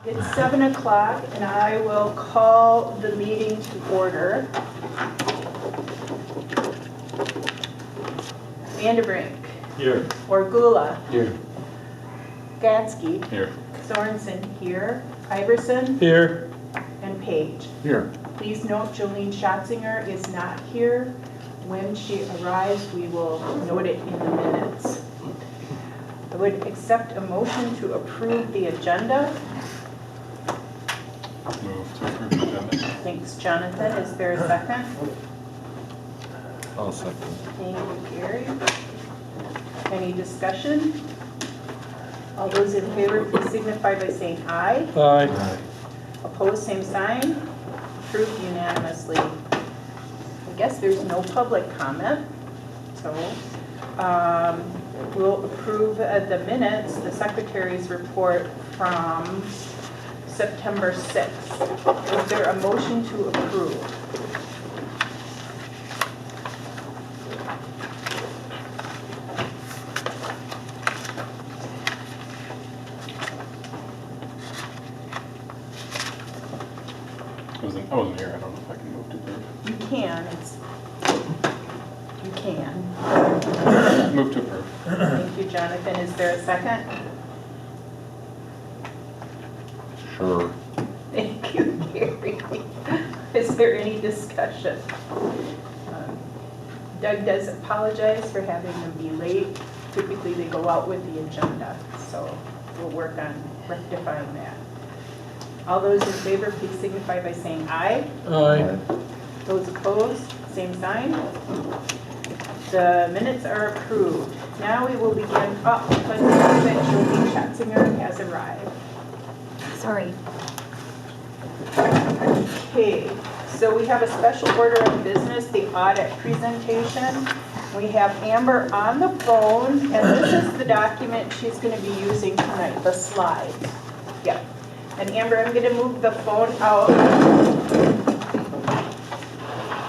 It's 7 o'clock and I will call the meeting to order. Vanderbrink. Here. Orgula. Here. Gatsky. Here. Sorensen here. Iverson. Here. And Page. Here. Please note Jolene Schatzinger is not here. When she arrives, we will note it in the minutes. I would accept a motion to approve the agenda. Move to approve the agenda. Thanks, Jonathan. Is there a second? I'll second. Thank you, Gary. Any discussion? All those in favor, please signify by saying aye. Aye. Opposed, same sign. Approved unanimously. I guess there's no public comment, so we'll approve the minutes, the secretary's report from September 6th. Is there a motion to approve? I wasn't here. I don't know if I can move to approve. You can. You can. Move to approve. Thank you, Jonathan. Is there a second? Sure. Thank you, Gary. Is there any discussion? Doug does apologize for having them be late. Typically, they go out with the agenda, so we'll work on rectifying that. All those in favor, please signify by saying aye. Aye. Those opposed, same sign. The minutes are approved. Now we will begin up, but Jolene Schatzinger has arrived. Sorry. Okay, so we have a special order of business, the audit presentation. We have Amber on the phone, and this is the document she's going to be using tonight, the slides. Yeah. And Amber, I'm going to move the phone out.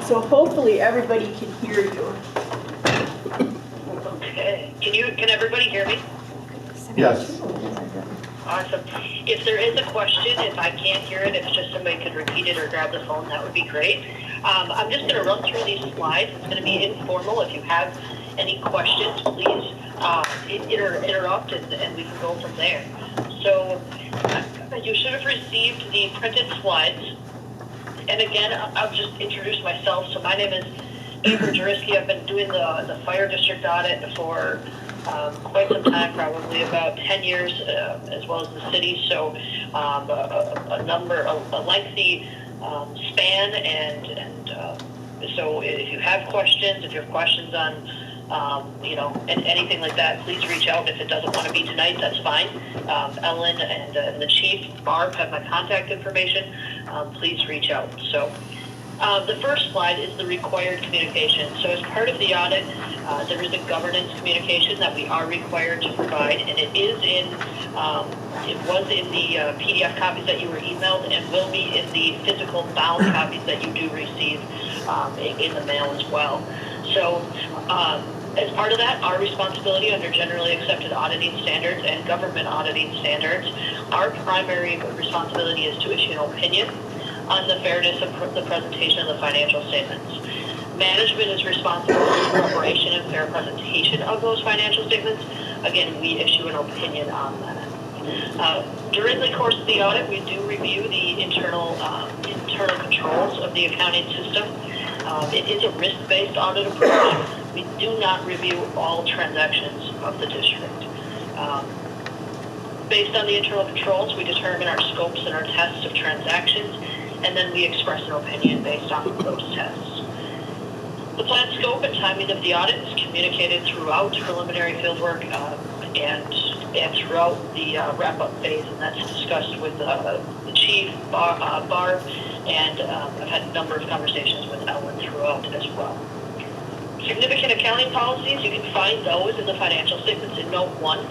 So hopefully everybody can hear you. Okay. Can everybody hear me? Yes. Awesome. If there is a question, if I can't hear it, if just somebody could repeat it or grab the phone, that would be great. I'm just going to run through these slides. It's going to be informal. If you have any questions, please interrupt and we can go from there. So you should have received the printed slides. And again, I'll just introduce myself. So my name is Amber Jurisky. I've been doing the fire district audit for quite some time, probably about 10 years, as well as the city. So a lengthy span, and so if you have questions, if you have questions on and anything like that, please reach out. If it doesn't want to be tonight, that's fine. Ellen and the chief, Barb, have my contact information. Please reach out. So the first slide is the required communication. So as part of the audit, there is a governance communication that we are required to provide, and it is it was in the PDF copies that you were emailed and will be in the physical bound copies that you do receive in the mail as well. So as part of that, our responsibility under generally accepted auditing standards and government auditing standards, our primary responsibility is to issue an opinion on the fairness of the presentation of the financial statements. Management is responsible for the preparation and fair presentation of those financial statements. Again, we issue an opinion on that. During the course of the audit, we do review the internal controls of the accounting system. It is a risk-based audit approach. We do not review all transactions of the district. Based on the internal controls, we determine our scopes and our tests of transactions, and then we express an opinion based off of those tests. The planned scope and timing of the audit is communicated throughout preliminary fieldwork and throughout the wrap-up phase, and that's discussed with the chief, Barb, and I've had a number of conversations with Ellen throughout as well. Significant accounting policies, you can find those in the financial statements in Note 1.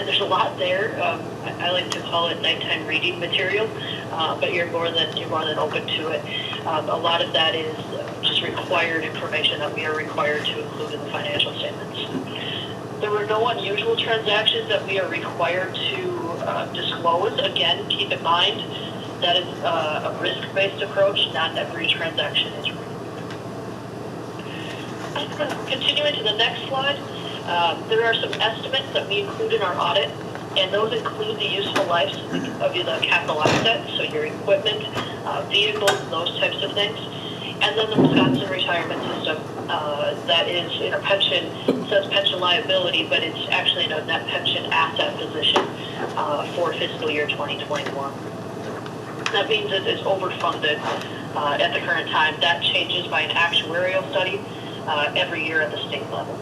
There's a lot there. I like to call it nighttime reading material, but you're more than open to it. A lot of that is just required information that we are required to include in the financial statements. There were no unusual transactions that we are required to disclose. Again, keep in mind that is a risk-based approach. Not every transaction is real. Continuing to the next slide, there are some estimates that we include in our audit, and those include the useful lives of the capital assets, so your equipment, vehicles, those types of things. And then the Wisconsin retirement system, that is in a pension, it says pension liability, but it's actually in a net pension asset position for fiscal year 2021. That means it is overfunded at the current time. That changes by an actuarial study every year at the state level.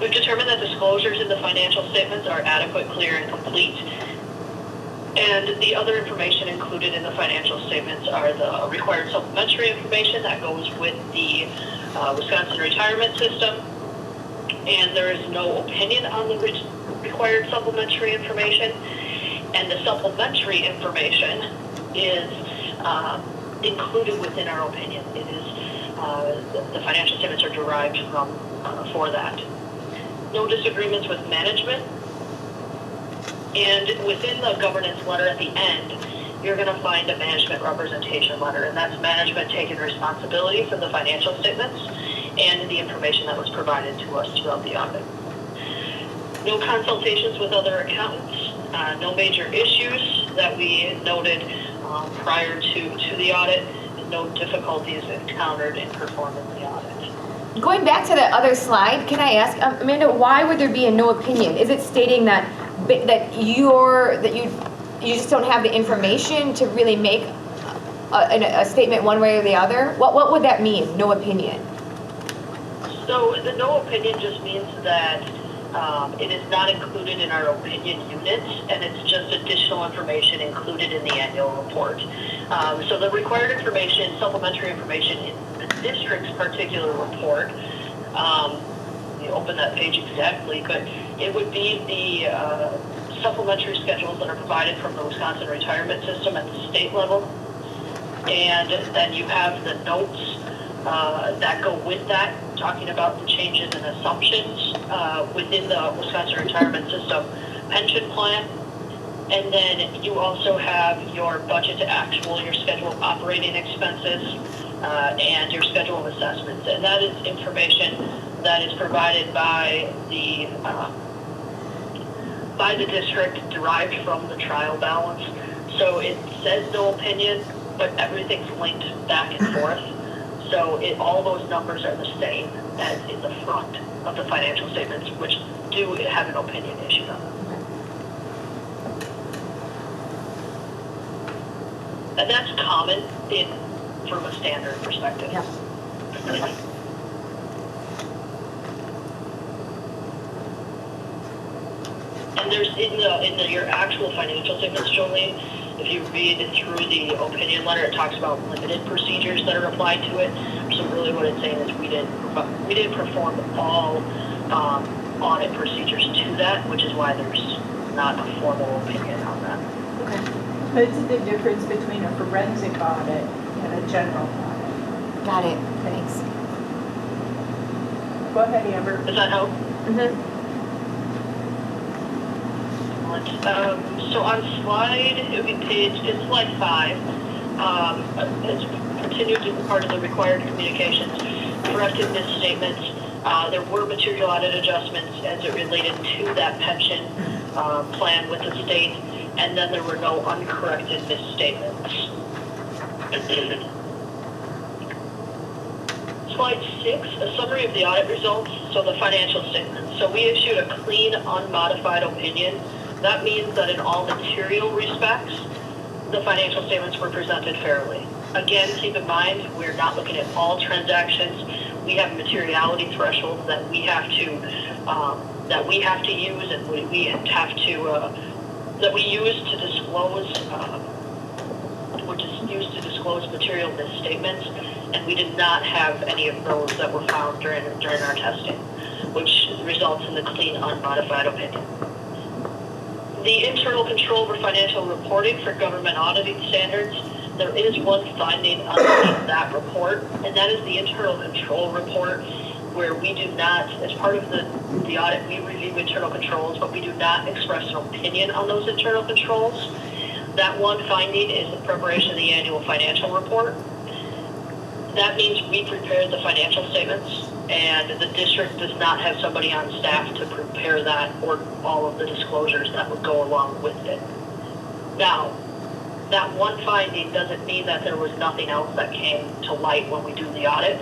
We've determined that disclosures in the financial statements are adequate, clear, and complete. And the other information included in the financial statements are the required supplementary information that goes with the Wisconsin retirement system. And there is no opinion on the required supplementary information. And the supplementary information is included within our opinion. It is the financial statements are derived from for that. No disagreements with management. And within the governance letter at the end, you're going to find a management representation letter, and that's management taking responsibility for the financial statements and the information that was provided to us throughout the audit. No consultations with other accountants, no major issues that we noted prior to the audit, and no difficulties encountered in performing the audit. Going back to the other slide, can I ask, Amanda, why would there be a no opinion? Is it stating that you just don't have the information to really make a statement one way or the other? What would that mean, no opinion? So the no opinion just means that it is not included in our opinion units, and it's just additional information included in the annual report. So the required information, supplementary information in the district's particular report, you open that page exactly, but it would be the supplementary schedules that are provided from the Wisconsin retirement system at the state level. And then you have the notes that go with that, talking about the changes and assumptions within the Wisconsin retirement system pension plan. And then you also have your budget to actual, your schedule of operating expenses, and your schedule of assessments. And that is information that is provided by the district, derived from the trial balance. So it says no opinion, but everything's linked back and forth. So all those numbers are the same as in the front of the financial statements, which do have an opinion issued on them. And that's common from a standard perspective. Yeah. And there's in your actual financial statements, Jolene, if you read through the opinion letter, it talks about limited procedures that are applied to it. So really what it's saying is we didn't perform all audit procedures to that, which is why there's not a formal opinion on that. Okay. What's the difference between a forensic audit and a general audit? Got it. Thanks. Go ahead, Amber. Does that help? Mm-hmm. So on slide, it would be it's slide 5. It's continued to be part of the required communications, corrected misstatements. There were material audit adjustments as it related to that pension plan with the state, and then there were no uncorrected misstatements. Slide 6, a summary of the audit results, so the financial statements. So we issued a clean, unmodified opinion. That means that in all material respects, the financial statements were presented fairly. Again, keep in mind, we're not looking at all transactions. We have materiality thresholds that we have to use, and we have to that we use to disclose, which is used to disclose material misstatements, and we did not have any of those that were found during our testing, which results in the clean, unmodified opinion. The internal control over financial reporting for government auditing standards, there is one finding underneath that report, and that is the internal control report where we do not, as part of the audit, we review internal controls, but we do not express an opinion on those internal controls. That one finding is the preparation of the annual financial report. That means we prepare the financial statements, and the district does not have somebody on staff to prepare that or all of the disclosures that would go along with it. Now, that one finding doesn't mean that there was nothing else that came to light when we do the audit.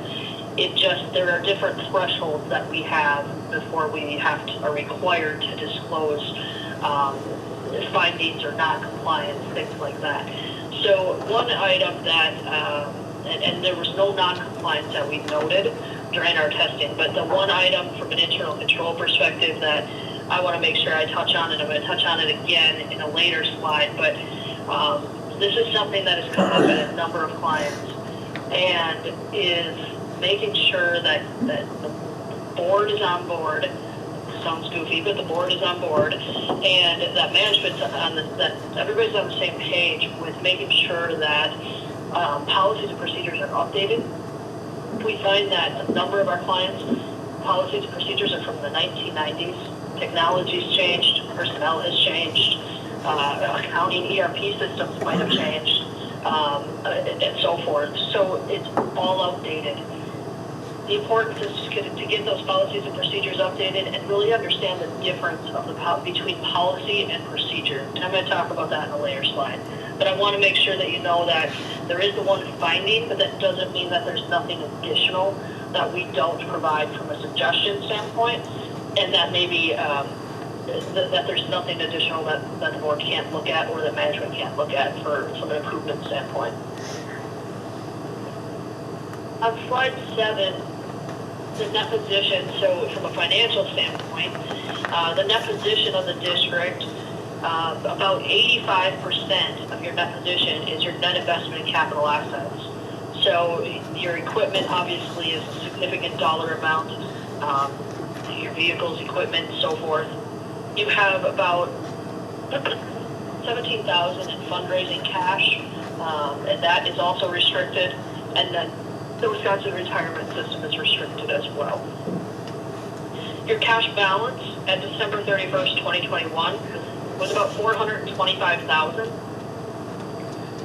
It just, there are different thresholds that we have before we are required to disclose findings or non-compliance, things like that. So one item that, and there was no non-compliance that we noted during our testing, but the one item from an internal control perspective that I want to make sure I touch on, and I'm going to touch on it again in a later slide, but this is something that has come up in a number of clients, and is making sure that the board is on board. Sounds goofy, but the board is on board, and that management's that everybody's on the same page with making sure that policies and procedures are updated. We find that a number of our clients' policies and procedures are from the 1990s. Technology's changed, personnel has changed, accounting ERP systems might have changed, and so forth. So it's all outdated. The importance is to get those policies and procedures updated and really understand the difference of between policy and procedure. And I'm going to talk about that in a later slide. But I want to make sure that you know that there is the one finding, but that doesn't mean that there's nothing additional that we don't provide from a suggestion standpoint, and that maybe that there's nothing additional that the board can't look at or that management can't look at from an improvement standpoint. On slide 7, the net position, so from a financial standpoint, the net position of the district, about 85% of your net position is your net investment in capital assets. So your equipment obviously is a significant dollar amount, your vehicles, equipment, and so forth. You have about $17,000 in fundraising cash, and that is also restricted, and then the Wisconsin retirement system is restricted as well. Your cash balance at December 31st, 2021 was about $425,000.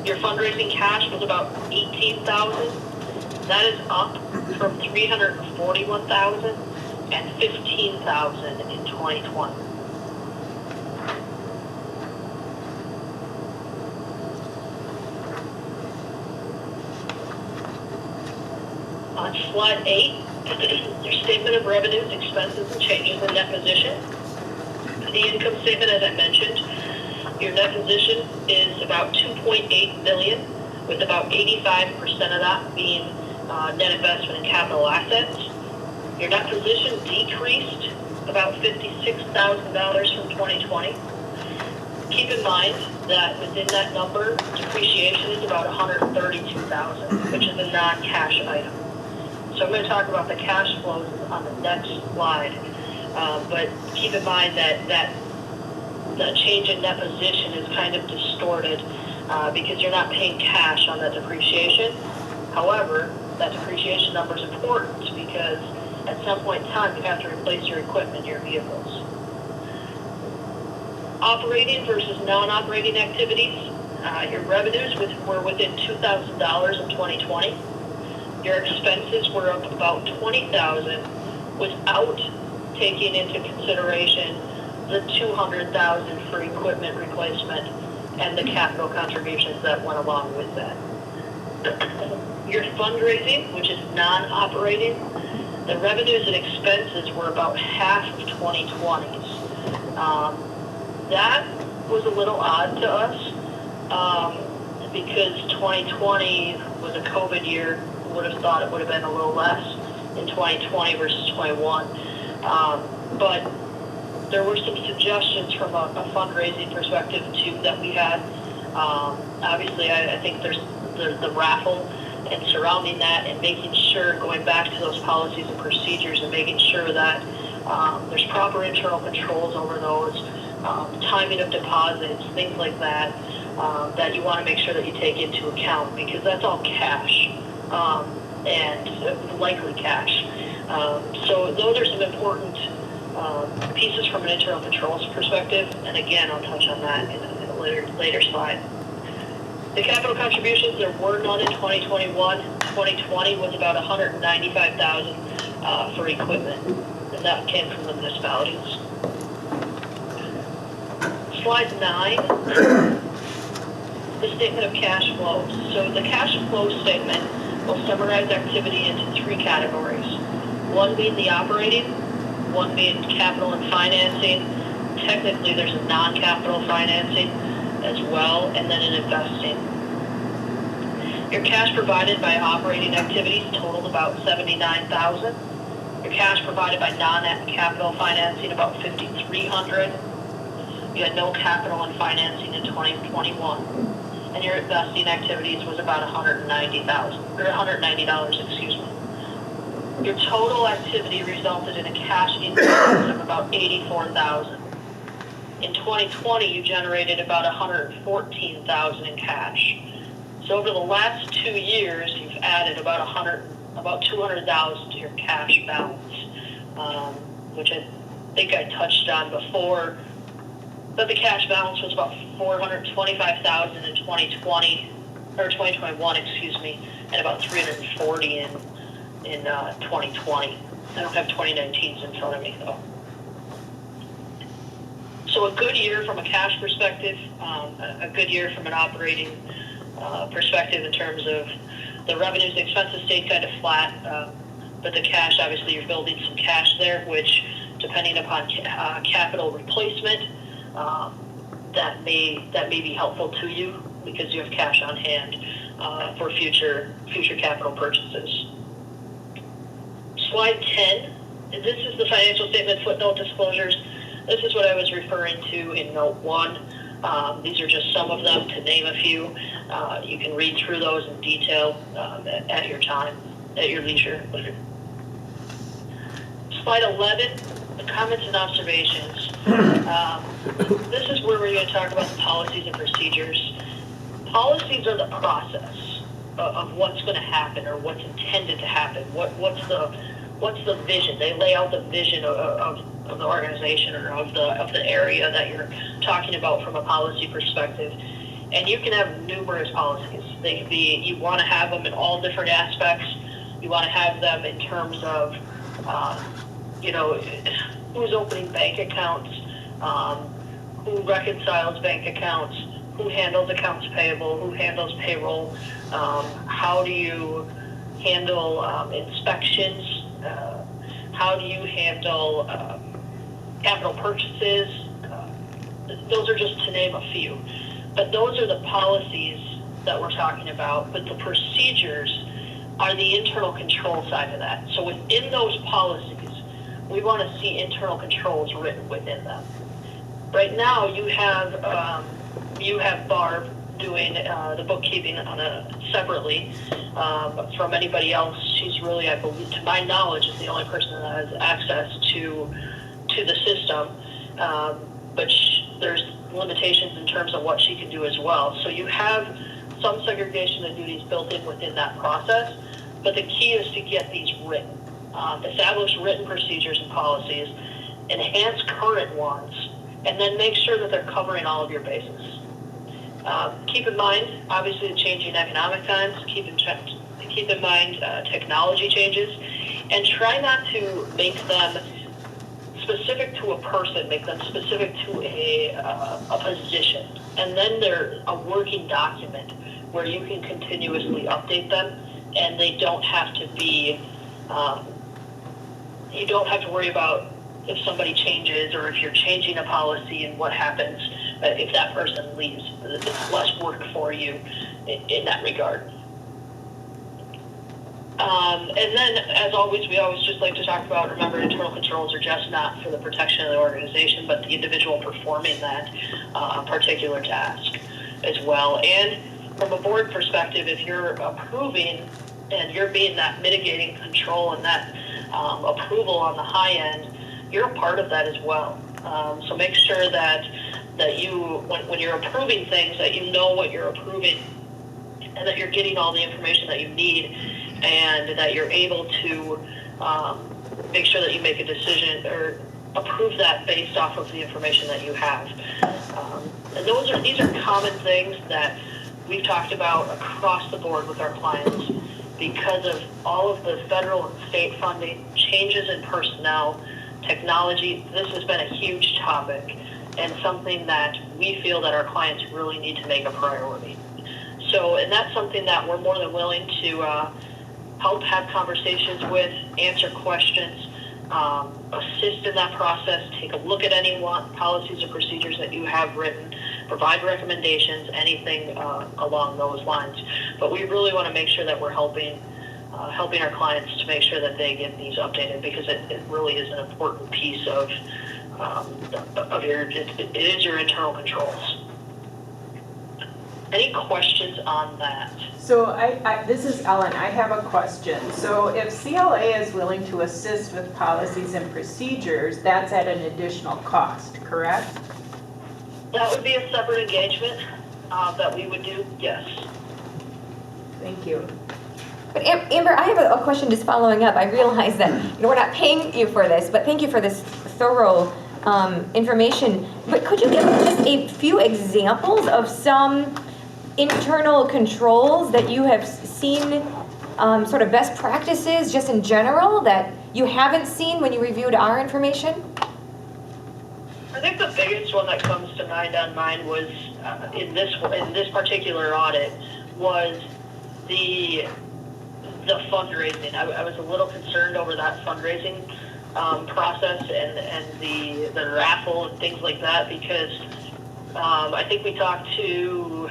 Your fundraising cash was about $18,000. That is up from $341,000 and $15,000 in 2020. On slide 8, your statement of revenues, expenses, and changes in net position. The income statement, as I mentioned, your net position is about $2.8 million, with about 85% of that being net investment in capital assets. Your net position decreased about $56,000 from 2020. Keep in mind that within that number, depreciation is about $132,000, which is a non-cash item. So I'm going to talk about the cash flows on the next slide, but keep in mind that the change in net position is kind of distorted because you're not paying cash on that depreciation. However, that depreciation number is important because at some point in time you have to replace your equipment, your vehicles. Operating versus non-operating activities, your revenues were within $2,000 in 2020. Your expenses were up about $20,000 without taking into consideration the $200,000 for equipment replacement and the capital contributions that went along with that. Your fundraising, which is non-operating, the revenues and expenses were about half of 2020's. That was a little odd to us because 2020 was a COVID year. Would have thought it would have been a little less in 2020 versus 21. But there were some suggestions from a fundraising perspective too that we had. Obviously, I think there's the raffle and surrounding that and making sure, going back to those policies and procedures and making sure that there's proper internal controls over those, timing of deposits, things like that, that you want to make sure that you take into account because that's all cash. And likely cash. So those are some important pieces from an internal controls perspective, and again, I'll touch on that in a later slide. The capital contributions, there were none in 2021. 2020 was about $195,000 for equipment, and that came from the municipalities. Slide 9, the statement of cash flows. So the cash flow statement will summarize activity into 3 categories. One being the operating, one being capital and financing. Technically, there's a non-capital financing as well, and then an investing. Your cash provided by operating activities totaled about $79,000. Your cash provided by non-capital financing about $5,300. You had no capital and financing in 2021, and your investing activities was about $190, excuse me. Your total activity resulted in a cash inflow of about $84,000. In 2020, you generated about $114,000 in cash. So over the last 2 years, you've added about $200,000 to your cash balance, which I think I touched on before. But the cash balance was about $425,000 in 2020 or 2021, excuse me, and about $340,000 in 2020. I don't have 2019's in front of me though. So a good year from a cash perspective, a good year from an operating perspective in terms of the revenues and expenses stayed kind of flat, but the cash, obviously you're building some cash there, which depending upon capital replacement, that may be helpful to you because you have cash on hand for future capital purchases. Slide 10, this is the financial statement footnote disclosures. This is what I was referring to in note 1. These are just some of them, to name a few. You can read through those in detail at your time, at your leisure. Slide 11, the comments and observations. This is where we're going to talk about the policies and procedures. Policies are the process of what's going to happen or what's intended to happen. What's the vision? They lay out the vision of the organization or of the area that you're talking about from a policy perspective. And you can have numerous policies. They can be, you want to have them in all different aspects. You want to have them in terms of, who's opening bank accounts, who reconciles bank accounts, who handles accounts payable, who handles payroll, how do you handle inspections, how do you handle capital purchases. Those are just to name a few. But those are the policies that we're talking about, but the procedures are the internal control side of that. So within those policies, we want to see internal controls written within them. Right now, you have Barb doing the bookkeeping separately from anybody else. She's really, I believe, to my knowledge, is the only person that has access to the system. But there's limitations in terms of what she can do as well. So you have some segregation of duties built in within that process, but the key is to get these written. Establish written procedures and policies, enhance current ones, and then make sure that they're covering all of your bases. Keep in mind, obviously, the changing economic times. Keep in mind technology changes, and try not to make them specific to a person, make them specific to a position. And then they're a working document where you can continuously update them, and they don't have to be, you don't have to worry about if somebody changes or if you're changing a policy and what happens if that person leaves. It's less work for you in that regard. And then, as always, we always just like to talk about, remember, internal controls are just not for the protection of the organization, but the individual performing that particular task as well. And from a board perspective, if you're approving and you're being that mitigating control and that approval on the high end, you're a part of that as well. So make sure that you, when you're approving things, that you know what you're approving and that you're getting all the information that you need, and that you're able to make sure that you make a decision or approve that based off of the information that you have. And these are common things that we've talked about across the board with our clients because of all of the federal and state funding, changes in personnel, technology. This has been a huge topic and something that we feel that our clients really need to make a priority. So, and that's something that we're more than willing to help have conversations with, answer questions, assist in that process, take a look at any policies or procedures that you have written, provide recommendations, anything along those lines. But we really want to make sure that we're helping our clients to make sure that they get these updated because it really is an important piece of it is your internal controls. Any questions on that? So this is Ellen, I have a question. So if CLA is willing to assist with policies and procedures, that's at an additional cost, correct? That would be a separate engagement that we would do, yes. Thank you. But Amber, I have a question just following up. I realize that we're not paying you for this, but thank you for this thorough information. But could you give us just a few examples of some internal controls that you have seen, sort of best practices just in general that you haven't seen when you reviewed our information? I think the biggest one that comes to mind on mine was in this particular audit was the fundraising. I was a little concerned over that fundraising process and the raffle and things like that because I think we talked to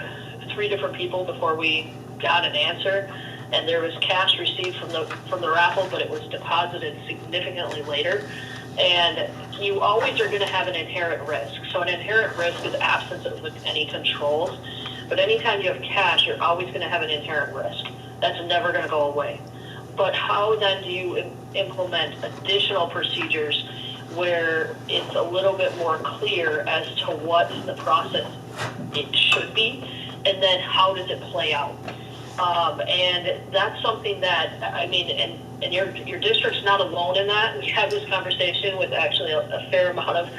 3 different people before we got an answer, and there was cash received from the raffle, but it was deposited significantly later. And you always are going to have an inherent risk. So an inherent risk is absence of any controls. But anytime you have cash, you're always going to have an inherent risk. That's never going to go away. But how then do you implement additional procedures where it's a little bit more clear as to what the process it should be, and then how does it play out? And that's something that, I mean, and your district's not alone in that. We have this conversation with actually a fair amount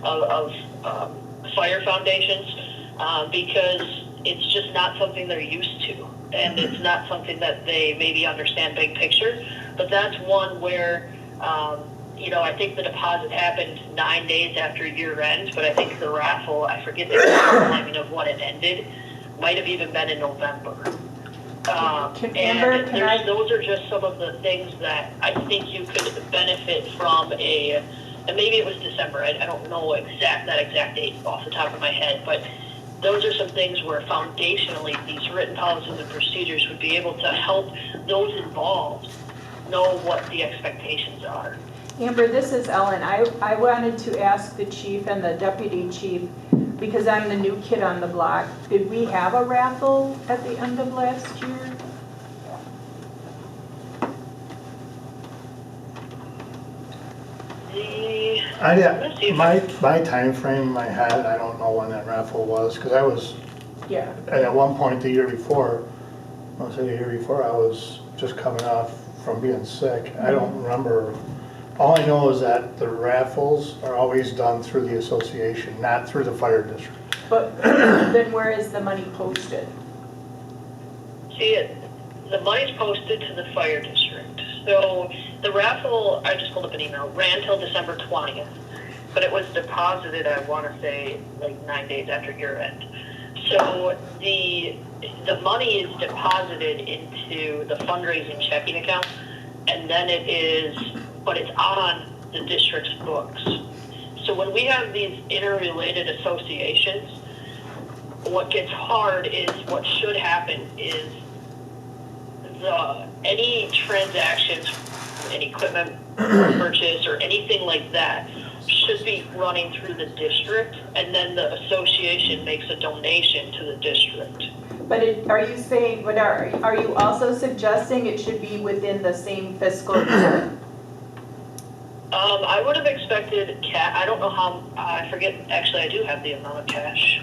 of fire foundations because it's just not something they're used to. And it's not something that they maybe understand big picture. But that's one where, I think the deposit happened 9 days after year end, but I think the raffle, I forget the exact timing of when it ended, might have even been in November. Those are just some of the things that I think you could benefit from and maybe it was December, I don't know that exact date off the top of my head, but those are some things where foundationally these written policies and procedures would be able to help those involved know what the expectations are. Amber, this is Ellen. I wanted to ask the chief and the deputy chief, because I'm the new kid on the block, did we have a raffle at the end of last year? My time frame in my head, I don't know when that raffle was, because I was, Yeah. at one point the year before, I was just coming off from being sick. I don't remember. All I know is that the raffles are always done through the association, not through the fire district. But then where is the money posted? See, the money's posted to the fire district. So the raffle, I just pulled up an email, ran till December 20th, but it was deposited, I want to say, like 9 days after year end. So the money is deposited into the fundraising checking account, and then it's on the district's books. So when we have these interrelated associations, what gets hard is what should happen is any transactions, any equipment purchase or anything like that should be running through the district, and then the association makes a donation to the district. But are you also suggesting it should be within the same fiscal year? I would have expected I don't know how, I forget, actually I do have the amount of cash.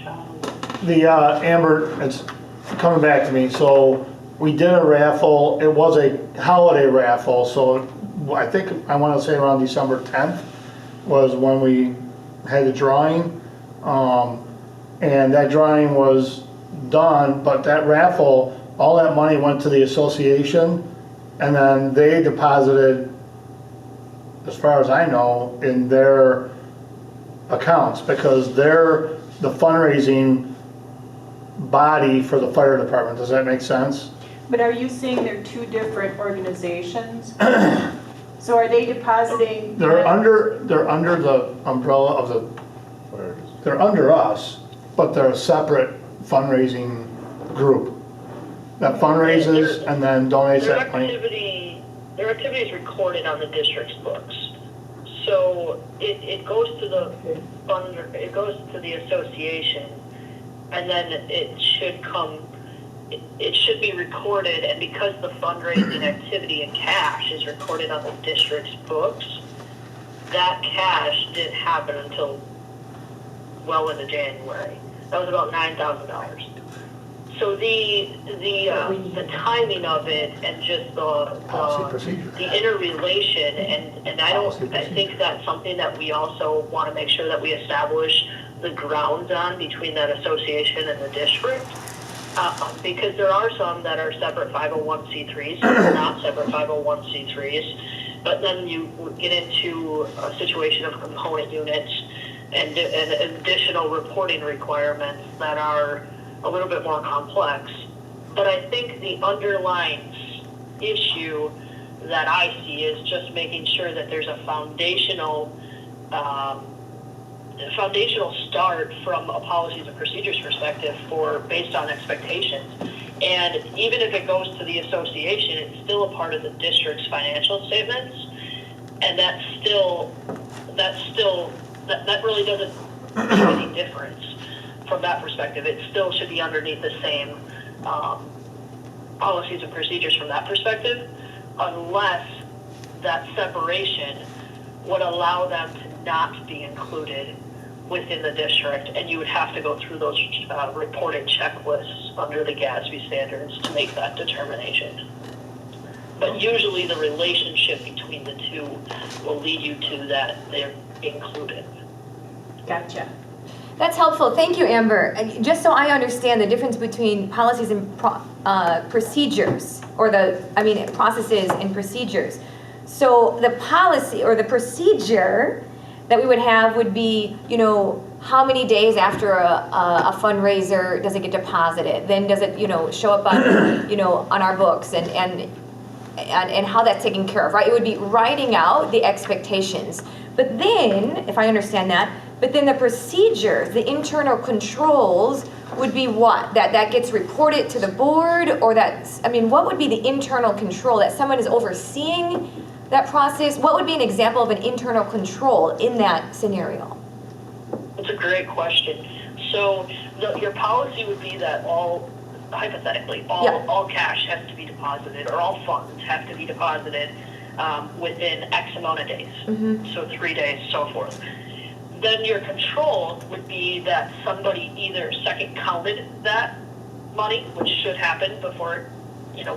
Amber, it's coming back to me. So we did a raffle. It was a holiday raffle, so I think, I want to say around December 10th was when we had the drawing. And that drawing was done, but that raffle, all that money went to the association, and then they deposited, as far as I know, in their accounts, because they're the fundraising body for the fire department. Does that make sense? But are you saying they're two different organizations? So are they depositing? They're under the umbrella of the, they're under us, but they're a separate fundraising group that fundraises and then donates that money. Their activity is recorded on the district's books. So it goes to the it goes to the association, and then it should be recorded, and because the fundraising activity in cash is recorded on the district's books, that cash didn't happen until well into January. That was about $9,000. So the timing of it and just Policy procedure. the interrelation, and I think that's something that we also want to make sure that we establish the grounds on between that association and the district. Because there are some that are separate 501c3s, some are not separate 501c3s, but then you get into a situation of component units and additional reporting requirements that are a little bit more complex. But I think the underlying issue that I see is just making sure that there's a foundational start from a policies and procedures perspective based on expectations. And even if it goes to the association, it's still a part of the district's financial statements, and that really doesn't make any difference from that perspective. It still should be underneath the same policies and procedures from that perspective, unless that separation would allow them to not be included within the district, and you would have to go through those reporting checklists under the GASB standards to make that determination. But usually the relationship between the two will lead you to that they're included. Gotcha. That's helpful. Thank you, Amber. And just so I understand the difference between policies and procedures, or processes and procedures. So the policy or the procedure that we would have would be, how many days after a fundraiser does it get deposited? Then does it, show up on, on our books and how that's taken care of, right? It would be writing out the expectations. But then, if I understand that, but then the procedures, the internal controls would be what? That gets reported to the board, or what would be the internal control? That someone is overseeing that process? What would be an example of an internal control in that scenario? That's a great question. So your policy would be that hypothetically, all cash has to be deposited, or all funds have to be deposited within X amount of days. Mm-hmm. So 3 days, so forth. Then your control would be that somebody either second counted that money, which should happen before,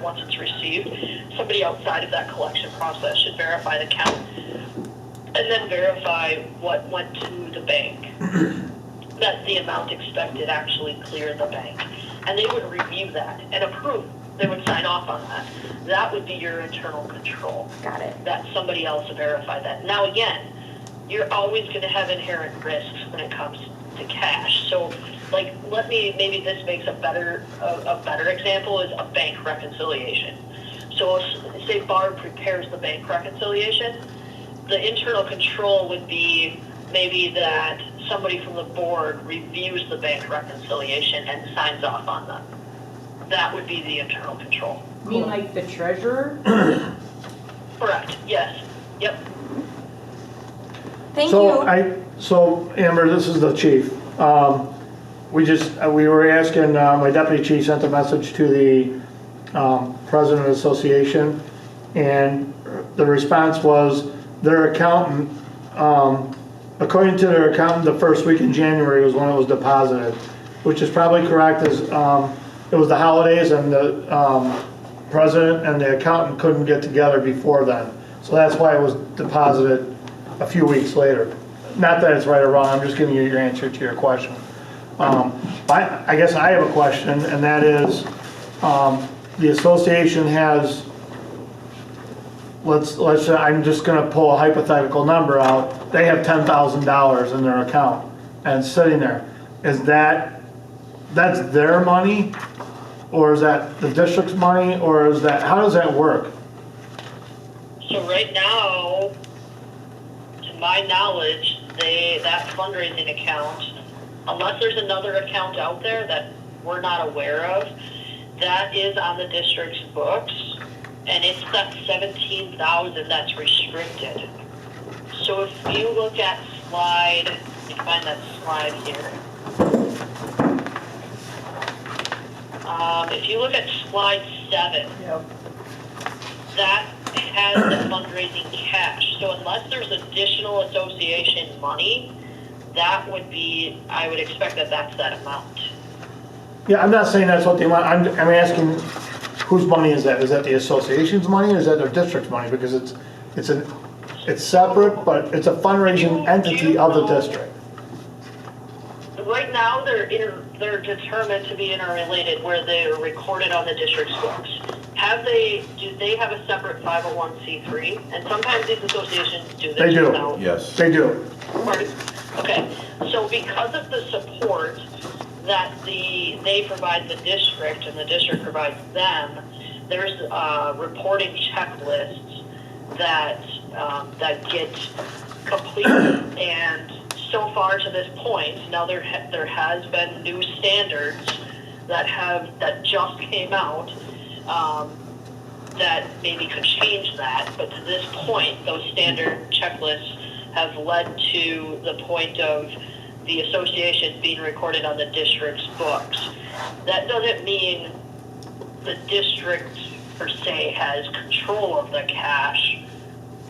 once it's received. Somebody outside of that collection process should verify the count, and then verify what went to the bank, that the amount expected actually cleared the bank. And they would review that and approve. They would sign off on that. That would be your internal control. Got it. That somebody else verified that. Now again, you're always going to have inherent risks when it comes to cash. So, maybe this makes a better example is a bank reconciliation. So, say Barb prepares the bank reconciliation, the internal control would be maybe that somebody from the board reviews the bank reconciliation and signs off on them. That would be the internal control. You mean like the treasurer? Correct. Yes. Yep. Thank you. So Amber, this is the chief. We were asking, my deputy chief sent a message to the president of the association, and the response was their accountant, according to their accountant, the first week in January was when it was deposited, which is probably correct, as it was the holidays and the president and the accountant couldn't get together before then. So that's why it was deposited a few weeks later. Not that it's right or wrong, I'm just giving you your answer to your question. I guess I have a question, and that is, the association has, let's say, I'm just gonna pull a hypothetical number out, they have $10,000 in their account, and it's sitting there. Is that's their money? Or is that the district's money, or is that, how does that work? So right now, to my knowledge, that fundraising account, unless there's another account out there that we're not aware of, that is on the district's books, and it's that 17,000 that's restricted. So if you look at slide, let me find that slide here. If you look at slide 7, Yep. that has the fundraising cash. So unless there's additional association money, that would be, I would expect that that's that amount. Yeah, I'm not saying that's what they want, I'm asking, whose money is that? Is that the association's money, or is that their district's money? Because it's separate, but it's a fundraising entity of the district. Right now, they're determined to be interrelated, where they're recorded on the district's books. Do they have a separate 501c3? And sometimes these associations do this. They do. without- Yes. They do. Okay, so because of the support that they provide the district and the district provides them, there's reporting checklists that get completed. And so far to this point, now there has been new standards that just came out that maybe could change that, but to this point, those standard checklists have led to the point of the association being recorded on the district's books. That doesn't mean the district per se has control of the cash,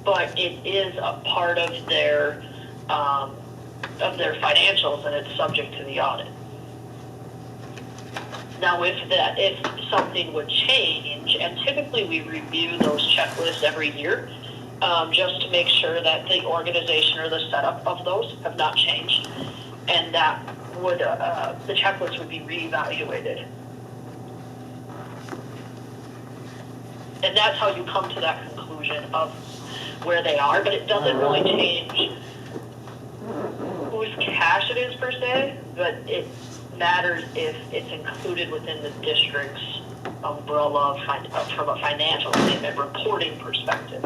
but it is a part of their financials, and it's subject to the audit. Now, if something would change, and typically we review those checklists every year, just to make sure that the organization or the setup of those have not changed, and that would the checklist would be reevaluated. And that's how you come to that conclusion of where they are, but it doesn't really change whose cash it is per se, but it matters if it's included within the district's umbrella from a financial statement reporting perspective,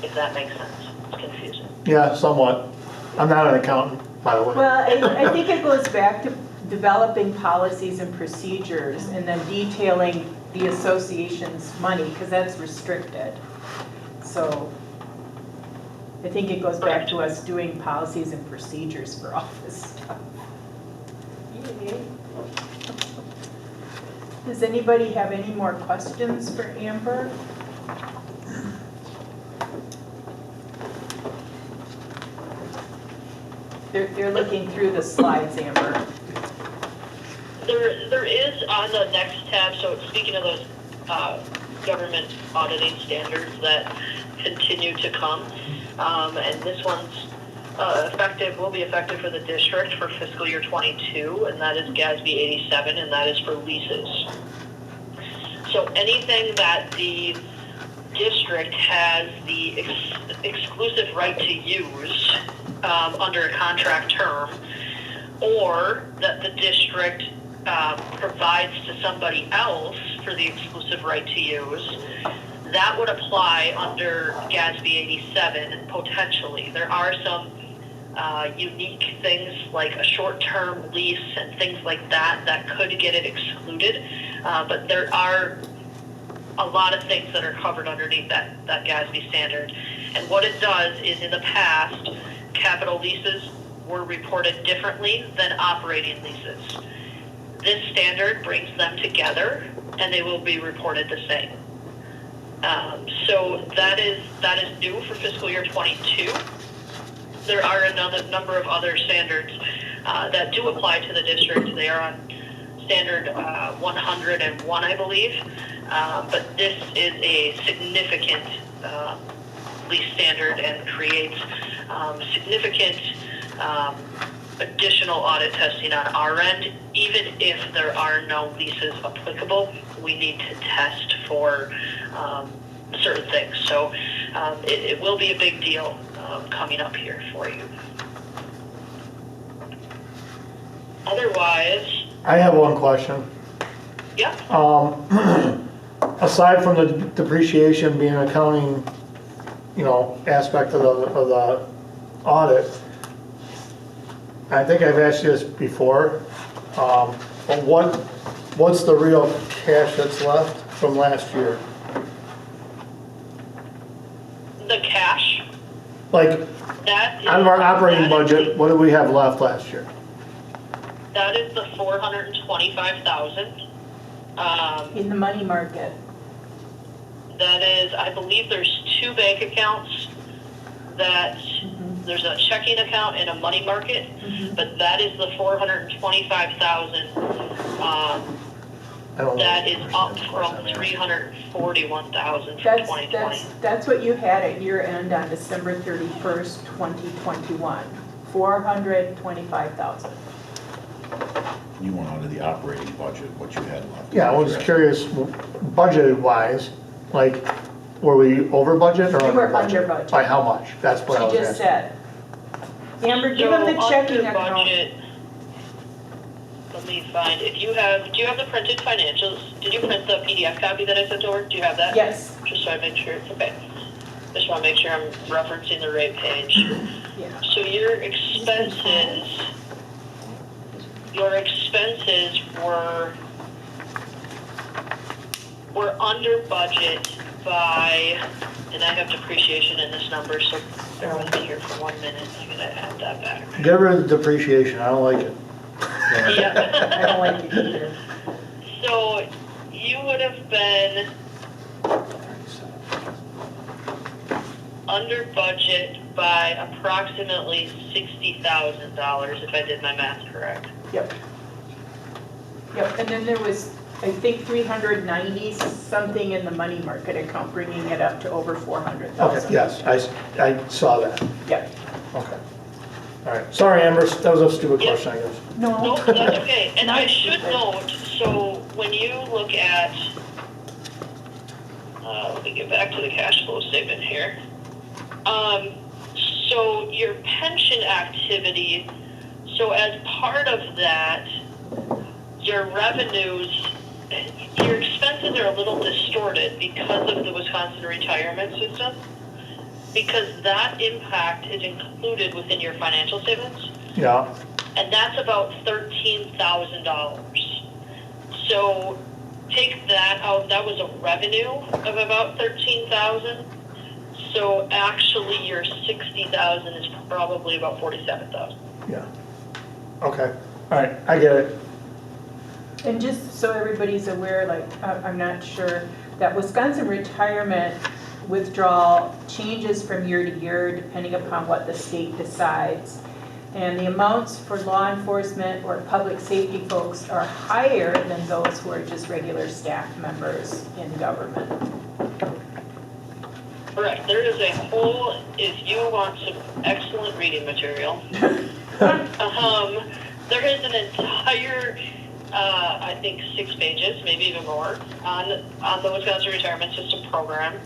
if that makes sense. It's confusing. Yeah, somewhat. I'm not an accountant, by the way. Well, I think it goes back to developing policies and procedures and then detailing the association's money, because that's restricted. So I think it goes back to us doing policies and procedures for all this stuff. Yay. Does anybody have any more questions for Amber? They're looking through the slides, Amber. There is on the next tab, so speaking of those government auditing standards that continue to come, and this one's will be effective for the district for fiscal year 22, and that is GASB 87, and that is for leases. So anything that the district has the exclusive right to use under a contract term, or that the district provides to somebody else for the exclusive right to use, that would apply under GASB 87 potentially. There are some unique things like a short-term lease and things like that could get it excluded, but there are a lot of things that are covered underneath that GASB standard. And what it does is, in the past, capital leases were reported differently than operating leases. This standard brings them together, and they will be reported the same. So that is new for fiscal year 22. There are another number of other standards that do apply to the district. They are on standard 101, I believe. But this is a significant lease standard and creates significant additional audit testing on our end. Even if there are no leases applicable, we need to test for certain things. So it will be a big deal coming up here for you. Otherwise, I have one question. yeah. Aside from the depreciation being an accounting, aspect of the audit, I think I've asked you this before, but what's the real cash that's left from last year? The cash, Like, that is, out of our operating that is budget, what did we have left last year? That is the $425,000. In the money market. That is, I believe there's 2 bank accounts that, there's a checking account and a money market, but that is the $425,000. I don't know. That is up from $341,000 from 2020. That's what you had at year end on December 31st, 2021, 425,000. You went out of the operating budget, what you had left. Yeah, I was curious, budgeted wise, like, were we over budget or We under were budget? under budget. By how much? That's what I was She just asking. said. Amber, give them the So checking under account. budget, let me find, do you have the printed financials? Did you print the PDF copy that I sent over? Do you have that? Yes, Just so I make sure, okay. Just want to make sure I'm referencing the right page. yeah. So your expenses were under budget by, and I have depreciation in this number, so bear with me here for 1 minute. I'm gonna add that back. Get rid of the depreciation, I don't like it. I Yeah. don't like it either. So you would have been under budget by approximately $60,000 if I did my math correct. Yep. Yep, and then there was, I think, 390 something in the money market account, bringing it up to over 400,000. Okay, yes, I saw that. Yep. Okay. All right, sorry Amber, that was a stupid question, I guess. No. Nope, that's okay. And I should note, so when you look at, let me get back to the cash flow statement here. So your pension activity, so as part of that, your revenues, your expenses are a little distorted because of the Wisconsin retirement system, because that impact is included within your financial statements. Yeah, And that's about $13,000. So take that out, that was a revenue of about $13,000. So actually your $60,000 is probably about $47,000. yeah. Okay, all right, I get it. And just so everybody's aware, like, I'm not sure, that Wisconsin retirement withdrawal changes from year to year depending upon what the state decides. And the amounts for law enforcement or public safety folks are higher than those who are just regular staff members in government. Correct. There is a whole, if you want some excellent reading material, there is an entire, I think 6 pages, maybe even more, on the Wisconsin Retirement System program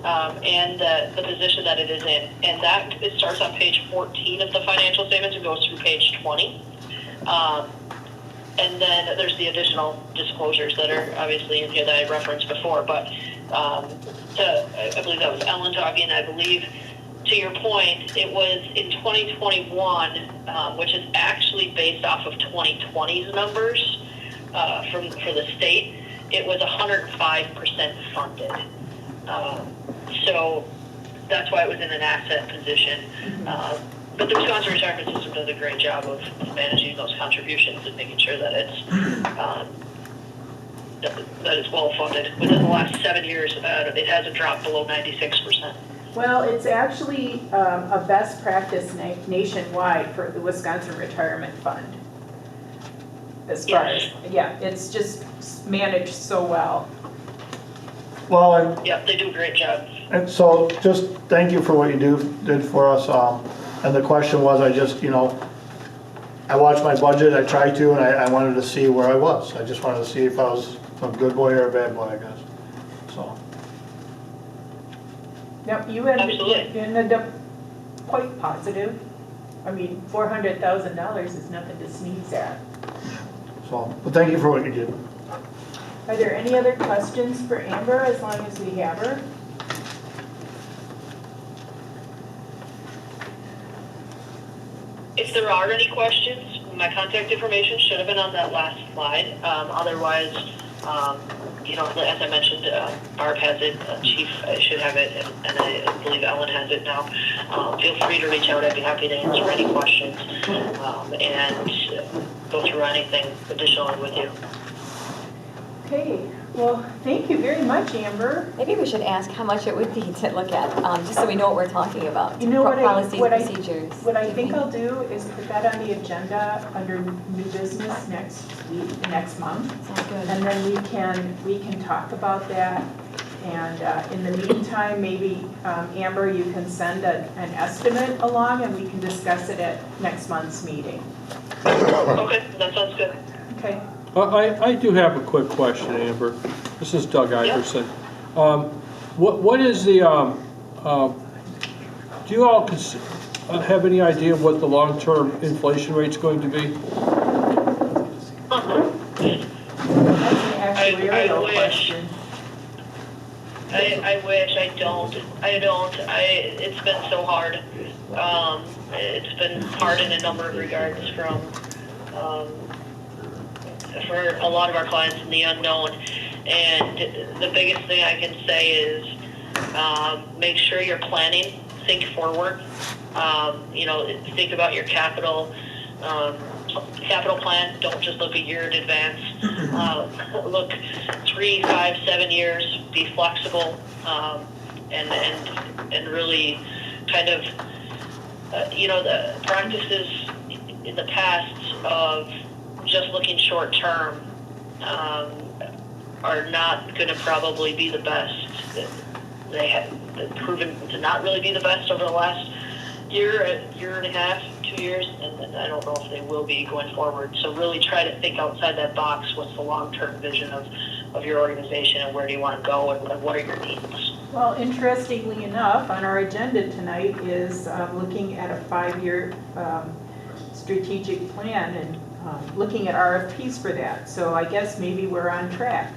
and the position that it is in. And that, it starts on page 14 of the financial statements and goes through page 20. And then there's the additional disclosures that are obviously in here that I referenced before. But I believe that was Ellen talking, and I believe, to your point, it was in 2021, which is actually based off of 2020's numbers for the state. It was 105% funded. So that's why it was in an asset position. But the Wisconsin retirement system does a great job of managing those contributions and making sure that it's that it's well funded. Within the last 7 years, it hasn't dropped below 96%. Well, it's actually a best practice nationwide for the Wisconsin Retirement Fund. As far as, yeah, it's just managed so well. Well, and Yep, they do a great job. And so, just thank you for what you did for us, and the question was, I just, I watched my budget, I tried to, and I wanted to see where I was. I just wanted to see if I was a good boy or a bad boy, I guess, so. Now, you Absolutely. ended up quite positive. I mean, $400,000 is nothing to sneeze at. So, but thank you for what you did. Are there any other questions for Amber, as long as we have her? If there are any questions, my contact information should have been on that last slide. Otherwise, as I mentioned, Barb has it, Chief should have it, and I believe Ellen has it now. Feel free to reach out. I'd be happy to answer any questions and go through anything additionally with you. Okay, well, thank you very much, Amber. Maybe we should ask how much it would be to look at, just so we know what we're talking about. You know what Policies, what procedures. What I think I'll do is put that on the agenda under new business next month. Sounds good. And then we can talk about that. And in the meantime, maybe Amber, you can send an estimate along and we can discuss it at next month's meeting. Okay, that sounds good. Okay? I do have a quick question, Amber. This is Doug Iverson. What is the, do you all have any idea what the long-term inflation rate's going to be? That's an actuarial wish. question. I wish. I don't. It's been so hard. It's been hard in a number of regards for a lot of our clients in the unknown. And the biggest thing I can say is make sure you're planning, think forward. Think about your capital plan. Don't just look a year in advance. Look 3, 5, 7 years. Be flexible, and really kind of the practices in the past of just looking short term are not going to probably be the best. They have proven to not really be the best over the last year and a half, 2 years, and I don't know if they will be going forward. So really try to think outside that box. What's the long-term vision of your organization, and where do you want to go, and what are your needs? Well, interestingly enough, on our agenda tonight is looking at a 5-year strategic plan and looking at RFPs for that. So I guess maybe we're on track.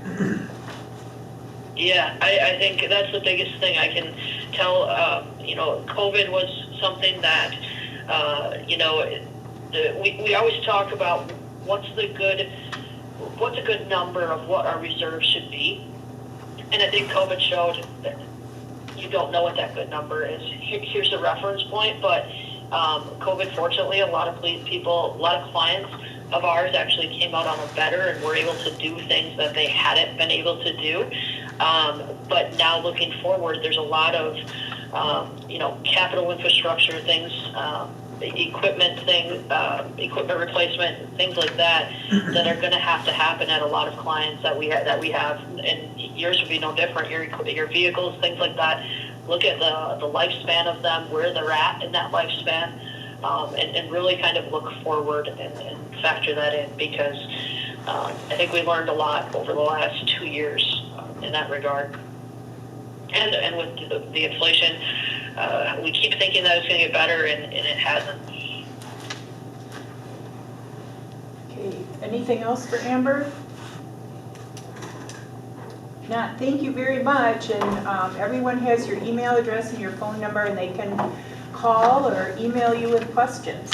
Yeah, I think that's the biggest thing I can tell. COVID was something that, we always talk about what's a good number of what our reserves should be. And I think COVID showed that you don't know what that good number is. Here's a reference point, but COVID, fortunately, a lot of clients of ours actually came out on a better and were able to do things that they hadn't been able to do. But now looking forward, there's a lot of, capital infrastructure things, equipment replacement, things like that are going to happen at a lot of clients that we have, and yours would be no different. Your vehicles, things like that. Look at the lifespan of them, where they're at in that lifespan, and really kind of look forward and factor that in, because I think we learned a lot over the last 2 years in that regard. And with the inflation, we keep thinking that it's going to get better, and it hasn't. Okay, anything else for Amber? Not, thank you very much, and everyone has your email address and your phone number, and they can call or email you with questions.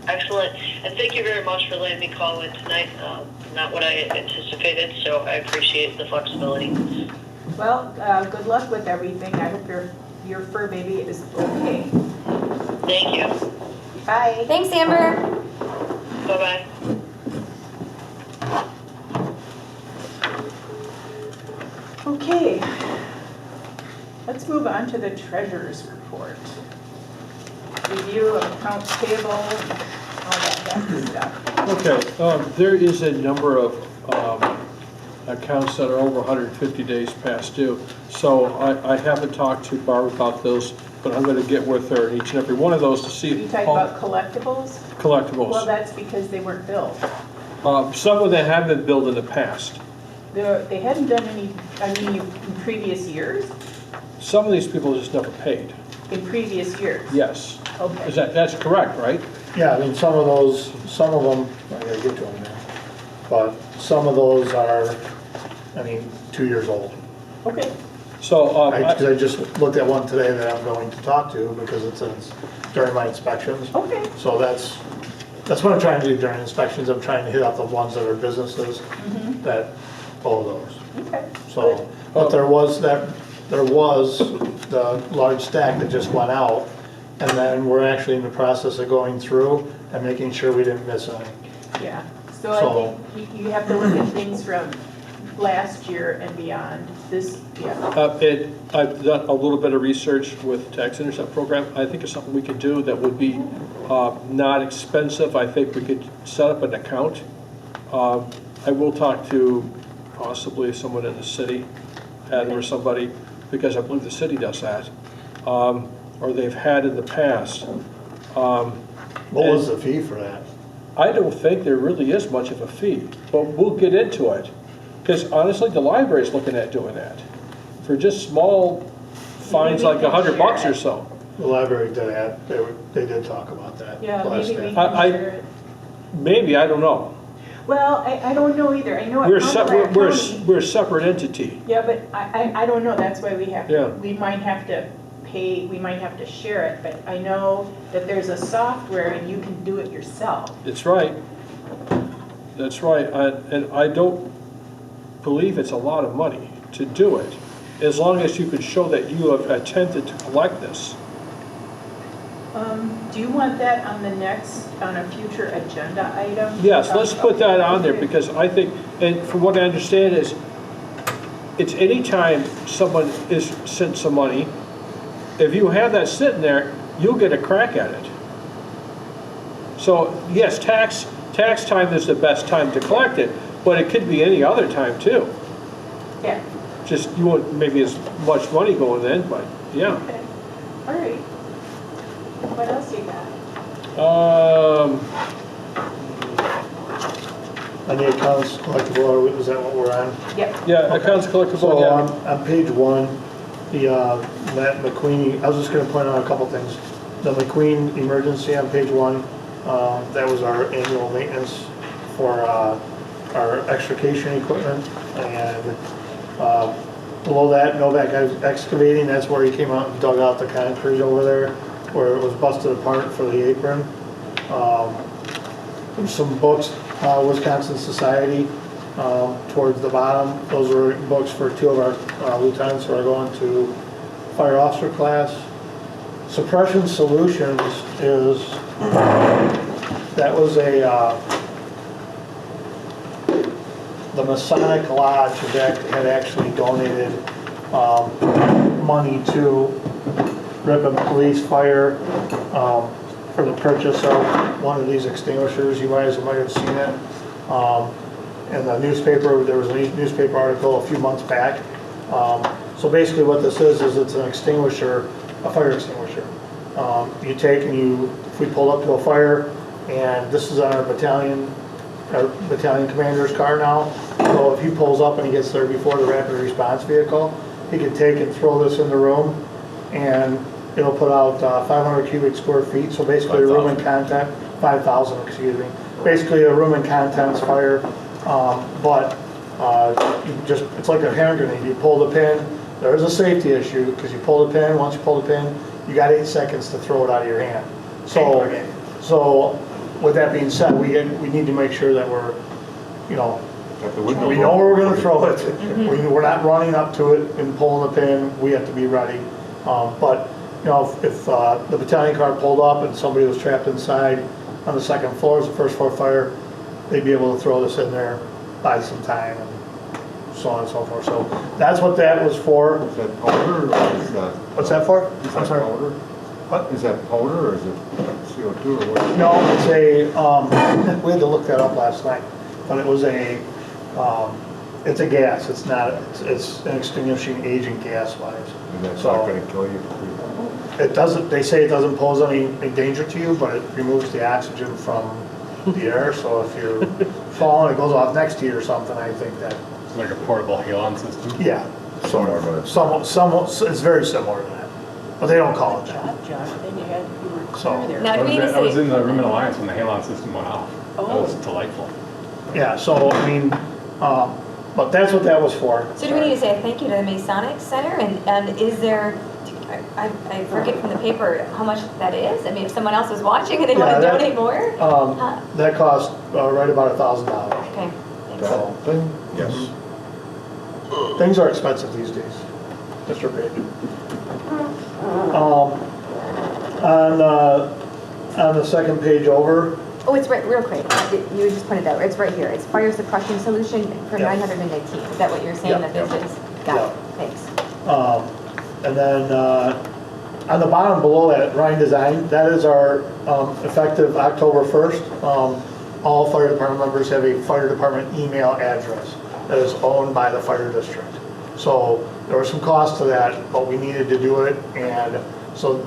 Excellent, and thank you very much for letting me call in tonight. Not what I anticipated, so I appreciate the flexibility. Well, good luck with everything. I hope your fur baby is okay. Thank you. Bye. Thanks, Amber. Bye-bye. Okay, let's move on to the treasurer's report. Review of accounts payable, all that stuff. Okay, there is a number of accounts that are over 150 days past due. So I haven't talked to Barb about those, but I'm gonna get with her in each and every one of those to see. You talking about collectibles? Collectibles. Well, that's because they weren't billed. Some of them have been billed in the past. They hadn't done any, I mean, in previous years? Some of these people just never paid. In previous years? Yes. Okay. That's correct, right? Yeah, I mean, some of them, I gotta get to them now, but some of those are, I mean, 2 years old. Okay. So, Because I just looked at one today that I'm going to talk to because it says during my inspections. Okay. So that's what I'm trying to do during inspections. I'm trying to hit out the ones that are businesses that owe those. Okay. So, but there was the large stack that just went out. And then we're actually in the process of going through and making sure we didn't miss any. Yeah. So I think you have to look at things from last year and beyond. This, yeah. I've done a little bit of research with the tax intercept program. I think it's something we could do that would be not expensive. I think we could set up an account. I will talk to possibly someone in the city, or somebody, because I believe the city does that, or they've had in the past. What was the fee for that? I don't think there really is much of a fee, but we'll get into it. Because honestly, the library's looking at doing that. For just small fines, like $100 or so. The library did that, they did talk about that. Yeah, last maybe we day. can share it. Maybe, I don't know. Well, I don't know either. I know at We're Conrad County. we're a separate entity. Yeah, but I don't know. That's why we have Yeah. to, we might have to pay, we might have to share it. But I know that there's a software and you can do it yourself. That's right. That's right. And I don't believe it's a lot of money to do it, as long as you can show that you have attempted to collect this. Do you want that on a future agenda item? Yes, let's put that on there, Okay. because I think, and from what I understand is, it's any time someone is sent some money, if you have that sitting there, you'll get a crack at it. So, yes, tax time is the best time to collect it, but it could be any other time too. Yeah. Just, you won't maybe as much money going in, but yeah. Okay. All right. What else you got? On the accounts collectible, is that what we're on? Yep. Yeah, accounts collectible, So yeah. on page 1, the Matt McQueen, I was just gonna point out a couple things. The McQueen emergency on page 1, that was our annual maintenance for our extrication equipment. And below that, Novak Excavating, that's where he came out and dug out the concrete over there, where it was busted apart for the apron. There's some books, Wisconsin Society, towards the bottom. Those were books for 2 of our lieutenants who are going to fire officer class. Suppression Solutions is, that was the Masonic Lodge had actually donated money to Ripon Police Fire for the purchase of one of these extinguishers. You might have seen it in the newspaper. There was a newspaper article a few months back. So basically what this is it's an extinguisher, a fire extinguisher. You take and if we pull up to a fire, and this is on our battalion commander's car now. So if he pulls up and he gets there before the rapid response vehicle, he can take and throw this in the room, and it'll put out 500 cubic square feet. So basically a room and content, 5,000, excuse me. Basically a room and contents fire, but it's like a hand grenade. You pull the pin. There is a safety issue because you pull the pin. Once you pull the pin, you got 8 seconds to throw it out of your hand. So with that being said, we need to make sure that we're, we know where we're going to throw it. We're not running up to it and pulling the pin. We have to be ready. But if the battalion car pulled up and somebody was trapped inside on the 2nd floor, as the 1st floor fire, they'd be able to throw this in there, buy some time, and so on and so forth. So that's what that was for. Is that powder or is that? What's that for? Is I'm that sorry. powder? What? Is that powder or is it CO2 or what? No, it's we had to look that up last night, but it was It's a gas, it's not, it's an extinguishing agent gas-wise. And that's So- not gonna kill you? It doesn't, they say it doesn't pose any danger to you, but it removes the oxygen from the air, so if you're falling, it goes off next to you or something, I think that, It's like a portable halon system. yeah. Similar, but it's- Somewhat, it's very similar to that, but they don't call it that. Job, Jonathan, you were So- clear there. Now, I do we need to I was say, in the Ripon Alliance when the halon system went off. That was Oh. delightful. Yeah, so, I mean, but that's what that was for. so do we need to say a thank you to the Masonic Center? And is there, I forget from the paper how much that is? I mean, if someone else is watching and they want Yeah, to that- donate more? That cost right about $1,000. Okay, thanks. That thing? Yes. Things are expensive these days, Mr. Page. On the second page over, Oh, it's right, real quick, you just pointed out, it's right here, it's fire suppression solution for Yeah. 919, is that what you're saying Yeah. that this is? Got it, thanks. and then on the bottom below that, Ryan Design, that is our effective October 1st. All fire department members have a fire department email address that is owned by the fire district. So there was some cost to that, but we needed to do it, and so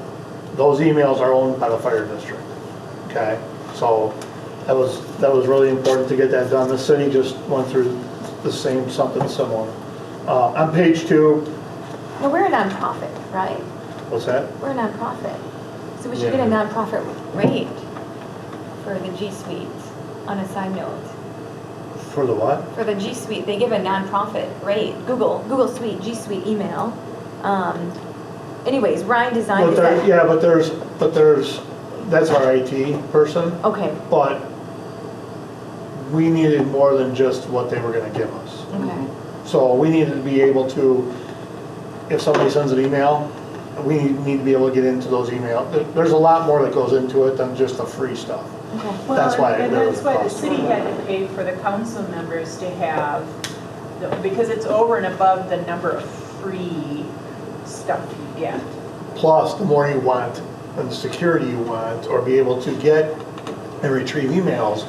those emails are owned by the fire district. Okay, so that was really important to get that done. The city just went through the same, something similar. On page 2, Now, we're a nonprofit, right? what's that? We're a nonprofit, so we should get a nonprofit rate for the G Suite, on a side note. For the what? For the G Suite, they give a nonprofit rate, Google Suite, G Suite email. Anyways, Ryan Design, But is there, that, yeah, but there's, that's our IT person, okay, but we needed more than just what they were gonna give us. okay. So we needed to be able to, if somebody sends an email, we need to be able to get into those emails. There's a lot more that goes into it than just the free stuff. Okay. That's why And there that's was why the cost. city had to pay for the council members to have, because it's over and above the number of free stuff you get. Plus, the more you want, and the security you want, or be able to get and retrieve emails,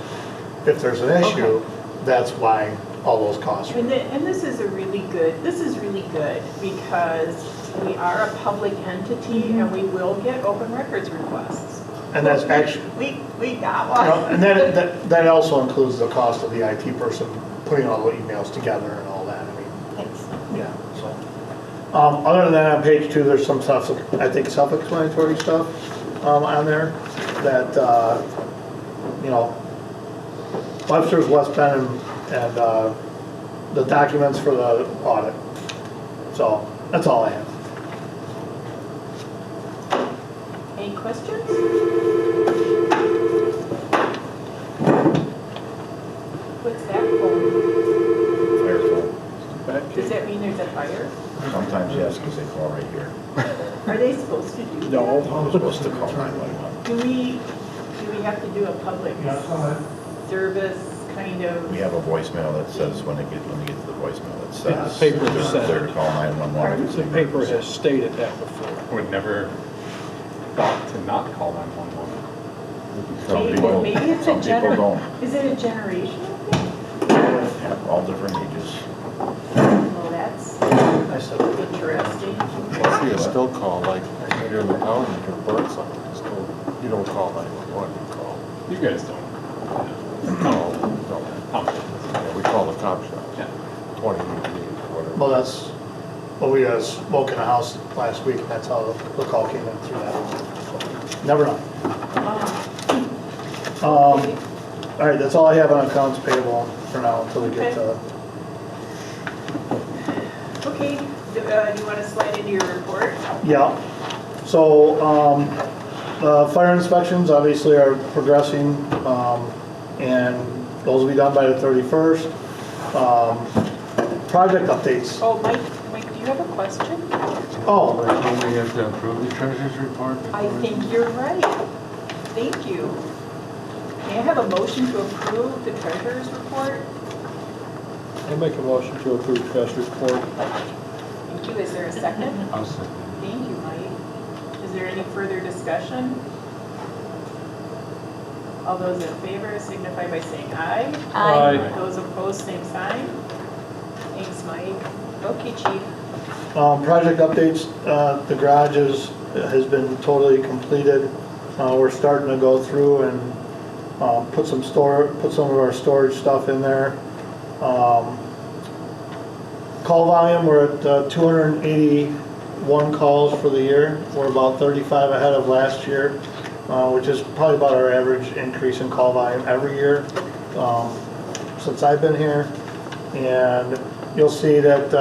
if there's an issue, that's why all those costs. And this is really good because we are a public entity and we will get open records requests. And that's actually, We got you know, one. and that also includes the cost of the IT person putting all the emails together and all that, I mean, Thanks. yeah, so. Other than that, on page 2, there's some stuff, I think self-explanatory stuff on there that, you know, Webster's, West Penn, and the documents for the audit. So, that's all I have. Any questions? What's that for? Fire phone. Does that mean there's a fire? Sometimes yes, because they call right here. Are they supposed to do that? No. I'm supposed to call 911. Do we have to do a public service kind of? We have a voicemail that says when you get to the voicemail, it Yeah, says paper they're said. there to call 911. The paper has stated that before. I would never thought to not call 911. Some people, Maybe it's a some people don't. Is it a generational thing? Have all different ages. Well, that's I said, interesting. Well, see, you still call, like, when you're in the town, you can burn something, you don't call 911, you call. You guys don't. No, How much? yeah, we call the cop shop, Yeah. 20 whatever. well, that's, well, we had smoke in the house last week, and that's how the call came in through that. So, never know. All right, that's all I have on accounts payable for now until we get to, Okay, do you want to slide into your report? yeah. So, fire inspections obviously are progressing, and those will be done by the 31st. Project updates. Oh, Mike, do you have a question? Oh, Don't we have to approve the treasurer's report? I think you're right. Thank you. May I have a motion to approve the treasurer's report? I make a motion to approve treasurer's report. Thank you. Is there a second? I'll second. Thank you, Mike. Is there any further discussion? All those in favor signify by saying aye. Aye. Those opposed, same sign. Thanks, Mike. Okay, Chief. Project updates, the garage has been totally completed. We're starting to go through and put some of our storage stuff in there. Call volume, we're at 281 calls for the year. We're about 35 ahead of last year, which is probably about our average increase in call volume every year since I've been here. And you'll see that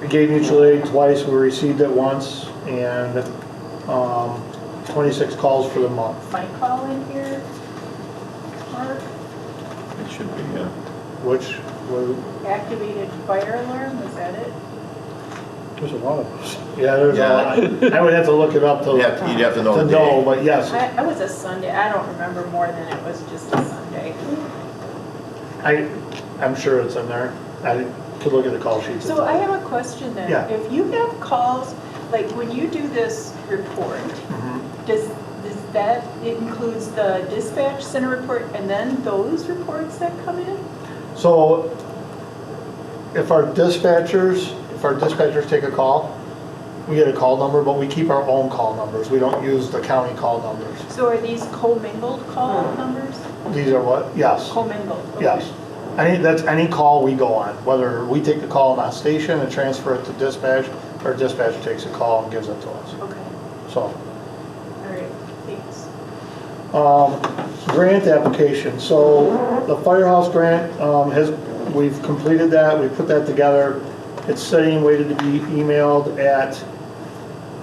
we gave mutual aid twice, we received it once, and 26 calls for the month. My call in here, Mark, It should be, yeah. Which was, activated fire alarm, was that it? There's a lot of those. yeah, there's a lot. I would have to look it up to You'd have to know the know, day. but yes, I was a Sunday, I don't remember more than it was just a Sunday. I'm sure it's in there. I could look at the call sheets. So I have a question then. Yeah. If you have calls, like when you do this report, Mhm. does that, it includes the dispatch center report and then those reports that come in? So if our dispatchers take a call, we get a call number, but we keep our own call numbers. We don't use the county call numbers. So are these commingled call numbers? These are what? Yes. Commingled, okay. Yes. That's any call we go on, whether we take the call on that station and transfer it to dispatch, or dispatch takes a call and gives it to us. Okay, So, all right, thanks. grant application. So the firehouse grant, we've completed that, we put that together. It's sitting, waited to be emailed at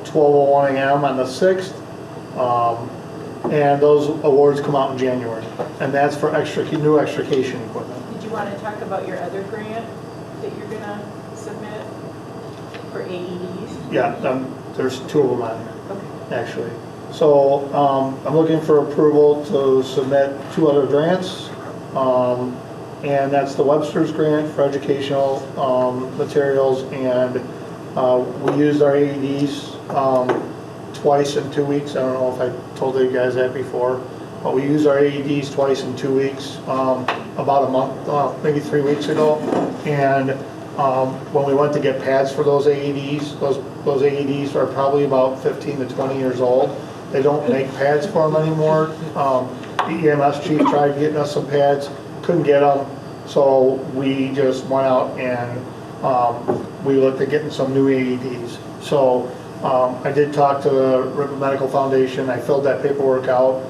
12:01 a.m. on the 6th. And those awards come out in January. And that's for new extrication equipment. Did you want to talk about your other grant that you're gonna submit for AEDs? Yeah, there's two of them on here, Okay. actually. So I'm looking for approval to submit two other grants. And that's the Webster's grant for educational materials. And we used our AEDs twice in 2 weeks. I don't know if I told you guys that before, but we used our AEDs twice in 2 weeks, about a month, maybe 3 weeks ago. And when we went to get pads for those AEDs, those AEDs are probably about 15 to 20 years old. They don't make pads for them anymore. The EMS chief tried getting us some pads, couldn't get them, so we just went out and we looked at getting some new AEDs. So I did talk to the Ripon Medical Foundation. I filled that paperwork out.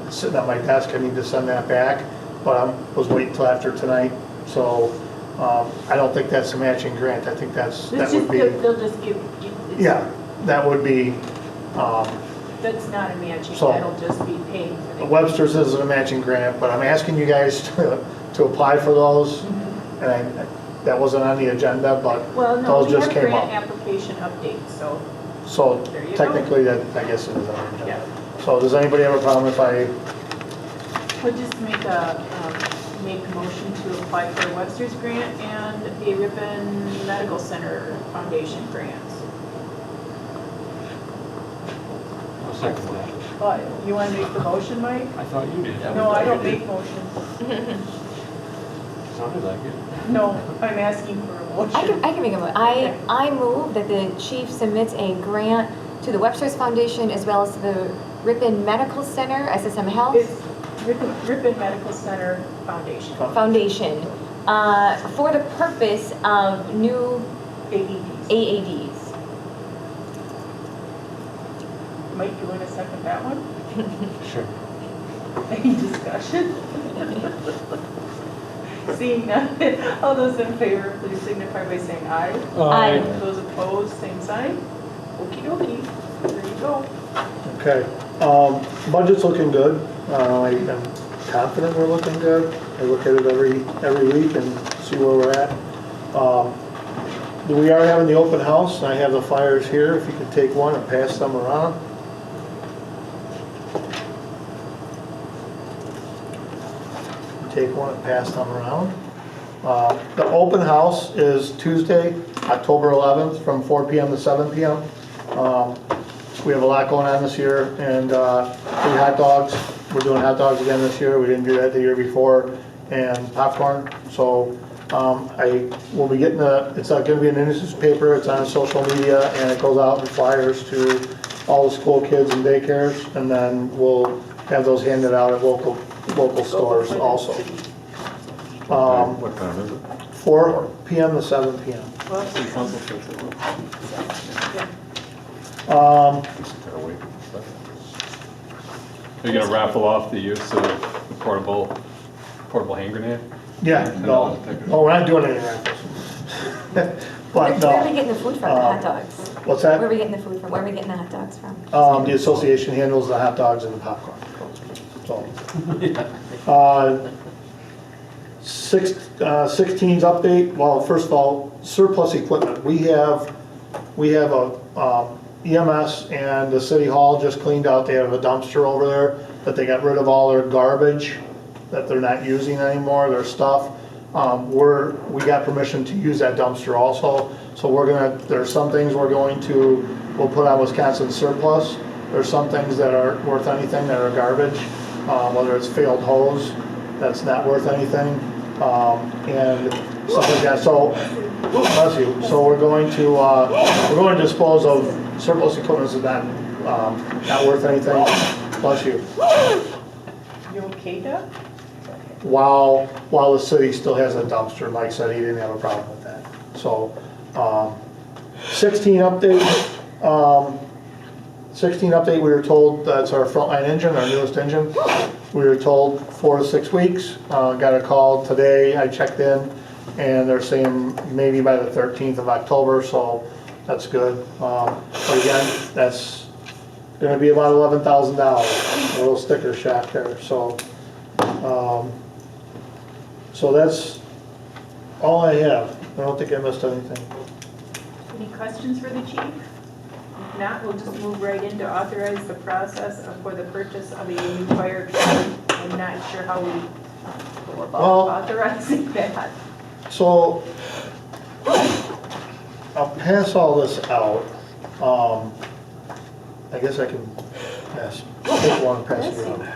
It's sitting at my desk. I need to send that back, but I was waiting till after tonight. So I don't think that's a matching grant. I think that would be. They'll just give you. Yeah, that would be. That's not a matching, So- that'll just be paying for the. Webster's isn't a matching grant, but I'm asking you guys to apply for those. And that wasn't on the agenda, but Well, no, those we just have a came grant up. application update, so, So There you go. technically, that, I guess it is on the agenda. yeah. So does anybody have a problem if I, We'll just make a motion to apply for a Webster's grant and a Ripon Medical Center Foundation grant. I'll second that. What, you want to make the motion, Mike? I thought you did. No, I don't make motions. Sounded like it. No, I'm asking for a motion. I can make a motion. I move that the chief submits a grant to the Webster's Foundation as well as the Ripon Medical Center, SSM Health It's Ripon Medical Center Foundation, Foundation, for the purpose of new AEDs. AADs. Mike, you want to second that one? Sure. Any discussion? Seeing none, all those in favor, please signify by saying aye. Aye. Those opposed, same sign. Okey dokey, there you go. okay. Budget's looking good. I'm confident we're looking good. I look at it every week and see where we're at. We are having the open house, and I have the flyers here. If you could take one and pass them around. Take one and pass them around. The open house is Tuesday, October 11th, from 4 p.m. to 7 p.m. We have a lot going on this year, and free hot dogs. We're doing hot dogs again this year. We didn't do that the year before, and popcorn. So I will be getting it's not gonna be in the newspaper, it's on social media, and it goes out in flyers to all the school kids and daycares, and then we'll have those handed out at local stores also. What time is it? 4 PM to 7 PM. City council says it will. Just gotta wait. Are you gonna raffle off the use of the portable hand grenade? Yeah, no, we're not doing any raffles. But Where are we no, getting the food from, the hot dogs? what's Where are that? we getting the food from? Where are we getting the hot dogs from? The association handles the hot dogs and the popcorn. So, 16's update, well, first of all, surplus equipment. We have a EMS and the city hall just cleaned out, they have a dumpster over there that they got rid of all their garbage that they're not using anymore, their stuff. We got permission to use that dumpster also, so there's some things we'll put on Wisconsin surplus. There's some things that aren't worth anything that are garbage, whether it's failed hose, that's not worth anything, and stuff like that. So, bless you. So we're going to dispose of surplus equipment that's not worth anything. Bless you. You okay, Doug? While the city still has a dumpster, Mike said he didn't have a problem with that. So, 16 update. 16 update, we were told that's our frontline engine, our newest engine. We were told 4 to 6 weeks. Got a call today, I checked in, and they're saying maybe by the 13th of October, so that's good. But again, that's gonna be about $11,000, a little sticker shock there, so. So that's all I have. I don't think I missed anything. Any questions for the chief? If not, we'll just move right into authorize the process for the purchase of a new fire truck. I'm not sure how we go about Well- authorizing that. So, I'll pass all this out. I guess I can take one and pass it around.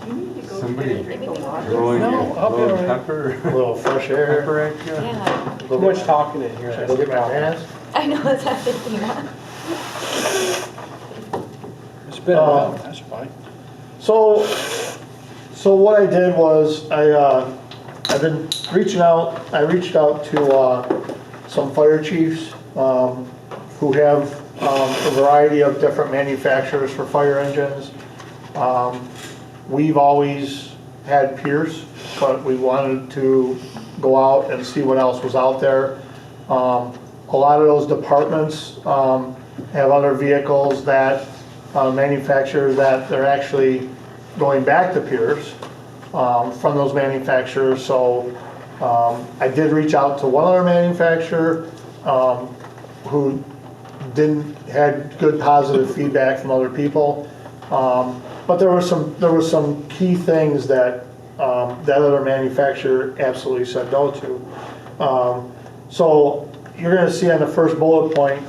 You need to go Somebody get a drink of water. Rolling No, I'll be all right. pepper. A little fresh air. Pepper egg, yeah. Yeah, Too much talking in here. Should I go get my mask? I know, that's what I'm thinking of. It's been a while, that's fine. So what I did was I've been reaching out. I reached out to some fire chiefs who have a variety of different manufacturers for fire engines. We've always had Pierce, but we wanted to go out and see what else was out there. A lot of those departments have other vehicles that manufacturers that they're actually going back to Pierce from those manufacturers. So I did reach out to one other manufacturer who had good positive feedback from other people. But there were some key things that that other manufacturer absolutely said no to. So you're going to see on the first bullet point,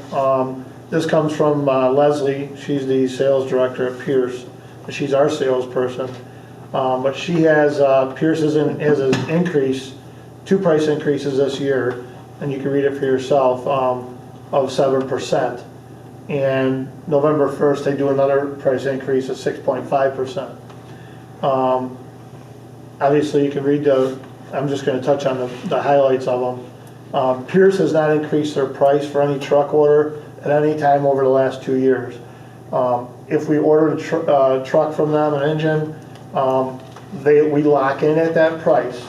this comes from Leslie. She's the sales director at Pierce. She's our salesperson. But she has, Pierce has an increase, 2 price increases this year, and you can read it for yourself, of 7%. And November 1st, they do another price increase of 6.5%. Obviously, you can read I'm just going to touch on the highlights of them. Pierce has not increased their price for any truck order at any time over the last 2 years. If we order a truck from them, an engine, we lock in at that price,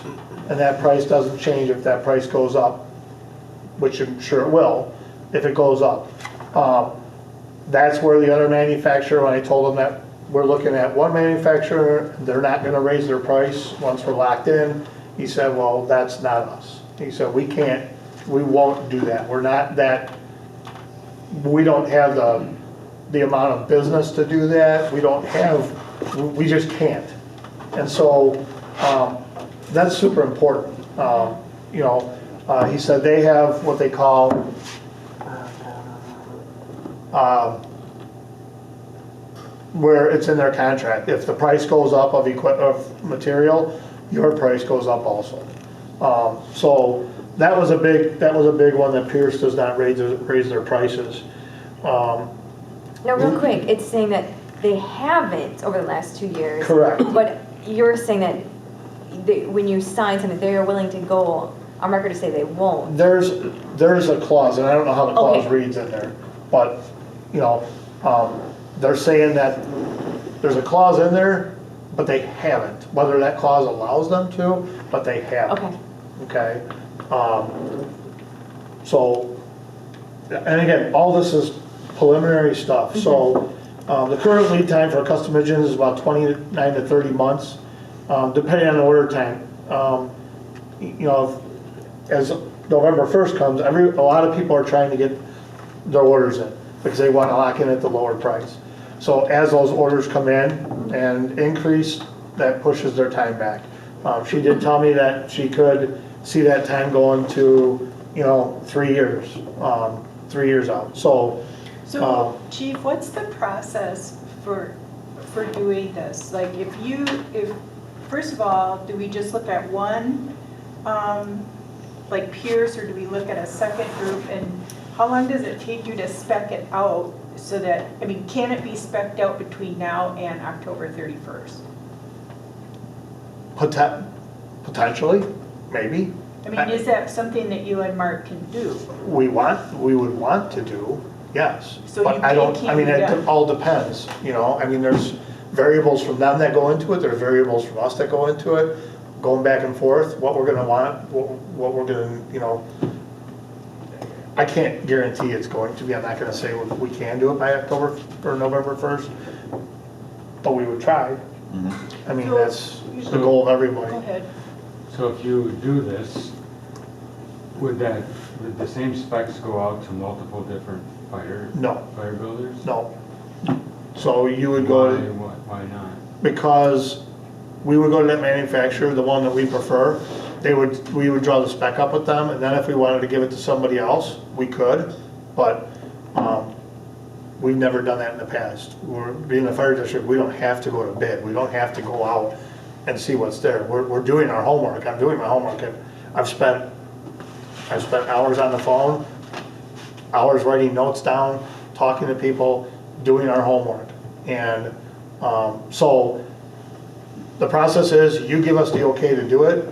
and that price doesn't change if that price goes up, which I'm sure it will, if it goes up. That's where the other manufacturer, when I told them that we're looking at one manufacturer, they're not gonna raise their price once we're locked in, he said, well, that's not us. He said, we won't do that. We're not that, we don't have the amount of business to do that. We just can't. And so, that's super important. He said they have what they call where it's in their contract. If the price goes up of material, your price goes up also. So that was a big one that Pierce does not raise their prices. No, real quick, it's saying that they haven't over the last 2 years. Correct. But you're saying that when you sign something, they are willing to go on record to say they won't. There's a clause, and I don't know how the clause Okay. reads in there, but, you know, they're saying that there's a clause in there, but they haven't. Whether that clause allows them to, but they haven't. Okay. Okay? So, and again, all this is preliminary stuff. So, the current lead time for custom engines is about 29 to 30 months, depending on the order time. You know, as November 1st comes, a lot of people are trying to get their orders in because they want to lock in at the lower price. So as those orders come in and increase, that pushes their time back. She did tell me that she could see that time going to, you know, 3 years, 3 years out. So, Chief, what's the process for doing this? Like first of all, do we just look at one, like Pierce, or do we look at a second group? And how long does it take you to spec it out so that, I mean, can it be spec'd out between now and October 31st? potentially, maybe. I mean, is that something that you and Mark can do? We would want to do, yes. So But you I don't, can't I mean, do it that. all depends, you know, I mean, there's variables from them that go into it, there's variables from us that go into it, going back and forth, what we're gonna want, what we're gonna, you know. I can't guarantee it's going to be, I'm not gonna say we can do it by October or November 1st, but we would try. I mean, that's the goal of everybody. Go ahead. So if you do this, would the same specs go out to multiple different fire builders? No. So you would go, Why not? because we would go to that manufacturer, the one that we prefer. We would draw the spec up with them, and then if we wanted to give it to somebody else, we could, but we've never done that in the past. Being a fire district, we don't have to go to bid. We don't have to go out and see what's there. We're doing our homework. I'm doing my homework. I've spent hours on the phone, hours writing notes down, talking to people, doing our homework. And so the process is you give us the okay to do it,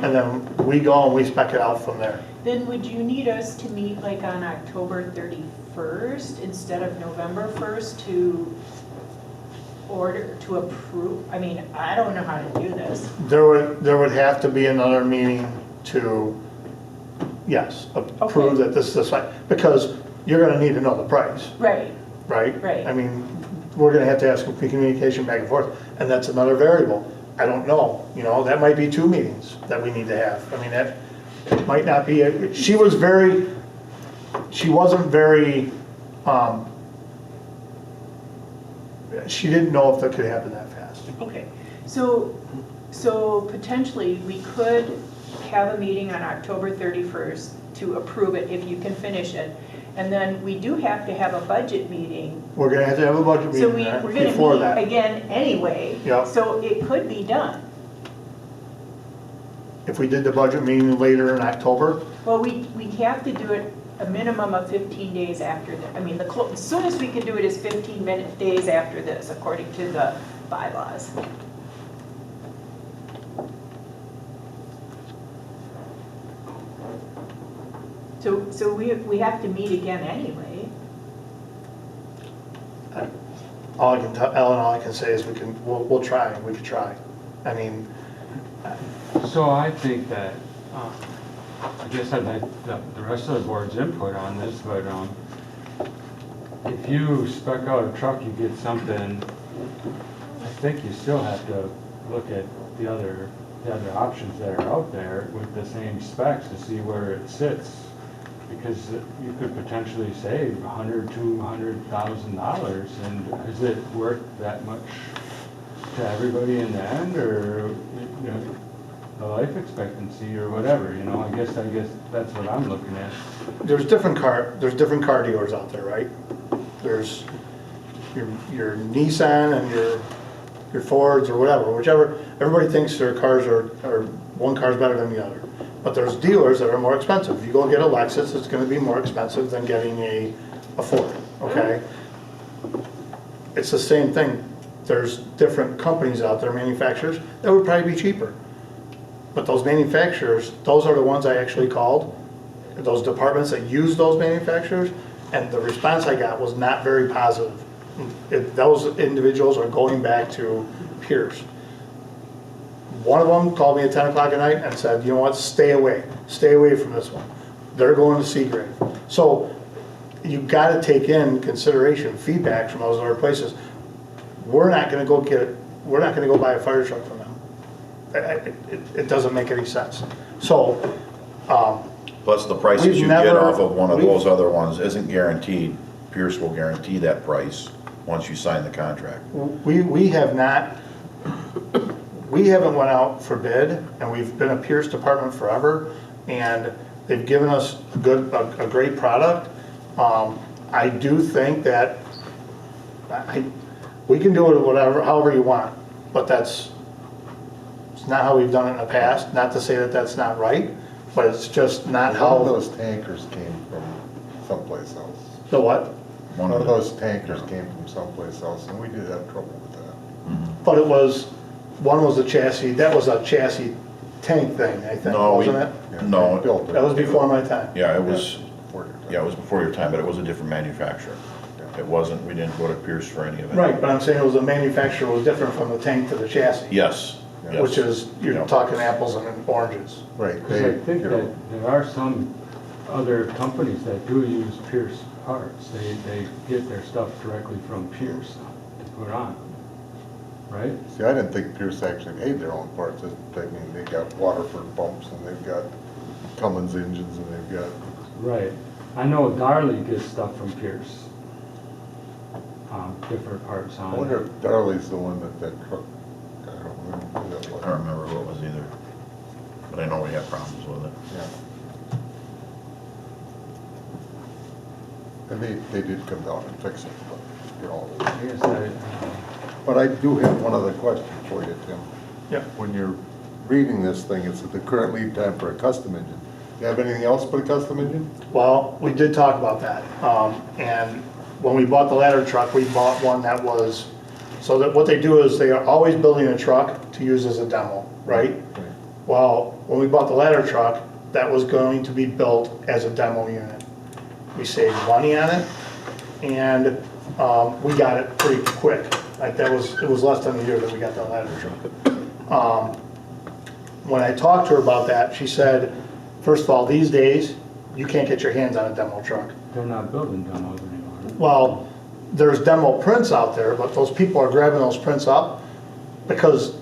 and then we go and we spec it out from there. Then would you need us to meet like on October 31st instead of November 1st to approve? I mean, I don't know how to do this. There would have to be another meeting to, yes, approve that this is the site, because you're gonna need to know the price, Right. right? Right. I mean, we're gonna have to have some communication back and forth, and that's another variable. I don't know, you know, that might be 2 meetings that we need to have. I mean, that might not be, she wasn't very, she didn't know if that could happen that fast. Okay, so potentially we could have a meeting on October 31st to approve it if you can finish it. And then we do have to have a budget meeting. We're gonna have to have a budget So meeting there we're before gonna that. meet again anyway. Yep. So it could be done. If we did the budget meeting later in October, Well, we have to do it a minimum of 15 days after that. I mean, as soon as we can do it is 15 days after this, according to the bylaws. So we have to meet again anyway. all I can tell, Ellen, all I can say is we'll try, we could try. I mean, So I think that, I guess I'd like the rest of the board's input on this, but if you spec out a truck, you get something, I think you still have to look at the other options that are out there with the same specs to see where it sits. Because you could potentially save $100,000 to $200,000, and is it worth that much to everybody in the end, or you know, the life expectancy or whatever? You know, I guess that's what I'm looking at. there's different car dealers out there, right? There's your Nissan and your Fords or whichever. Everybody thinks their cars are one car's better than the other. But there's dealers that are more expensive. If you go get a Lexus, it's gonna be more expensive than getting a Ford, okay? It's the same thing. There's different companies out there, manufacturers, that would probably be cheaper. But those manufacturers, those are the ones I actually called, those departments that use those manufacturers, and the response I got was not very positive. Those individuals are going back to Pierce. One of them called me at 10 o'clock at night and said, you know what, stay away from this one. They're going to Seagrave. So you've got to take in consideration feedback from those other places. We're not going to go buy a fire truck from them. It doesn't make any sense. So, Plus the prices We've you get never- off of one of we've- those other ones isn't guaranteed. Pierce will guarantee that price once you sign the contract. we have not, we haven't went out for bid, and we've been a Pierce department forever, and they've given us a great product. I do think that we can do it however you want, but it's not how we've done it in the past. Not to say that that's not right, but it's just not All how. those tankers came from someplace else. The what? One of those tankers came from someplace else, and we did have trouble with that. But one was a chassis, that was a chassis tank thing, I think, No, wasn't it? Yeah, No. they built it. That was before my time. Yeah, it was, Before your time. yeah, it was before your time, but it was a different manufacturer. It wasn't, we didn't go to Pierce for any of it. Right, but I'm saying it was, the manufacturer was different from the tank to the chassis. Yes. yes. Which is, you're Yeah. talking apples and oranges. Right, Because they, I think you know, that there are some other companies that do use Pierce parts. They get their stuff directly from Pierce to put on, right? see, I didn't think Pierce actually made their own parts. I mean, they got Waterford pumps, and they've got Cummins engines, and they've got, Right. I know Darley gets stuff from Pierce. Different parts I on. wonder if Darley's the one that truck, I don't remember who that was. I don't remember who it was either, but I know we had problems with it. Yeah. And they did come down and fix it, but, you know. Yes, I, But I do have one other question for you, Tim. Yeah. When you're reading this thing, it's at the current lead time for a custom engine. Do you have anything else but a custom engine? Well, we did talk about that. And when we bought the ladder truck, we bought one that was, so that what they do is they are always building a truck to use as a demo, right? Well, when we bought the ladder truck, that was going to be built as a demo unit. We saved money on it, and we got it pretty quick. Like it was less than a year that we got that ladder truck. When I talked to her about that, she said, first of all, these days, you can't get your hands on a demo truck. they're not building demos anymore. Well, there's demo prints out there, but those people are grabbing those prints up because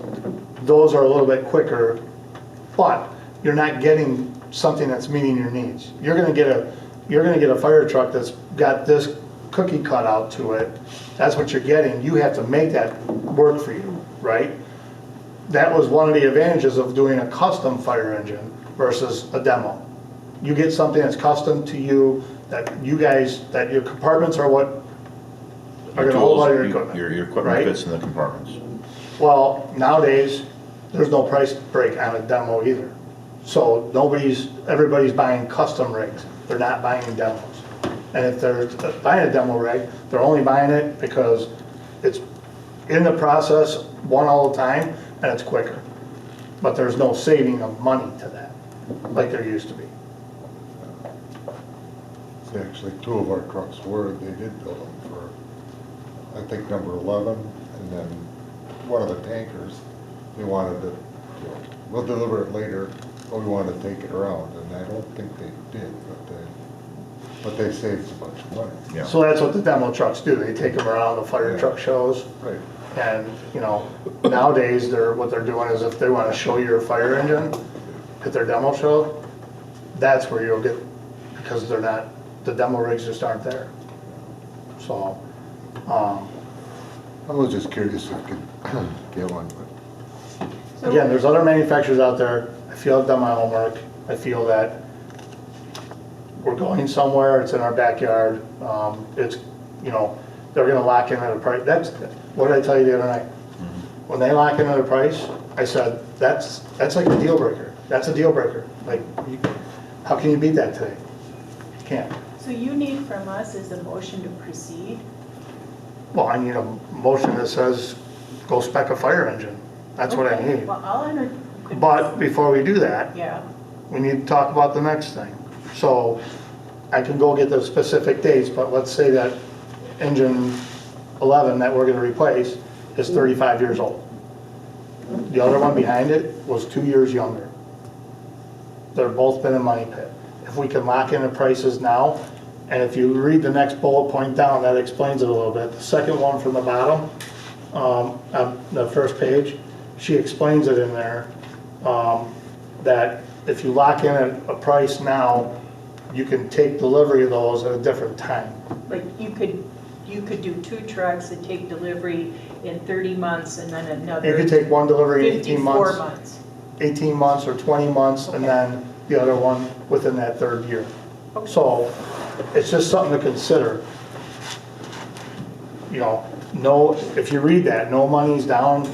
those are a little bit quicker, but you're not getting something that's meeting your needs. You're gonna get a fire truck that's got this cookie cut out to it. That's what you're getting. You have to make that work for you, right? That was one of the advantages of doing a custom fire engine versus a demo. You get something that's custom to you, that your compartments are what are gonna hold all your equipment. Your equipment right? fits in the compartments. Well, nowadays, there's no price break on a demo either. So everybody's buying custom rigs. They're not buying demos. And if they're buying a demo rig, they're only buying it because it's in the process, one all the time, and it's quicker. But there's no saving of money to that, like there used to be. See, actually, two of our trucks they did build them for, I think, number 11, and then one of the tankers, they wanted to, we'll deliver it later, but we wanted to take it around, and I don't think they did, but they saved a bunch of money. Yeah. So that's what the demo trucks do. They take them around the fire truck shows. Right. And, nowadays, what they're doing is if they want to show your fire engine at their demo show, that's where you'll get, because the demo rigs just aren't there. So, I was just curious if you could get one, but again, there's other manufacturers out there. I feel I've done my homework. I feel that we're going somewhere, it's in our backyard. It's, they're gonna lock in at a price. What did I tell you the other night? When they lock in at a price, I said, that's like a deal breaker. That's a deal breaker. Like, how can you beat that today? You can't. So you need from us is a motion to proceed? Well, I need a motion that says, go spec a fire engine. That's what I Okay, need. well, I'll enter. But before we do that, Yeah, we need to talk about the next thing. So I can go get the specific dates, but let's say that engine 11 that we're gonna replace is 35 years old. The other one behind it was 2 years younger. They're both been in money pit. If we can lock in the prices now, and if you read the next bullet point down, that explains it a little bit. The second one from the bottom, on the first page, she explains it in there, that if you lock in a price now, you can take delivery of those at a different time. like you could do 2 trucks and take delivery in 30 months and then another. You could take one delivery in 18 54 months, months. 18 months or 20 months, and Okay. then the other one within that third year. Okay. So it's just something to consider. You know, no, if you read that, no money's down,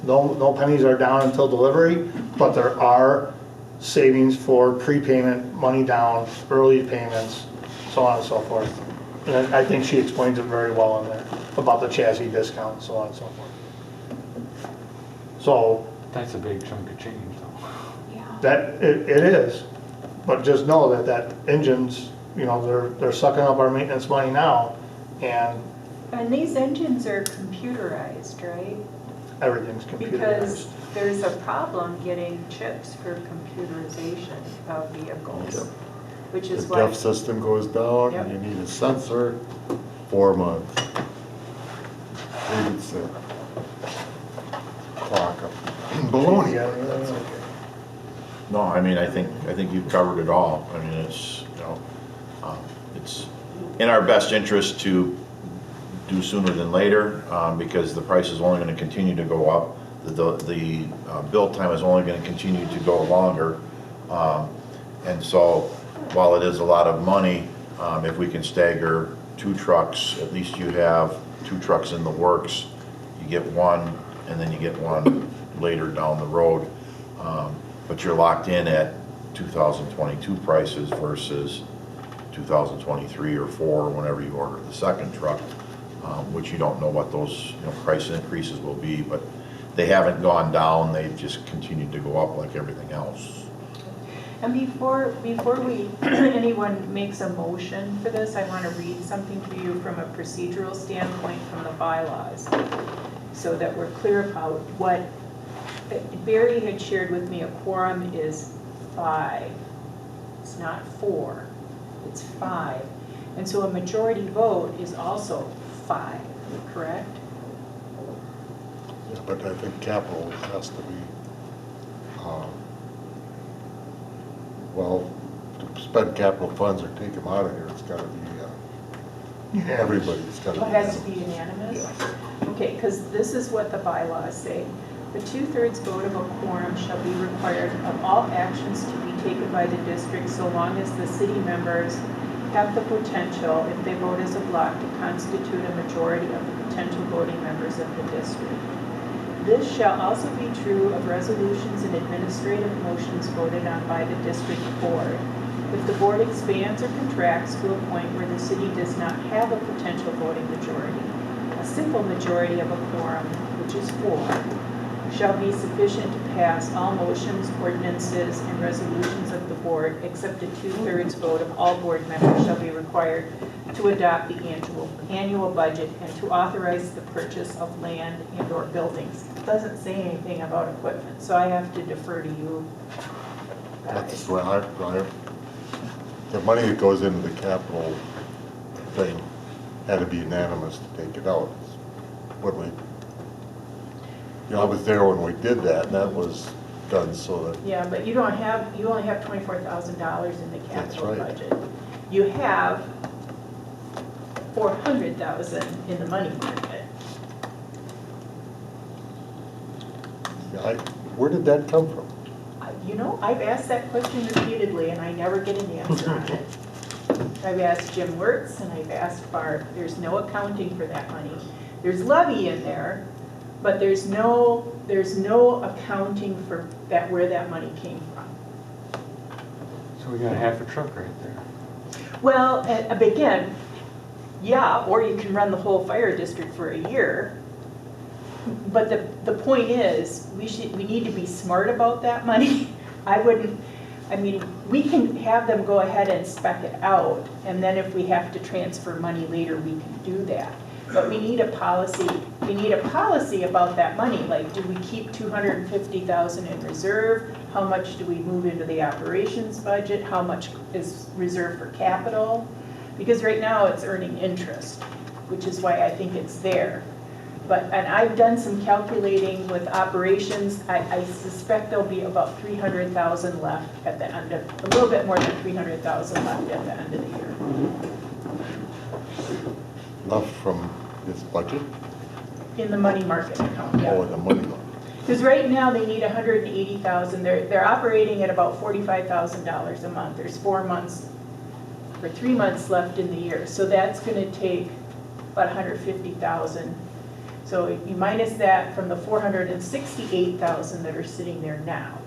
no pennies are down until delivery, but there are savings for prepayment, money down, early payments, so on and so forth. And I think she explains it very well in there, about the chassis discount, so on and so forth. So, That's a big chunk of change though. that, it is, but just know that engine's, you know, they're sucking up our maintenance money now, and And these engines are computerized, right? everything's Because computerized. there's a problem getting chips for computerization of vehicles, Yep. which The is why. DEF system goes down, Yep. you need a sensor, 4 months. David said. Clock up. Baloney. Yeah, that's okay. No, I mean, I think you've covered it all. I mean, it's, you know, it's in our best interest to do sooner than later, because the price is only gonna continue to go up. The build time is only gonna continue to go longer. And so, while it is a lot of money, if we can stagger 2 trucks, at least you have 2 trucks in the works. You get one, and then you get one later down the road. But you're locked in at 2022 prices versus 2023 or 4, whenever you order the second truck, which you don't know what those, you know, price increases will be, but they haven't gone down, they've just continued to go up like everything else. And before we, anyone makes a motion for this, I want to read something to you from a procedural standpoint from the bylaws, so that we're clear about what, Barry had shared with me, a quorum is 5. It's not 4, it's 5. And so a majority vote is also 5, correct? Yeah, but I think capital has to be, well, to spend capital funds or take them out of here, it's gotta be, everybody's gotta It be. has to be unanimous? Okay, because this is what the bylaws say. The 2/3 vote of a quorum shall be required of all actions to be taken by the district so long as the city members have the potential, if they vote as a block, to constitute a majority of the potential voting members of the district. This shall also be true of resolutions and administrative motions voted on by the district board. If the board expands or contracts to a point where the city does not have a potential voting majority, a simple majority of a quorum, which is 4, shall be sufficient to pass all motions, ordinances, and resolutions of the board, except a 2/3 vote of all board members shall be required to adopt the annual budget and to authorize the purchase of land and/or buildings. It doesn't say anything about equipment, so I have to defer to you That's guys. right, the money that goes into the capital thing had to be unanimous to take it out. When we, you know, I was there when we did that, and that was done so that, Yeah, but you only have $24,000 in the capital right. budget. You have 400,000 in the money market. where did that come from? You know, I've asked that question repeatedly and I never get an answer on it. I've asked Jim Wirtz and I've asked Bart, there's no accounting for that money. There's levy in there, but there's no accounting for that, where that money came from. So we got half a truck right there. Well, again, yeah, or you can run the whole fire district for a year. But the point is, we need to be smart about that money. We can have them go ahead and spec it out, and then if we have to transfer money later, we can do that. But we need a policy about that money, like, do we keep $250,000 in reserve? How much do we move into the operations budget? How much is reserved for capital? Because right now it's earning interest, which is why I think it's there. And I've done some calculating with operations. I suspect there'll be about $300,000 left at the end of, a little bit more than $300,000 left at the end of the year. Left from this budget? In the money market account, yeah. Oh, the money one. Because right now they need $180,000. They're operating at about $45,000 a month. There's 4 months or 3 months left in the year. So that's going to take about $150,000. So you minus that from the $468,000 that are sitting there now.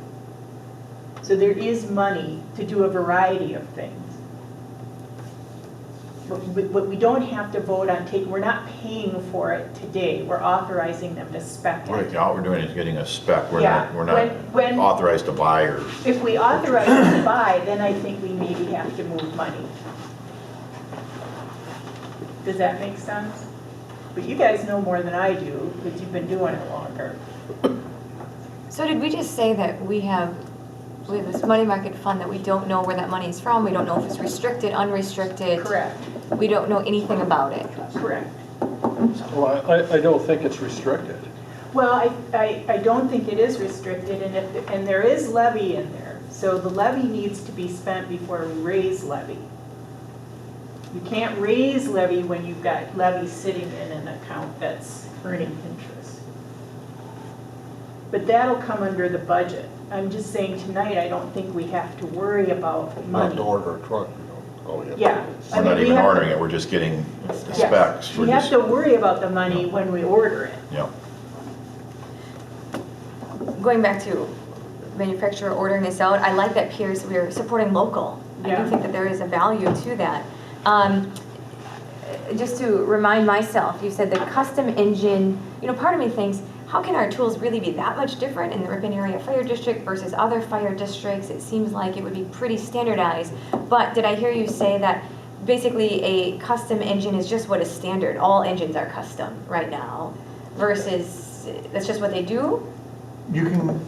So there is money to do a variety of things. But we don't have to vote on we're not paying for it today. We're authorizing them to spec Right, it. all we're doing is getting a spec. We're Yeah, not when- authorized to buy or, If we authorize them to buy, then I think we maybe have to move money. Does that make sense? But you guys know more than I do, because you've been doing it longer. So did we just say that we have this money market fund that we don't know where that money is from? We don't know if it's restricted, unrestricted? Correct, We don't know anything about it? correct. Well, I don't think it's restricted. Well, I don't think it is restricted, and there is levy in there. So the levy needs to be spent before we raise levy. You can't raise levy when you've got levy sitting in an account that's earning interest. But that'll come under the budget. I'm just saying tonight, I don't think we have to worry about Not money. to order a truck, you know. Oh, Yeah. we're not even ordering it, we're just getting the Yes. specs. We We're have just- to worry about the money when we order it. Yeah. Going back to manufacturer ordering this out, I like that Piers, we're supporting local. I Yeah. do think that there is a value to that. Just to remind myself, you said the custom engine, part of me thinks, how can our tools really be that much different in the Ripon Area Fire District versus other fire districts? It seems like it would be pretty standardized. But did I hear you say that basically a custom engine is just what is standard? All engines are custom right now versus that's just what they do? You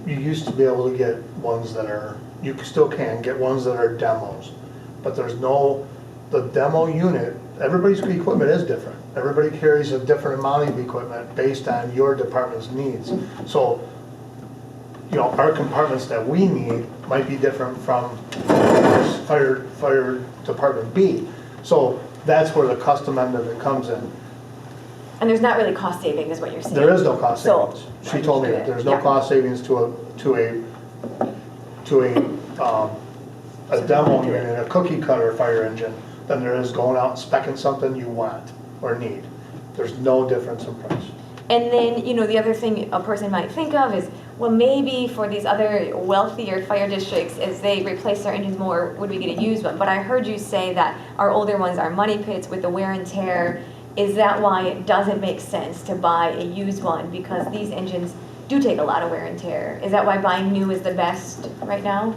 used to be able to get ones that are, you still can get ones that are demos, but the demo unit, everybody's equipment is different. Everybody carries a different amount of equipment based on your department's needs. So, our compartments that we need might be different from fire department B. So that's where the custom end of it comes in. And there's not really cost saving, is what you're saying? There is no cost So, savings. She told me that there's no Yeah. cost savings to a demo unit, a cookie cutter fire engine, than there is going out and speccing something you want or need. There's no difference in price. And then, the other thing a person might think of is, well, maybe for these other wealthier fire districts, as they replace their engines more, would we get a used one? But I heard you say that our older ones are money pits with the wear and tear. Is that why it doesn't make sense to buy a used one? Because these engines do take a lot of wear and tear. Is that why buying new is the best right now?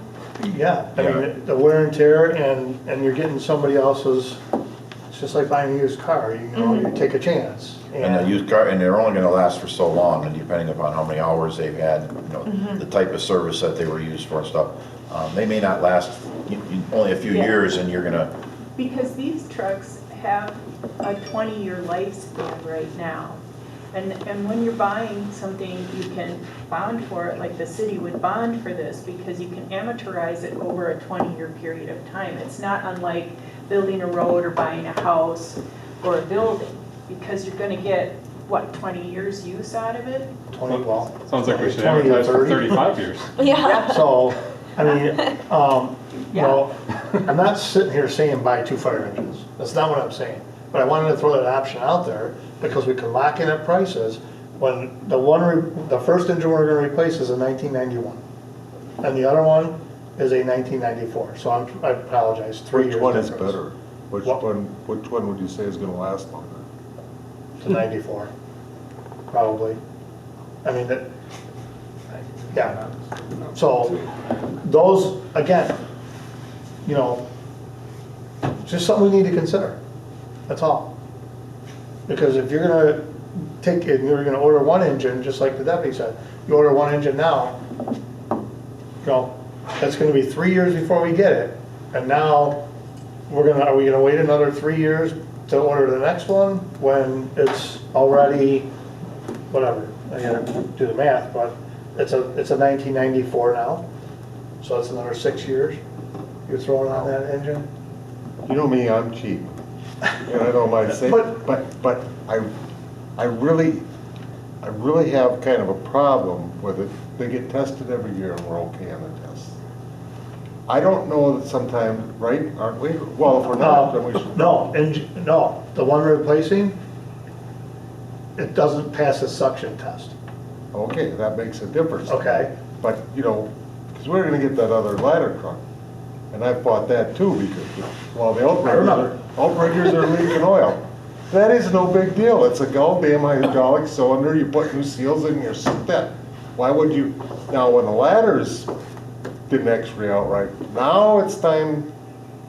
Yeah, I mean, the wear and tear and you're getting somebody else's, it's just like buying a used car, you take a chance. And the used car, and they're only gonna last for so long, and depending upon how many hours they've had, the type of service that they were used for and stuff. They may not last only a few Yeah. years, and you're gonna, Because these trucks have a 20-year lifespan right now. And when you're buying something, you can bond for it, like the city would bond for this, because you can amortize it over a 20-year period of time. It's not unlike building a road or buying a house or a building, because you're gonna get, 20 years use out of it? 20, well, Sounds like we should 20 to advertise for 30. 35 years. Yeah. So, I mean, I'm not sitting here saying buy 2 fire engines. That's not what I'm saying. But I wanted to throw that option out there because we can lock in at prices when the first engine we're gonna replace is a 1991. And the other one is a 1994, so I apologize, 3 years Which one is difference. better? Which What? one would you say is gonna last longer? The 94, probably. I mean, yeah. So those, again, you know, just something we need to consider, that's all. Because if you're gonna take it, and you're gonna order one engine, just like the deputy said, you order one engine now, you know, that's gonna be 3 years before we get it. And now, are we gonna wait another 3 years to order the next one when it's already, whatever, I gotta do the math, but it's a 1994 now, so that's another 6 years you're throwing on that engine. You know me, I'm cheap, and I don't mind saying, but I really have kind of a problem with it. They get tested every year and we're okay on the tests. I don't know that sometimes, right, aren't we? Well, if we're not, then we should. No, the one replacing, it doesn't pass the suction test. Okay, that makes a difference. Okay. But, you know, because we're gonna get that other ladder truck, and I bought that too, because, well, the outriggers are leaking oil. That is no big deal, it's a goddamn hydraulic cylinder, you put new seals in, you're set. Why would you, now when the ladders didn't x-ray out right, now it's time,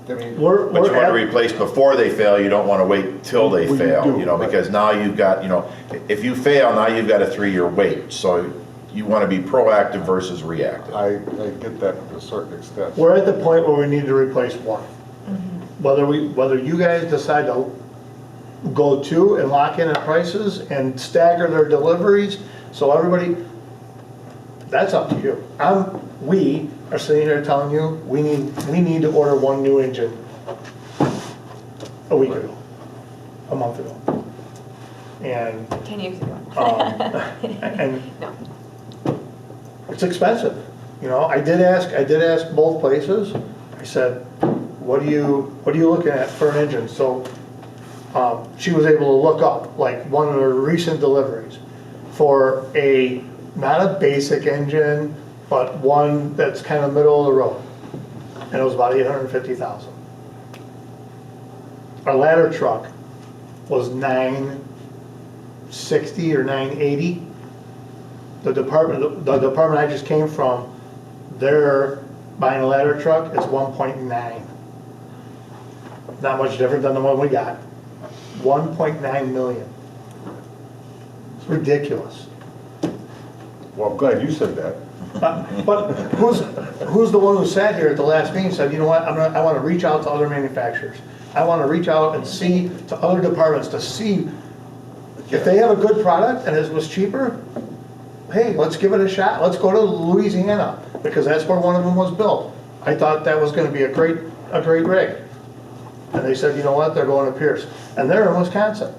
I mean. But you want to replace before they fail, you don't want to wait till they Well, you fail, do, you know, right. because now you've got, you know, if you fail, now you've got a 3-year wait. So you want to be proactive versus reactive. I get that to a certain extent. We're at the point where we need to replace one. Whether you guys decide to go to and lock in at prices and stagger their deliveries, so everybody, that's up to you. We are sitting here telling you, we need to order one new engine a week ago, a month ago. And, 10 years ago. and No. it's expensive. You know, I did ask both places. I said, what are you looking at for an engine? So she was able to look up like one of her recent deliveries for not a basic engine, but one that's kind of middle of the road. And it was about $850,000. Our ladder truck was $960 or $980. The department I just came from, they're buying a ladder truck, it's 1.9. Not much different than the one we got. 1.9 million. It's ridiculous. Well, I'm glad you said that. But who's the one who sat here at the last meeting and said, you know what, I want to reach out to other manufacturers. I want to reach out and see to other departments to see if they have a good product and it was cheaper, hey, let's give it a shot. Let's go to Louisiana because that's where one of them was built. I thought that was going to be a great rig. And they said, you know what, they're going to Pierce. And they're in Wisconsin.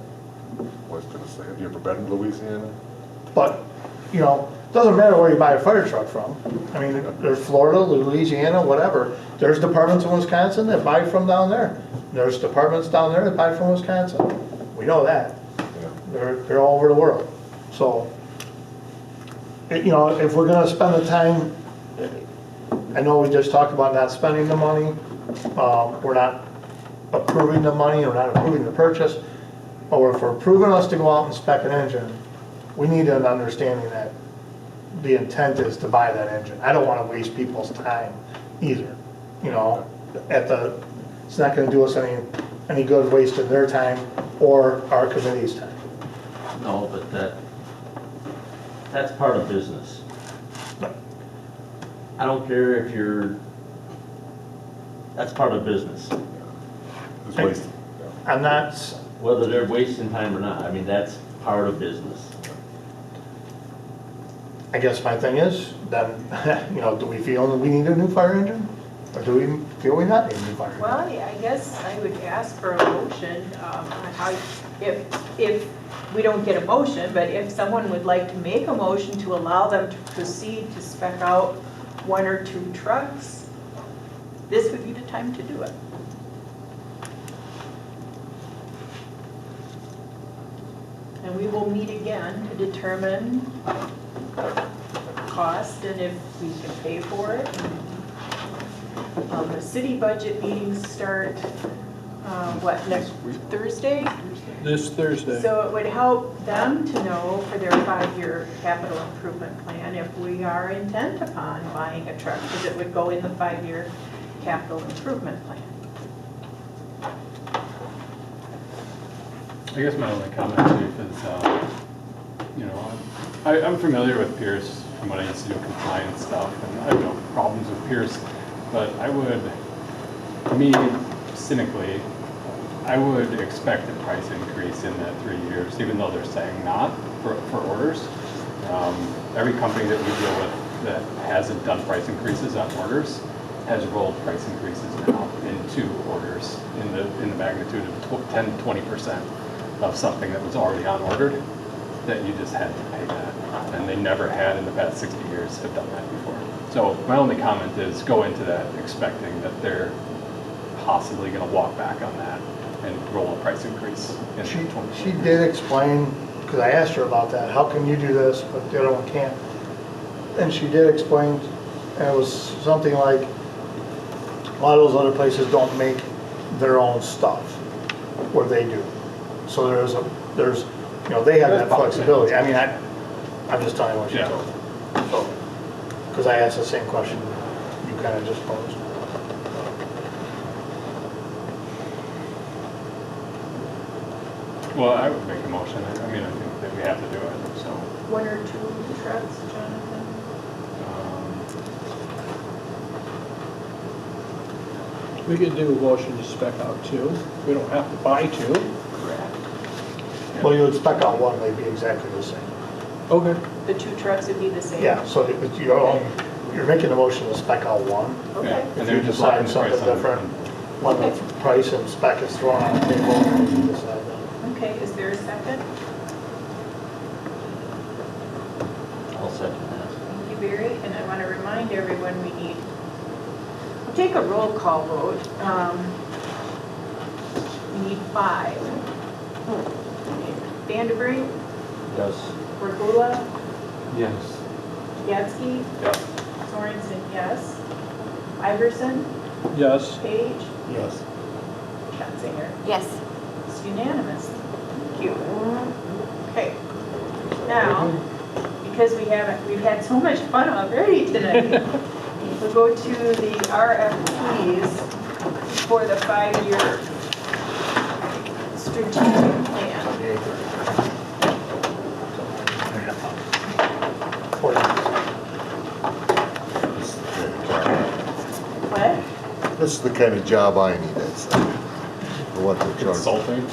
I was gonna say, have you ever been to Louisiana? But, you know, it doesn't matter where you buy a fire truck from. I mean, there's Florida, Louisiana, whatever. There's departments in Wisconsin that buy from down there. There's departments down there that buy from Wisconsin. We know that. They're all over the world. So, you know, if we're gonna spend the time, I know we just talked about not spending the money. We're not approving the money, we're not approving the purchase. Or if we're approving us to go out and spec an engine, we need an understanding that the intent is to buy that engine. I don't wanna waste people's time either, you know, it's not gonna do us any good wasting their time or our committee's time. No, but that's part of business. I don't care if that's part of business, It's wasted. I'm not, whether they're wasting time or not. I mean, that's part of business. I guess my thing is, then, you know, do we feel that we need a new fire engine? Or do we feel we not need a new fire engine? Well, yeah, I guess I would ask for a motion on how, if we don't get a motion, but if someone would like to make a motion to allow them to proceed to spec out 1 or 2 trucks, this would be the time to do it. And we will meet again to determine cost and if we can pay for it. The city budget meetings start, next Thursday? This Thursday. So it would help them to know for their 5-year capital improvement plan if we are intent upon buying a truck, because it would go in the 5-year capital improvement plan. I guess my only comment, Chief, is, I'm familiar with Pierce from when I used to do compliance stuff, and I have no problems with Pierce, but cynically, I would expect a price increase in that 3 years, even though they're saying not for orders. Every company that we deal with that hasn't done price increases on orders has rolled price increases now into orders in the magnitude of 10 to 20% of something that was already on ordered, that you just had to pay that. And they never had in the past 60 years have done that before. So my only comment is go into that expecting that they're possibly going to walk back on that and roll a price increase in She 2020. did explain, because I asked her about that, how can you do this, but the other one can't? And she did explain, and it was something like, a lot of those other places don't make their own stuff, where they do. So there's, they have that flexibility. I mean, I'm just telling you what she Yeah. told me. So, because I asked the same question you kind of just posed. Well, I would make a motion. I think that we have to do it, so. 1 or 2 trucks, Jonathan? We could do a motion to spec out 2. We don't have to buy 2. Well, you would spec out one, they'd be exactly the same. Okay. The 2 trucks would be the same? Yeah, so you're making a motion to spec out one. Okay. Yeah. If And you they're just decide looking at the something price on- different, when the price and spec is thrown on the table, and you decide that. Okay, is there a second? I'll second that. Thank you, Barry, and I want to remind everyone we'll take a roll call vote. We need 5. Vanderbrink, Yes. Regula, Yes. Yatsky, Yep. Sorensen, yes. Iverson, Yes. Page, Yes. Schatzinger. Yes. It's unanimous. Thank you. Okay. Now, because we've had so much fun already tonight, we'll go to the RFPs for the 5-year strategic plan. What? This is the kind of job I need, that's for what they're charging. Consulting.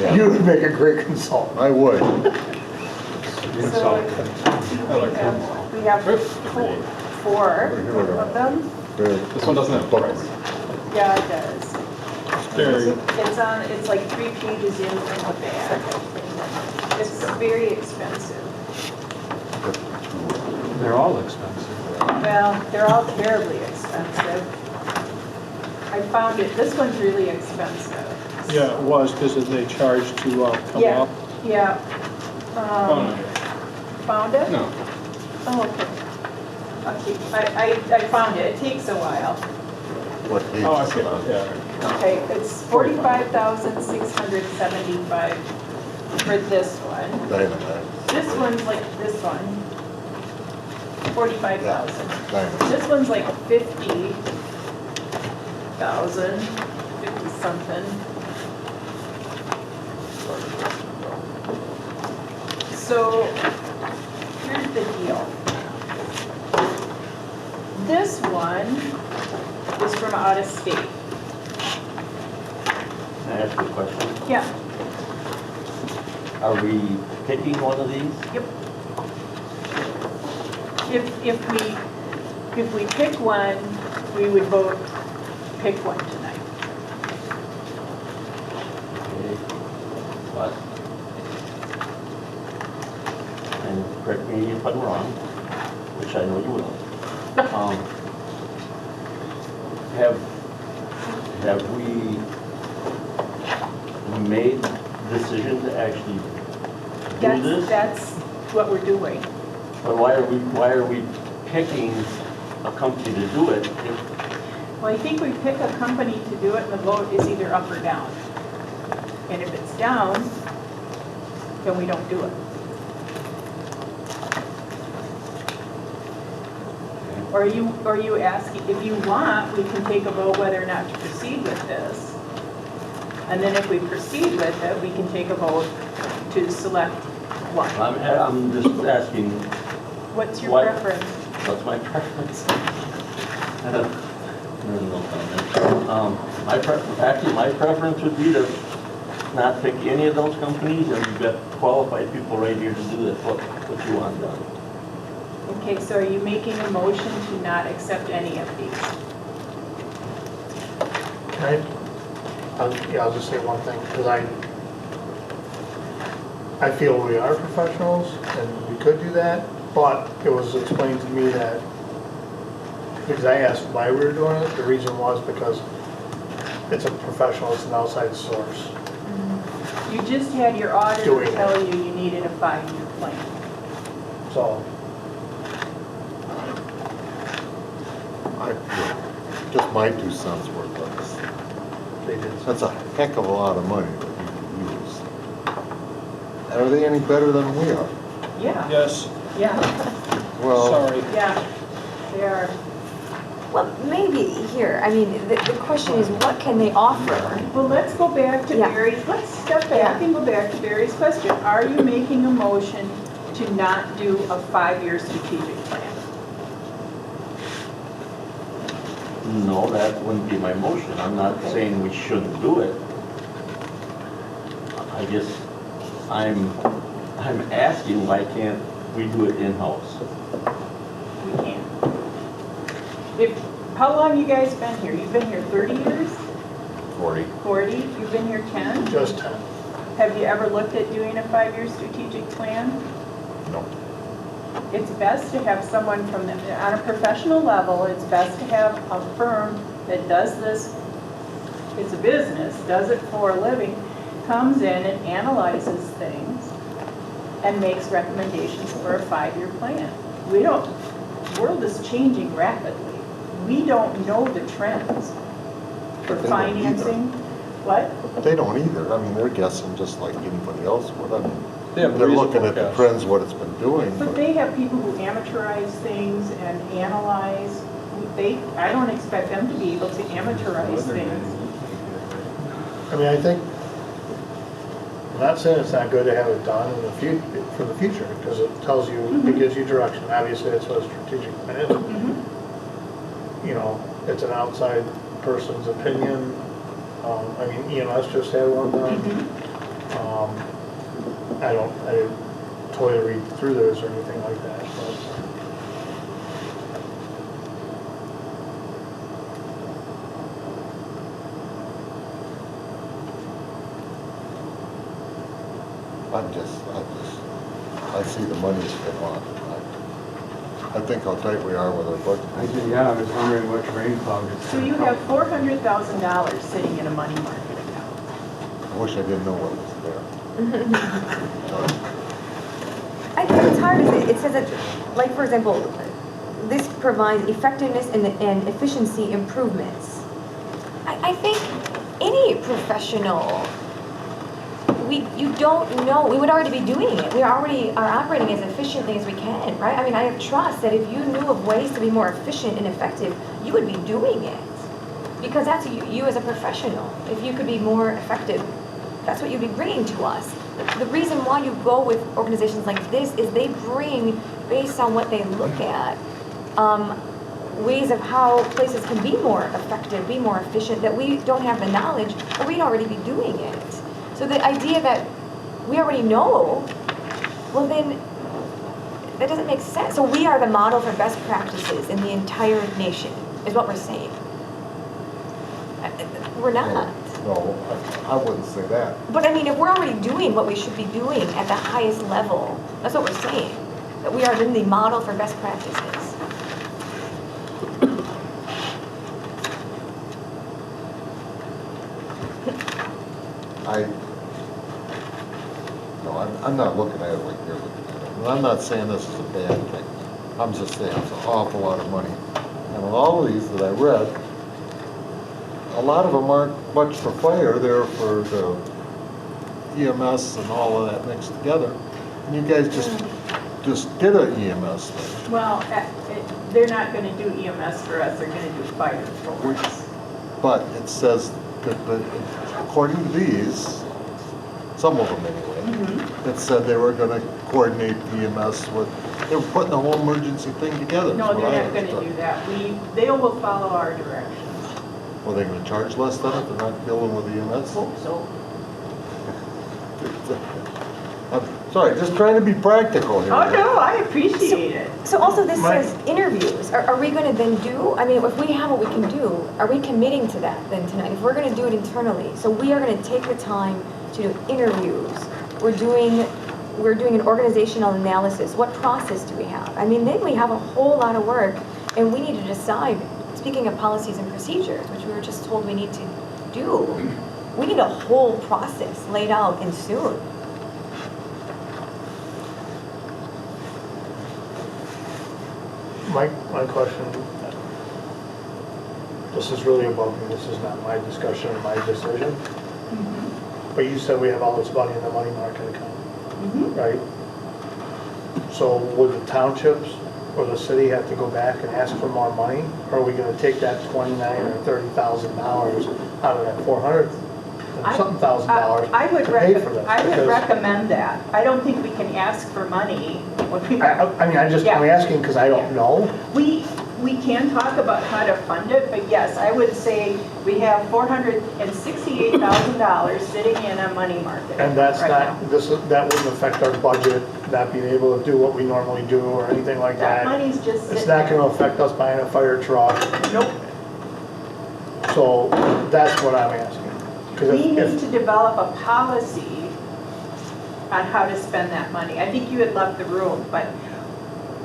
Yeah, You would make a great consultant. I would. So we have Good. 4 of them. This one doesn't have a price. Yeah, it does. Very. It's like 3 pages in from the back. It's very expensive. They're all expensive. Well, they're all terribly expensive. I found this one's really expensive. Yeah, it was, because they charged to come Yeah, up. yeah. Oh, Found it? no. Oh, okay. I found it. It takes a while. What page Oh, I is see it it, on? yeah. Okay, it's 45,675 for this one. Dynamite. This one's like this one. 45,000. Dynamite. This one's like 50,000, 50 something. So here's the deal. This one is from out of state. Can I ask you a question? Yeah, Are we picking one of these? yep. If we pick one, we would vote pick one tonight. Okay. But, and correct me if I'm wrong, which I know you will. Have we made decision to actually do this? That's what we're doing. But why are we picking a company to do it? Well, I think we pick a company to do it and the vote is either up or down. And if it's down, then we don't do it. Or are you asking, if you want, we can take a vote whether or not to proceed with this. And then if we proceed with it, we can take a vote to select one. I'm just asking, What's your What? preference? what's my preference? No comment. Actually, my preference would be to not pick any of those companies, and you've got qualified people right here to do this, what you want done. Okay, so are you making a motion to not accept any of these? I'll just say one thing, because I feel we are professionals and we could do that, but it was explained to me that, because I asked why we were doing it, the reason was because it's a professional, it's an outside source. You just had your auditor Doing it. tell you you needed a 5-year plan. So, Just my 2 cents worth of this. they did. That's a heck of a lot of money that you could use. Are they any better than we are? Yeah, Yes, yeah, Well, sorry. yeah, they are. Well, maybe here, I mean, the question is, what can they offer? Well, let's go back to Yeah. Barry's, let's step back Yeah. and go back to Barry's question. Are you making a motion to not do a 5-year strategic plan? No, that wouldn't be my motion. I'm not saying we shouldn't do it. I guess I'm asking, why can't we do it in-house? We can't. How long you guys been here? You've been here 30 years? 40. 40? You've been here 10? Just 10. Have you ever looked at doing a 5-year strategic plan? No. It's best to have someone from, on a professional level, it's best to have a firm that does this, it's a business, does it for a living, comes in and analyzes things and makes recommendations for a 5-year plan. The world is changing rapidly. We don't know the trends for But they don't either. financing. What? they don't either. I mean, they're guessing just like anybody else would. I mean, They have they're reasonable looking at the guess. trends, what it's been doing, But but they have people who amateurize things and analyze. I don't expect them to be able to amateurize things. I mean, I think, I'm not saying it's not good to have it done in the for the future, because it tells you, it gives you direction. Obviously, that's what a strategic plan is. Mhm. You know, it's an outside person's opinion. I mean, EMS just had one done. I didn't totally read through those or anything like that, but. I see the money they want. I think how tight we are with our budget. Yeah, I was wondering what rain cloud is. So you have $400,000 sitting in a money market account. I wish I didn't know what was there. I think what's hard is it says that, like, for example, this provides effectiveness and efficiency improvements. I think any professional, you don't know, we would already be doing it. We already are operating as efficiently as we can, right? I mean, I have trust that if you knew of ways to be more efficient and effective, you would be doing it. Because that's you as a professional. If you could be more effective, that's what you'd be bringing to us. The reason why you go with organizations like this is they bring, based on what they look at, ways of how places can be more effective, be more efficient, that we don't have the knowledge, but we'd already be doing it. So the idea that we already know, well then, that doesn't make sense. So we are the model for best practices in the entire nation, is what we're saying. We're not. No, I wouldn't say that. But I mean, if we're already doing what we should be doing at the highest level, that's what we're saying. That we are in the model for best practices. I'm not looking at it like you're looking at it. And I'm not saying this is a bad thing. I'm just saying it's an awful lot of money. And on all of these that I read, a lot of them aren't much for fire, they're for the EMS and all of that mixed together. And you guys just did an EMS thing. Well, they're not gonna do EMS for us, they're gonna do fire for us. But it says that, according to these, some of them anyway, it said they were gonna coordinate EMS with, they were putting the whole emergency thing together. No, is what they're I not gonna understood. do that. They will follow our directions. Well, they're gonna charge less than if they're not dealing with EMS? Hope so. I'm sorry, just trying to be practical here. Oh, no, I appreciate it. So also this Mike. says interviews. Are we gonna then do, I mean, if we have what we can do, are we committing to that then tonight? If we're gonna do it internally, so we are gonna take the time to do interviews. We're doing an organizational analysis. What process do we have? I mean, then we have a whole lot of work and we need to decide, speaking of policies and procedures, which we were just told we need to do, we need a whole process laid out and soon. My question, this is really above me, this is not my discussion or my decision. But you said we have all this money in the money market account, right? So would the townships or the city have to go back and ask for more money? Or are we gonna take that $29,000 or $30,000 out of that $400,000 I would to pay for this? I would Because- recommend that. I don't think we can ask for money when we I mean, I'm asking because I don't know. We can talk about how to fund it, but yes, I would say we have $468,000 sitting in a money market. And that's right now. not, that wouldn't affect our budget, not being able to do what we normally do or anything like That that. money's just It's sitting not there. gonna affect us buying a fire truck, Nope. so that's what I'm asking. 'Cause We need if, to develop a policy on how to spend that money. I think you had left the room, but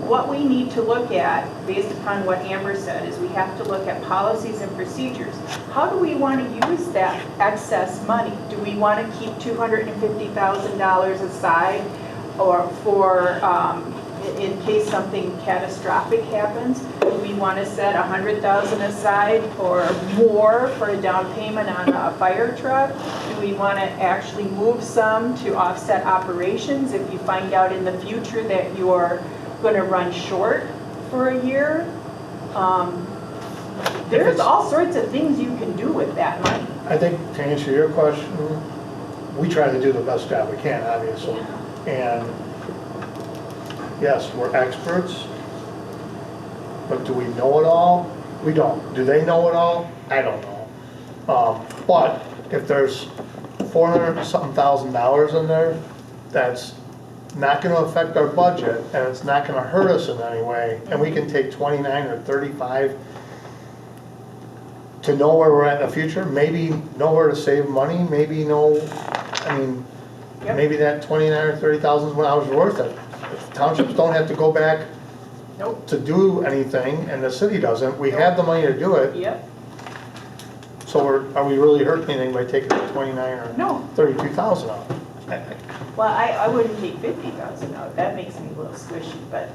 what we need to look at, based upon what Amber said, is we have to look at policies and procedures. How do we want to use that excess money? Do we want to keep $250,000 aside or for, in case something catastrophic happens? Do we want to set $100,000 aside or more for a down payment on a fire truck? Do we want to actually move some to offset operations if you find out in the future that you're going to run short for a year? There's all sorts of things you can do with that money. I think to answer your question, we try to do the best job we can, obviously. And yes, we're experts, but do we know it all? We don't. Do they know it all? I don't know. But if there's $400,000 in there, that's not gonna affect our budget, and it's not gonna hurt us in any way, and we can take 29 or 35 to know where we're at in the future, maybe know where to save money, maybe know, I mean, Yep. maybe that 29 or 30,000 is what I was worth it. If townships don't have to go back Nope. to do anything, and the city doesn't, we have the money to do it, Yep. so are we really hurting anything by taking the 29 or No. 32,000 out? Well, I wouldn't take 50,000 out, that makes me a little squishy, but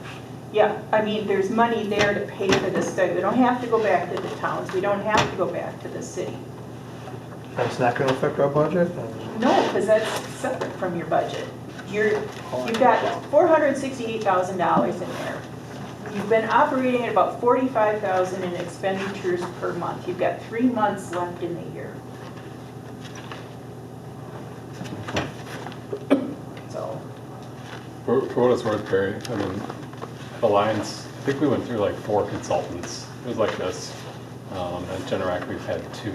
yeah, I mean, there's money there to pay for this study. We don't have to go back to the towns, we don't have to go back to the city. That's not gonna affect our budget? No, because that's separate from your budget. You've got $468,000 in there. You've been operating at about 45,000 in expenditures per month. You've got 3 months left in the year. So, For what it's worth, Barry, I mean, Alliance, I think we went through like 4 consultants. It was like this. At Generac, we've had 2.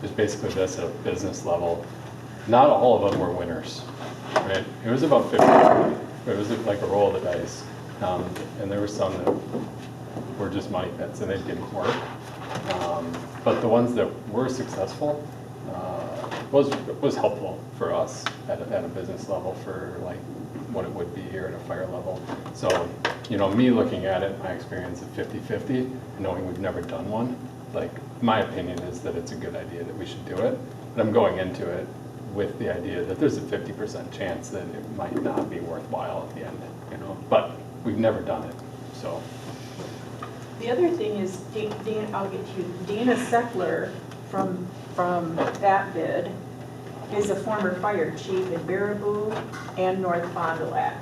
Just basically this at a business level. Not all of them were winners, right? It was about 50. It was like a roll of the dice. And there were some that were just money pits and they didn't work. But the ones that were successful was helpful for us at a business level for like what it would be here at a fire level. So, you know, me looking at it, my experience of 50-50, knowing we've never done one, like my opinion is that it's a good idea that we should do it. But I'm going into it with the idea that there's a 50% chance that it might not be worthwhile at the end, you know, but we've never done it, so. The other thing is, I'll get to you, Dana Seckler from that bid is a former fire chief in Baraboo and North Fond du Lac.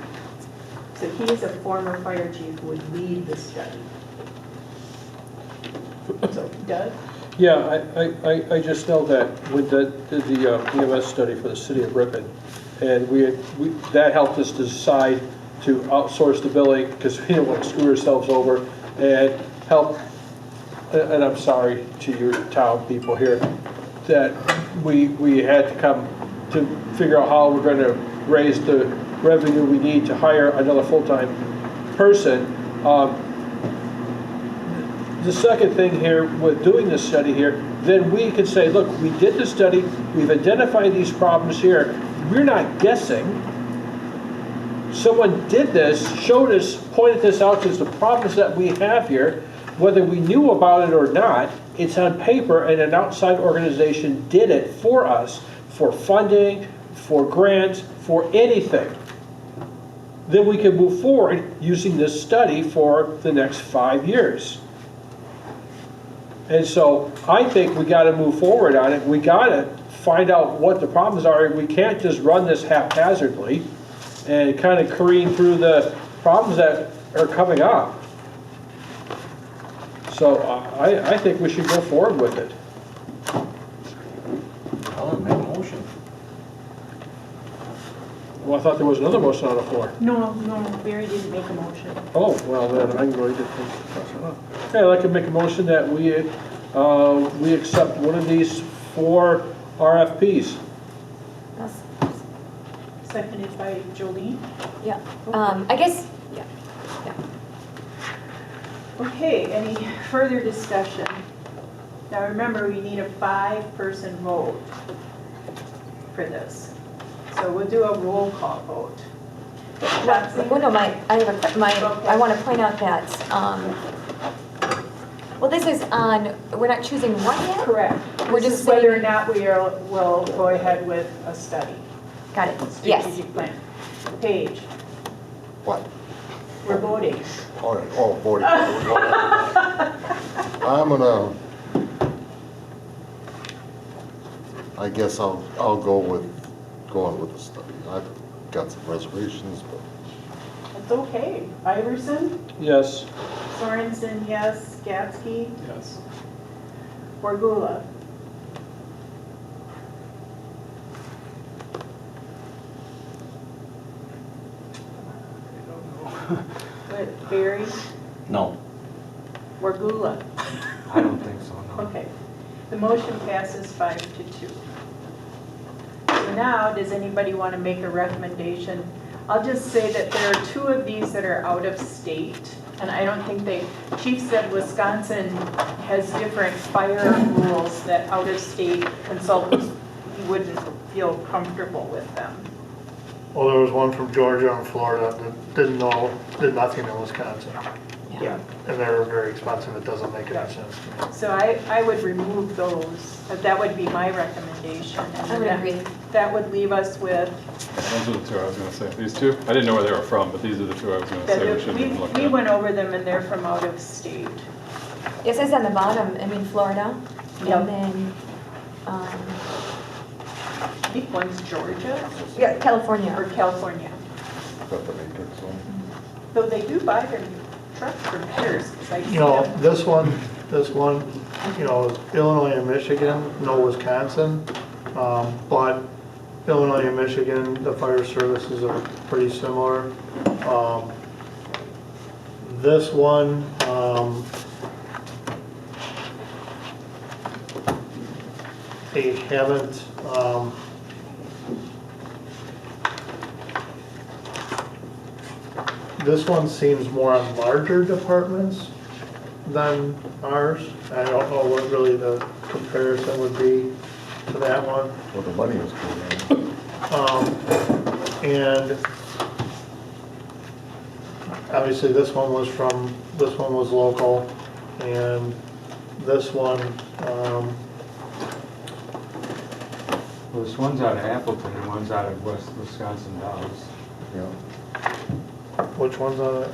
So he's a former fire chief who would lead the study. So Doug? Yeah, I just know that we did the EMS study for the city of Ripon, and that helped us decide to outsource the billing because we didn't want to screw ourselves over and help, and I'm sorry to your town people here, that we had to come to figure out how we're going to raise the revenue we need to hire another full-time person. The second thing here with doing this study here, then we can say, look, we did the study, we've identified these problems here, we're not guessing. Someone did this, showed us, pointed this out as the problems that we have here, whether we knew about it or not, it's on paper and an outside organization did it for us, for funding, for grants, for anything. Then we can move forward using this study for the next 5 years. And so I think we got to move forward on it. We got to find out what the problems are. We can't just run this haphazardly and kind of careen through the problems that are coming up. So I think we should go forward with it. I'll make a motion. Well, I thought there was another motion on the floor. No, Barry didn't make a motion. Oh, well, then I'm going to think. Okay, I'd like to make a motion that we accept one of these 4 RFPs. Seconded by Jolene. Yeah, I guess, yeah. Okay, any further discussion? Now remember, we need a 5-person vote for this. So we'll do a roll call vote. Well, no, I want to point out that, well, this is on, we're not choosing one yet? Correct. We're This just is whether or saying- not will go ahead with a study. Got it, yes. Strategic plan. Paige, What? we're voting. All right, oh, 40. I'm gonna, I guess I'll go with going with the study. I've got some reservations, but It's okay. Iverson, Yes. Sorensen, yes. Gatsky, Yes. Borgula. Good. Barry, No. Borgula. I don't think so, no. Okay. The motion passes 5-2. So now, does anybody want to make a recommendation? I'll just say that there are 2 of these that are out of state, and I don't think Chief said Wisconsin has different fire rules that out-of-state consultants wouldn't feel comfortable with them. Well, there was one from Georgia and Florida that did nothing in Wisconsin. Yeah. And they're very expensive, it doesn't make any sense to me. So I would remove those. That would be my recommendation. And I would then agree. That would leave us with, Those are the 2 I was gonna say. These 2, I didn't know where they were from, but these are the 2 I was gonna say we should have looked we at. went over them and they're from out of state. It says on the bottom, Florida, Yep. and then, I think one's Georgia yeah, or California. California. got the matrix one. Though they do buy their trucks from Pierce, because I see You know, them. this one, you know, is Illinois and Michigan, no Wisconsin. But Illinois and Michigan, the fire services are pretty similar. This one, they haven't, this one seems more on larger departments than ours. I don't know what really the comparison would be to that one. Well, the money was good. And obviously this one was local, and this one, Well, this one's out of Appleton and one's out of West Wisconsin Dells. Yeah. Which one's on it?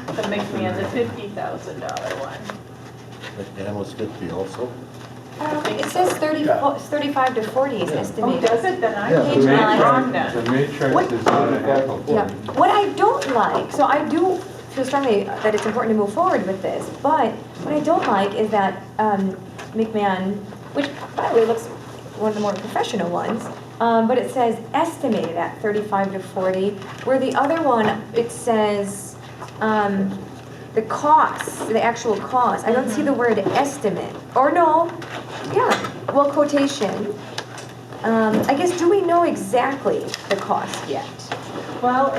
The McMahon, the $50,000 one. McMahon was 50 also. It says 35 to 40 is Oh, estimated. does it? Then I Yeah. changed mine wrong The then. matrix is out of Appleton. Yeah, what I don't like, so I do feel strongly that it's important to move forward with this, but what I don't like is that McMahon, which by the way looks one of the more professional ones, but it says estimated at 35 to 40, where the other one, it says the cost, the actual cost. I don't see the word estimate, or no, yeah, well, quotation. I guess, do we know exactly the cost yet? Well,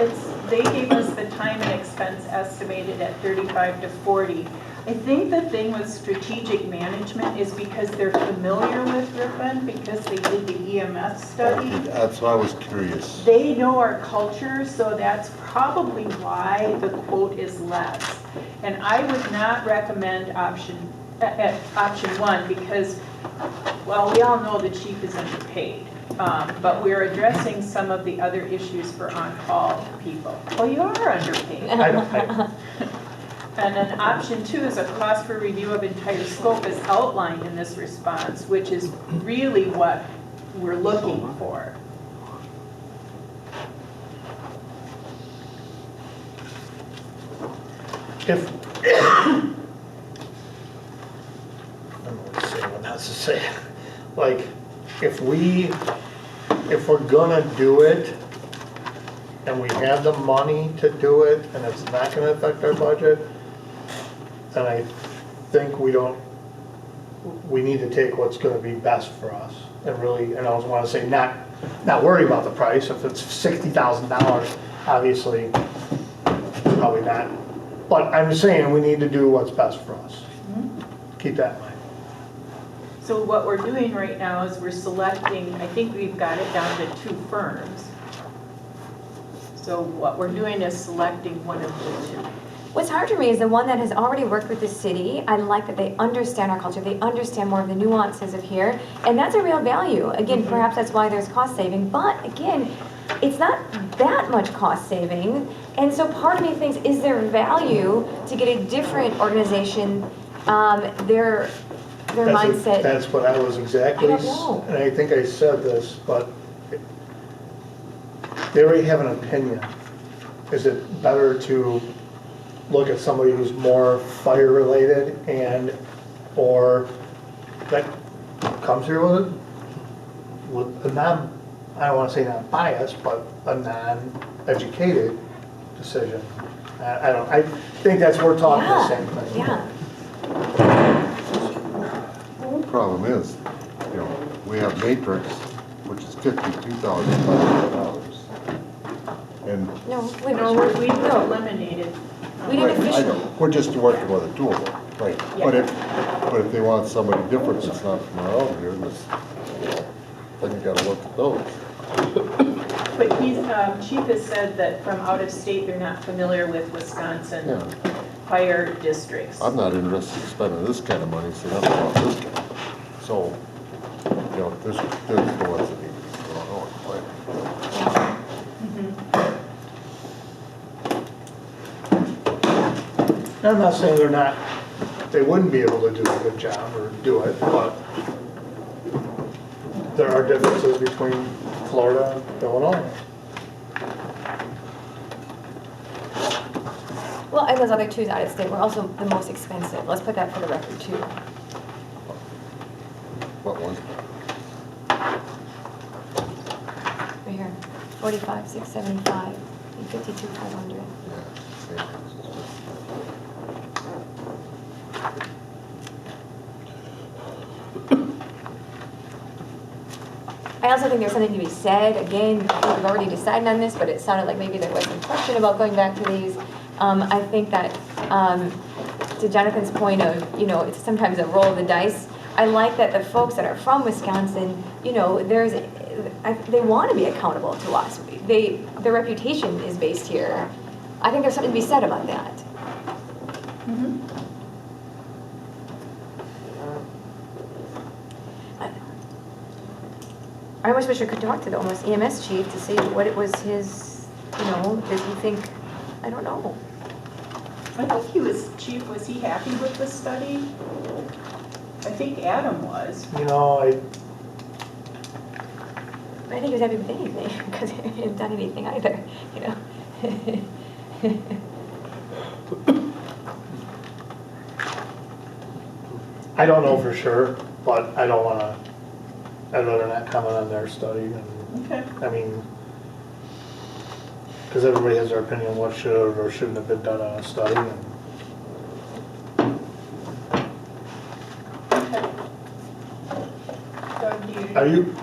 they gave us the time and expense estimated at 35 to 40. I think the thing with strategic management is because they're familiar with Ripon, because they did the EMS study. That's why I was curious. They know our culture, so that's probably why the quote is less. And I would not recommend option one because, well, we all know the chief is underpaid. But we're addressing some of the other issues for on-call people. Well, you are underpaid. And then option two is a cost for review of entire scope is outlined in this response, which is really what we're looking for. If, I don't know what to say, what not to say. Like, if we're gonna do it, and we have the money to do it, and it's not gonna affect our budget, then I think we need to take what's gonna be best for us. And really, and I also wanna say, not worry about the price. If it's $60,000, obviously, probably not. But I'm just saying, we need to do what's best for us. Keep that in mind. So what we're doing right now is we're selecting, I think we've got it down to 2 firms. So what we're doing is selecting one of the 2. What's hard for me is the one that has already worked with the city. I like that they understand our culture. They understand more of the nuances of here. And that's a real value. Again, perhaps that's why there's cost saving. But again, it's not that much cost saving. And so part of me thinks, is there value to get a different organization, their mindset? That's what I was exactly, I don't know. and I think I said this, but they already have an opinion. Is it better to look at somebody who's more fire related or that comes here with a non, I don't want to say not biased, but a non-educated decision? I think that's, we're talking the same thing. Yeah. The problem is, we have Matrix, which is $52,500. And No, No, we've eliminated. we didn't I officially. know, we're just working with the 2 of them, right? Yeah. But if they want somebody different that's not from around here, then you gotta look at those. But Chief has said that from out of state, they're not familiar with Wisconsin Yeah. fire districts. I'm not interested in spending this kind of money, so that's about this kind of money. So, there's the ones that need to be thrown out. I'm not saying they wouldn't be able to do a good job or do it, but there are differences between Florida and Illinois. Well, and those other 2's out of state were also the most expensive. Let's put that for the record too. What one? Right here, 45,675 and 52,500. Yeah, same. I also think there's something to be said, again, we've already decided on this, but it sounded like maybe there was some question about going back to these. I think that, to Jonathan's point of, it's sometimes a roll of the dice, I like that the folks that are from Wisconsin, they want to be accountable to us. Their reputation is based here. I think there's something to be said about that. I almost wish I could talk to the almost EMS chief to see what it was his, you know, did he think, I don't know. I think he was, Chief, was he happy with the study? I think Adam was. You know, I think he was happy with anything, because he hadn't done anything either, you know? I don't know for sure, but I don't wanna, I'd rather not comment on their study. And Okay. I mean, because everybody has their opinion what should or shouldn't have been done on a study. And Okay. Doug, do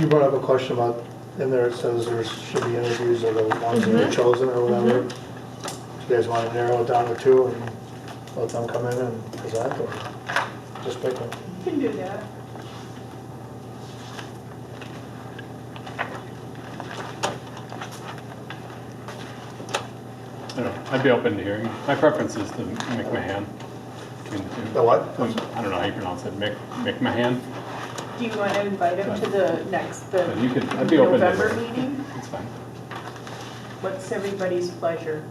you brought up a question about, in there it says there should be interviews of the ones that are chosen or whatever. Do you guys want to narrow it down to 2 and let them come in and present, or just pick one? You can do that. I don't know, I'd be open to hearing. My preference is to McMahon between the two. The what? I don't know how you pronounce it, McMahon. Do you want to invite him to the next, the You could, I'd be open to November it. meeting? It's fine. What's everybody's pleasure?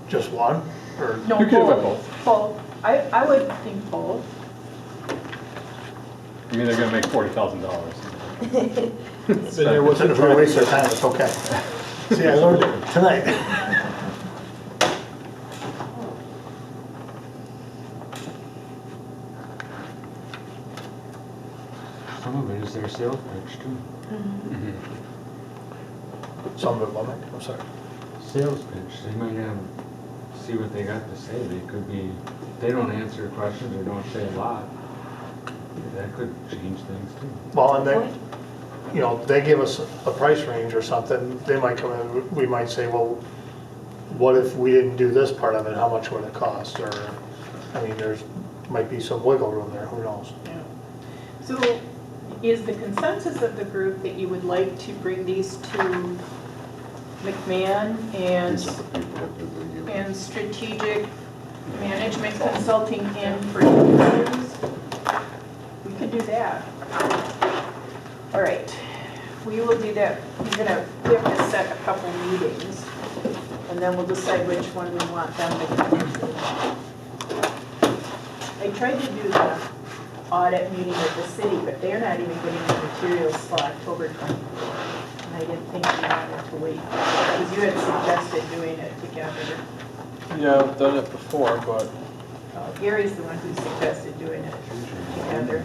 Just one, or? No, You could invite both. both. Both. I would think both. I mean, they're gonna make $40,000. Been there with If we waste our time, it's okay. See, I learned it tonight. Some of it is their sales pitch too. Some of it, will make, I'm sorry. Sales pitch, they might have, see what they got to say. They could be, they don't answer questions or don't say a lot. That could change things too. Well, and they, you know, they give us a price range or something, they might come in, we might say, well, what if we didn't do this part of it, how much would it cost? Or, I mean, there's, might be some wiggle room there, who knows? Yeah. So is the consensus of the group that you would like to bring these to McMahon and Strategic Management Consulting in for interviews? We could do that. All right, we will do that. We have to set a couple meetings, and then we'll decide which one we want them to come to. I tried to do the audit meeting with the city, but they're not even getting the materials till October 24th. And I didn't think we wanted to wait, because you had suggested doing it together. Yeah, I've done it before, but Gary's the one who suggested doing it together.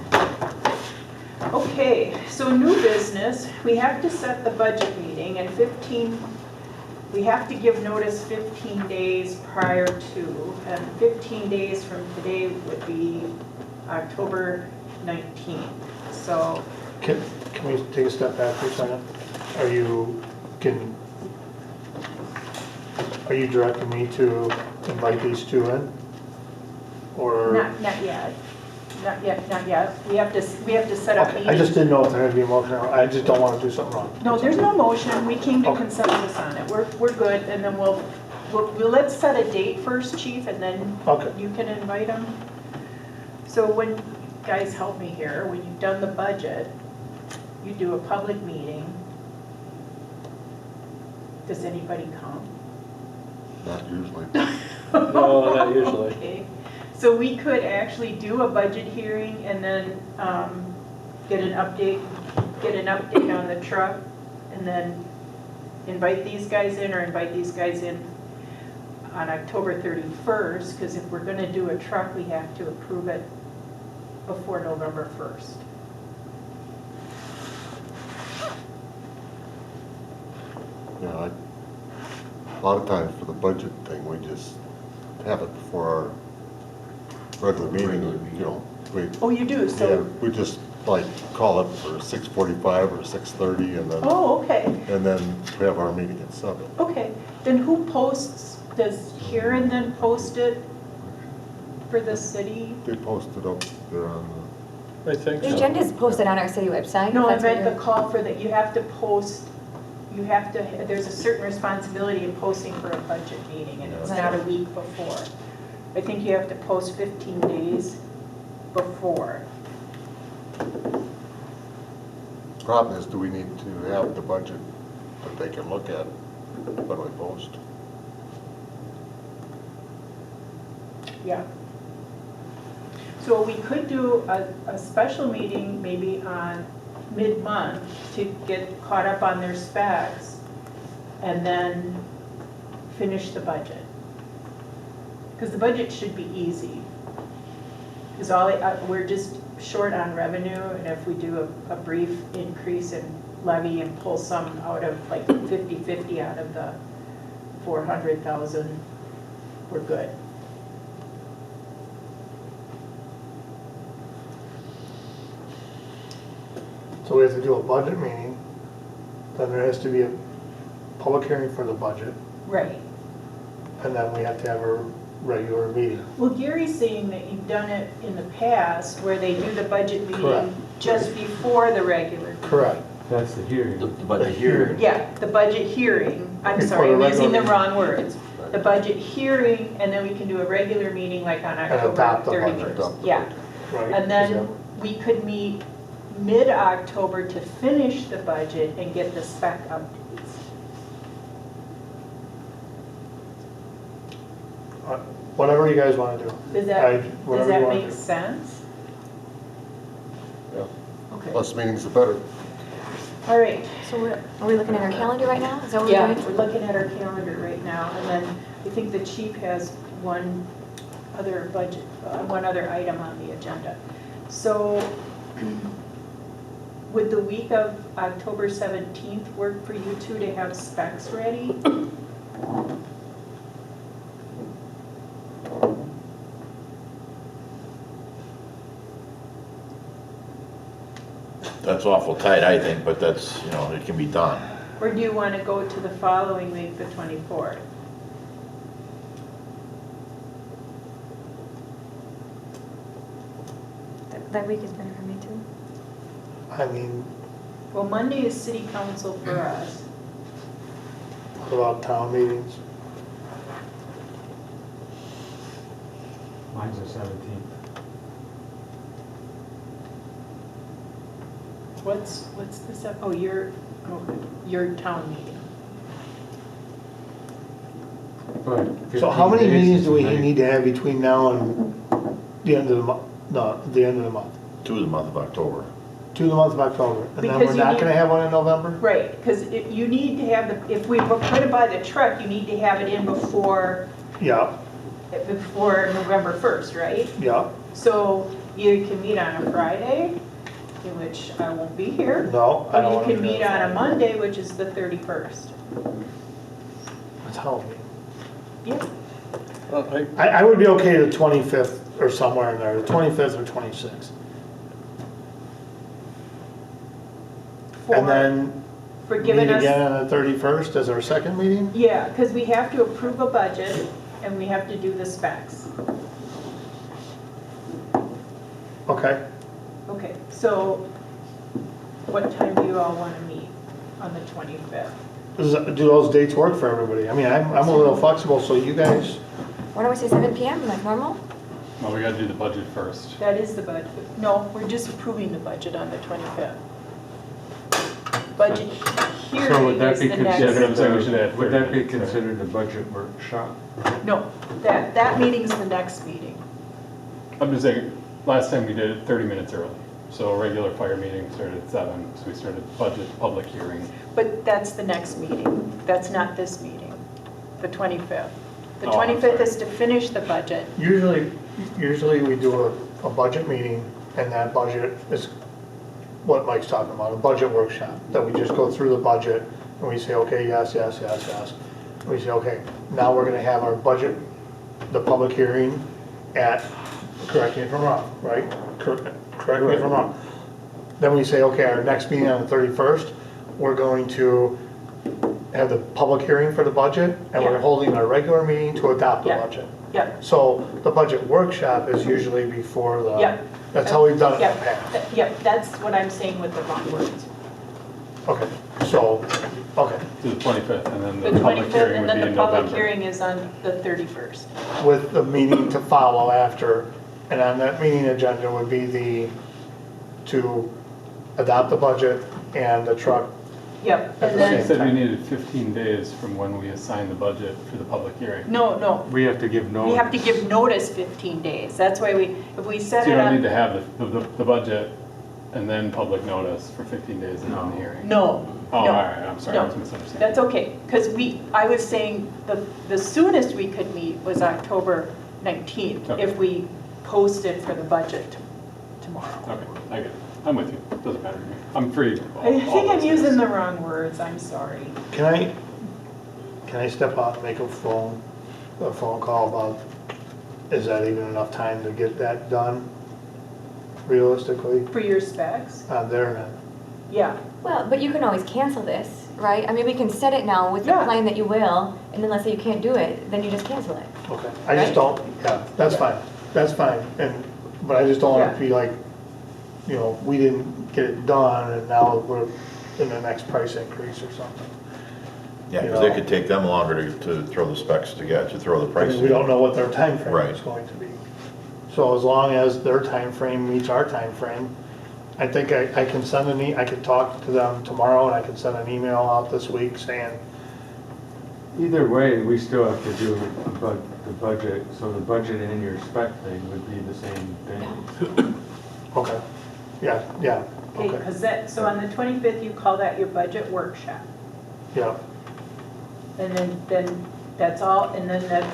Okay, so new business, we have to set the budget meeting and we have to give notice 15 days prior to, and 15 days from today would be October 19th. So, Can we take a step back for a second? Are you directing me to invite these 2 in? Or? not yet. Not yet. We have to set up Okay, meetings. I just didn't know if there had to be a motion, or I just don't want to do something wrong. No, there's no motion, we came to Okay. consensus on it, we're good, and then we'll, let's set a date first, chief, and then Okay. you can invite them. So when, guys help me here, when you've done the budget, you do a public meeting. Does anybody come? Not usually. no, not usually. Okay, so we could actually do a budget hearing and then get an update on the truck, and then invite these guys in, or invite these guys in on October 31st, because if we're gonna do a truck, we have to approve it before November 1st. Yeah, a lot of times for the budget thing, we just have it before our regular meeting, you know. Oh, you do, Yeah, so, we just like call it for 6:45 or 6:30 and then, oh, okay, and then we have our meeting at 7. okay. Then who posts, does Karen then post it for the city? They posted up there on I think The so. agenda's posted on our city website. No, I That's what meant the you're- call for that, you have to post, there's a certain responsibility in posting for a budget meeting, and it's not a week before. I think you have to post 15 days before. Problem is, do we need to have the budget that they can look at when we post? Yeah. So we could do a special meeting maybe on mid-month to get caught up on their specs and then finish the budget. Because the budget should be easy. Because we're just short on revenue, and if we do a brief increase in levy and pull some out of like 50-50 out of the 400,000, we're good. So we have to do a budget meeting, then there has to be a public hearing for the budget, Right. and then we have to have a regular meeting. Well, Gary's saying that you've done it in the past where they do the budget Correct. meeting just before the regular. meeting. Correct. That's the hearing. The budget here. Yeah, the budget hearing, I'm Before sorry, the I'm using the regular wrong words. The budget hearing, and then we can do a regular meeting like on adopt October the budget. 31st. Yeah, Right? and then we could meet mid-October to finish the budget and get the spec updates. Whatever you guys want to do. Does Does that make sense? Yeah. Okay, Less meetings, the better. all right. So are we looking at our calendar right now? Is that what we're Yeah, doing? we're looking at our calendar right now, and then I think the chief has one other budget, one other item on the agenda. So would the week of October 17th work for you two to have specs ready? That's awful tight, I think, but that's, it can be done. Or do you want to go to the following week, the 24th? That week is better for me too. I mean, Well, Monday is city council for us. what about town meetings? Mine's the 17th. What's this, your town meeting. But So how 15 many days meetings is do we tonight. need to have between now and the end of the month? No, the end of the month. To the month of October. To the month of October. And then Because we're you not need- gonna have one in November? Right, because you need to have, if we put it by the truck, you need to have it in before Yeah, November 1st, right? yeah. So you can meet on a Friday, in which I won't be here. No, I don't Or you wanna can do meet that. on a Monday, which is the 31st. That's Halloween. Yeah, I would be okay the 25th or somewhere in there, the 25th or 26th. And then for meet giving us, again on the 31st as our second meeting? yeah, because we have to approve a budget and we have to do the specs. Okay. Okay, so what time do you all want to meet on the 25th? Do those dates work for everybody? I mean, I'm a little flexible, so you guys, Why don't we say 7 PM, like normal? Well, we gotta do the budget first. That is the budget. No, we're just approving the budget on the 25th. Budget So hearing would that is be the Yeah, but I'm next. saying we should add Would 30 that be minutes, right? considered a budget workshop? No, that meeting's the next meeting. I'm just saying, last time we did it 30 minutes early. So a regular fire meeting started at 7, so we started budget public hearing. But that's the next meeting. That's not this meeting, the 25th. The Oh, I'm 25th sorry. is to finish the budget. usually we do a budget meeting, and that budget is what Mike's talking about, a budget workshop, that we just go through the budget, and we say, okay, yes, yes, yes, yes. And we say, okay, now we're gonna have our budget, the public hearing at, correct me if I'm wrong, right? Correct me if I'm wrong. Then we say, okay, our next meeting on the 31st, we're going to have the public hearing for the budget, and we're Yeah. holding our regular meeting to adopt the Yeah. budget. Yep, So the budget workshop is usually before the, Yep. that's how we've done it in yep, the past. yep, that's what I'm saying with the wrong words. Okay, so, okay, To the 25th, and then The the public 25th, hearing and would then be the in public November. hearing is on the 31st. with the meeting to follow after, and on that meeting agenda would be to adopt the budget, and the truck. Yep, and She then, said we needed 15 days from when we assign the budget for the public hearing. no, We have to give notice. we have to give notice 15 days. That's why if we set So you it don't need on, to have the budget and then public notice for 15 days and then the hearing? no, Oh, all no. right, I'm sorry, I was No, misunderstanding. that's okay, because I was saying the soonest we could meet was October 19th, Okay. if we posted for the budget tomorrow. Okay, I get it. I'm with you. Doesn't matter to me. I'm free. I think I'm using the wrong words, I'm sorry. Can I step out and make a phone call about, is that even enough time to get that done realistically For your specs? on their end? Yeah, Well, but you can always cancel this, right? I mean, we can set it now with the Yeah. plan that you will, and then let's say you can't do it, then you just cancel it. Okay, I just Right? don't, yeah, that's fine, but I just don't want it to Yeah. be like, we didn't get it done and now we're in the next price increase or something. Yeah, because it could take them longer to throw the specs together, to throw the I price. mean, we don't know what their time frame Right. is going to be. So as long as their time frame meets our time frame, I think I can I can talk to them tomorrow and I can send an email out this week saying, Either way, we still have to do the budget, so the budget and your spec thing would be the same thing. okay, yeah, okay, okay, because so on the 25th, you call that your budget workshop. yeah. And then that's all, and then then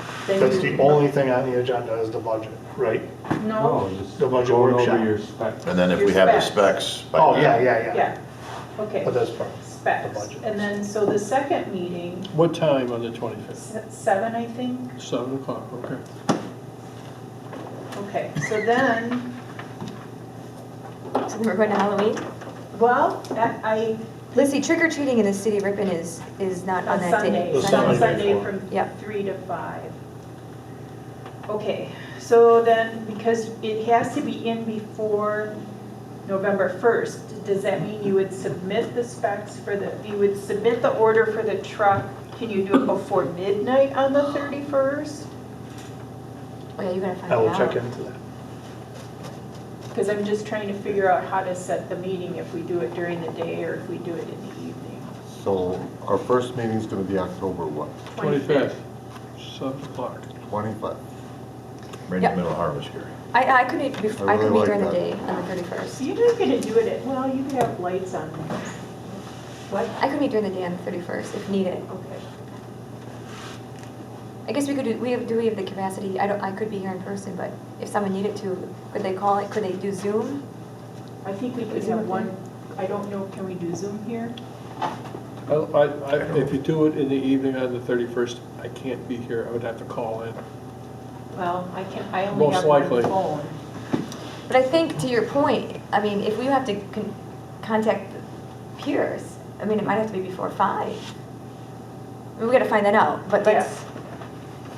That's you. the only thing on the agenda is the budget, right? No, Just The budget going workshop. over your spec. And then if Your we have the specs. specs by Oh, then. yeah, okay, But that's part, specs. the budget. And then, so the second meeting, What time on the 25th? 7, I think. 7 o'clock, okay. Okay, so then, So then we're going to Halloween? well, I, Let's see, trick or treating in the city of Ripon is not on on that Sunday, day. The Sunday Sunday from before. Yep. 3 to 5. Okay, so then, because it has to be in before November 1st, does that mean you would submit the specs you would submit the order for the truck? Can you do it before midnight on the 31st? Oh yeah, you're gonna find I out. will check into that. Because I'm just trying to figure out how to set the meeting, if we do it during the day or if we do it in the evening. So our first meeting's gonna be October what? 25th, 7 o'clock. 25th. Right in Yep. the middle of harvest period. I could meet, I I could really meet like during the that. day on the 31st. You're not gonna do it well, you could have lights on. What? I could meet during the day on the 31st if needed. Okay. I guess we could do we have the capacity, I could be here in person, but if someone needed to, could they call it, could they do Zoom? I think we could have one, I don't know, can we do Zoom here? If you do it in the evening on the 31st, I can't be here, I would have to call in. Well, I only Most have one likely. phone. But I think to your point, I mean, if we have to contact peers, I mean, it might have to be before 5. I mean, we gotta find that out, but let's,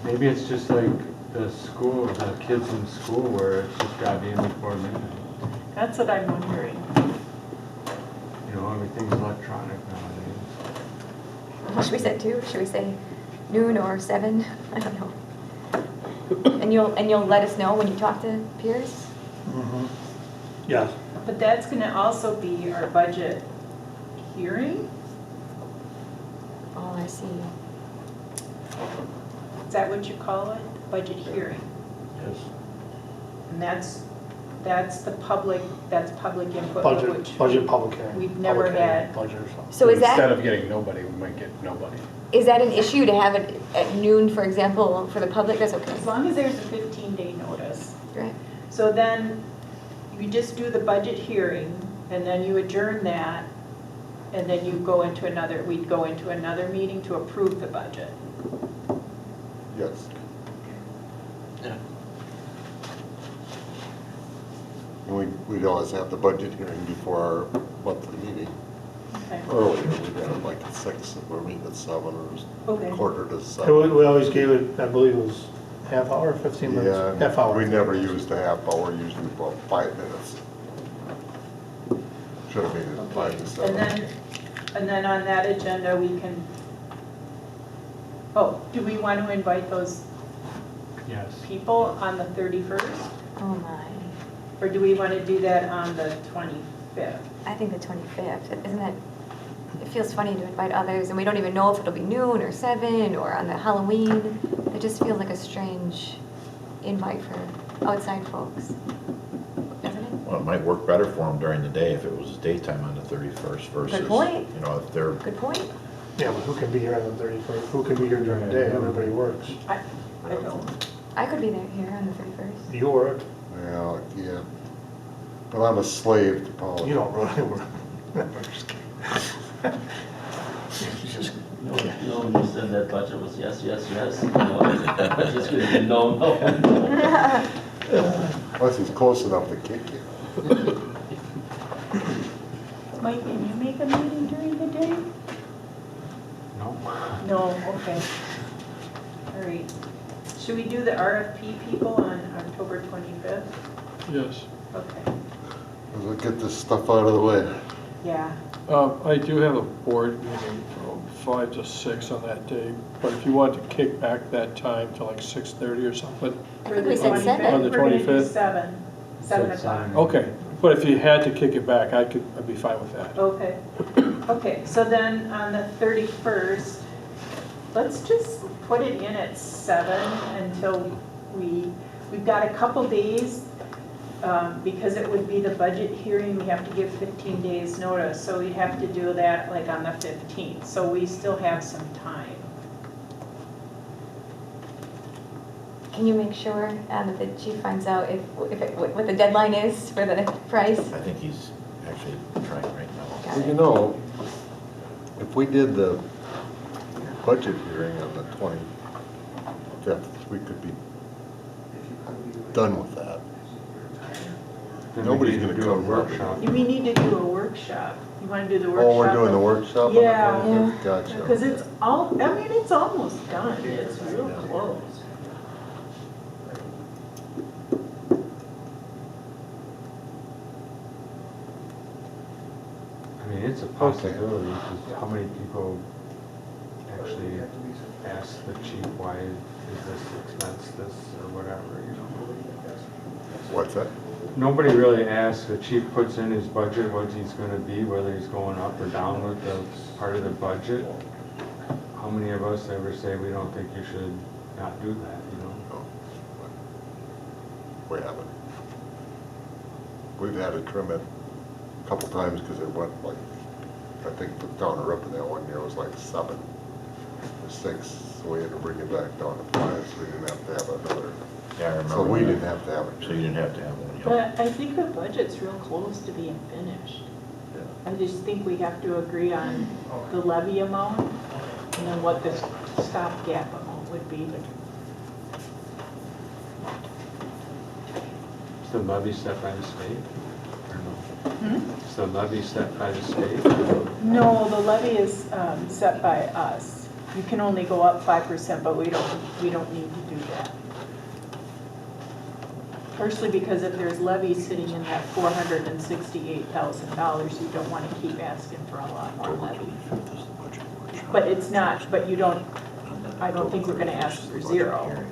Maybe it's just like the kids in school where it's just gotta be in before midnight. That's what I'm wondering. Everything's electronic nowadays. what should we say 2? Should we say noon or 7? I don't know. And you'll let us know when you talk to peers? Yes, But that's gonna also be our budget hearing? Oh, I see. Is that what you call it? Budget hearing? Yes. And that's public input, which budget public hearing. we've never Public hearing, had. Budget or something. So is Instead that, of getting nobody, we might get nobody. is that an issue to have it at noon, for example, for the public? That's okay, As long as there's a 15-day notice. right? So then you just do the budget hearing and then you adjourn that and then we'd go into another meeting to approve the budget. Yes. Yeah. And we'd always have the budget hearing before our monthly meeting. Okay. Earlier, we'd have it like at 6, and we're meeting at 7 Okay. or quarter to We 7. we always gave it, I believe it was half hour, 15 minutes? Yeah, Half hour. we never used a half hour, usually about 5 minutes. Should have made it 5 to 7. And then on that agenda, we can, do we want to invite those Yes. people on the 31st? Oh my. Or do we want to do that on the 25th? 25th. I think the 25th, isn't that, it feels funny to invite others, and we don't even know if it'll be noon or 7 or on the Halloween. It just feels like a strange invite for outside folks, doesn't it? Well, it might work better for them during the day if it was daytime on the 31st versus, point. you know, if they're, Good point. Yeah, but who can be here on the 31st? Who can be here during the day? Everybody works. I don't. I could be there here on the 31st. You work, Well, yeah. But I'm a slave to politics. you don't really work. I'm just kidding. You just- No, you said that budget was yes, yes, yes. No, that budget's gonna be no, no. Unless he's close enough to kick you. Mike, can you make a meeting during the day? No? No, okay. All right. Should we do the RFP people on October 25th? Yes. Okay, Let's get this stuff out of the way. yeah. I do have a board meeting from 5 to 6 on that day, but if you want to kick back that time to like 6:30 or something, I think we said 7. On the We're gonna do 25th? 7 o'clock. okay. But if you had to kick it back, I'd be fine with that. Okay. Okay, so then on the 31st, let's just put it in at 7 until we've got a couple days, because it would be the budget hearing, we have to give 15 days notice, so we'd have to do that like on the 15th, so we still have some time. Can you make sure that the chief finds out what the deadline is for the price? I think he's actually trying right now. Got Well, it. you know, if we did the budget hearing on the 25th, we could be done with that. Then we Nobody's need to gonna do a come. workshop. We need to do a workshop. You want to do the workshop? Oh, we're doing the workshop on the Yeah. 25th? Gotcha. Because it's it's almost done, it's real close. I mean, it's a possibility, because how many people actually ask the chief, why is this expense this, or whatever, you know? What's that? Nobody really asks, the chief puts in his budget, what he's gonna be, whether he's going up or down with the part of the budget. How many of us ever say, we don't think you should not do that, you know? No. We haven't. We've had to trim it a couple times because it went like, I think the town of Ripon that one year was like 7 or 6. So we had to bring it back down to 5, so we didn't have to have another. Yeah, I remember. So we that. didn't have to have it. So you didn't have to have one, yeah. But I think the budget's real close to being finished. I just think we have to agree on the levy amount and then what the stopgap amount would be. Is the levy set by the state, or no? Is the levy set by the state? No, the levy is set by us. You can only go up 5%, but we don't need to do that. Partially because if there's levy sitting in that $468,000, you don't want to keep asking for a lot more levy. But it's not, but you don't, I don't think we're going to ask for 0.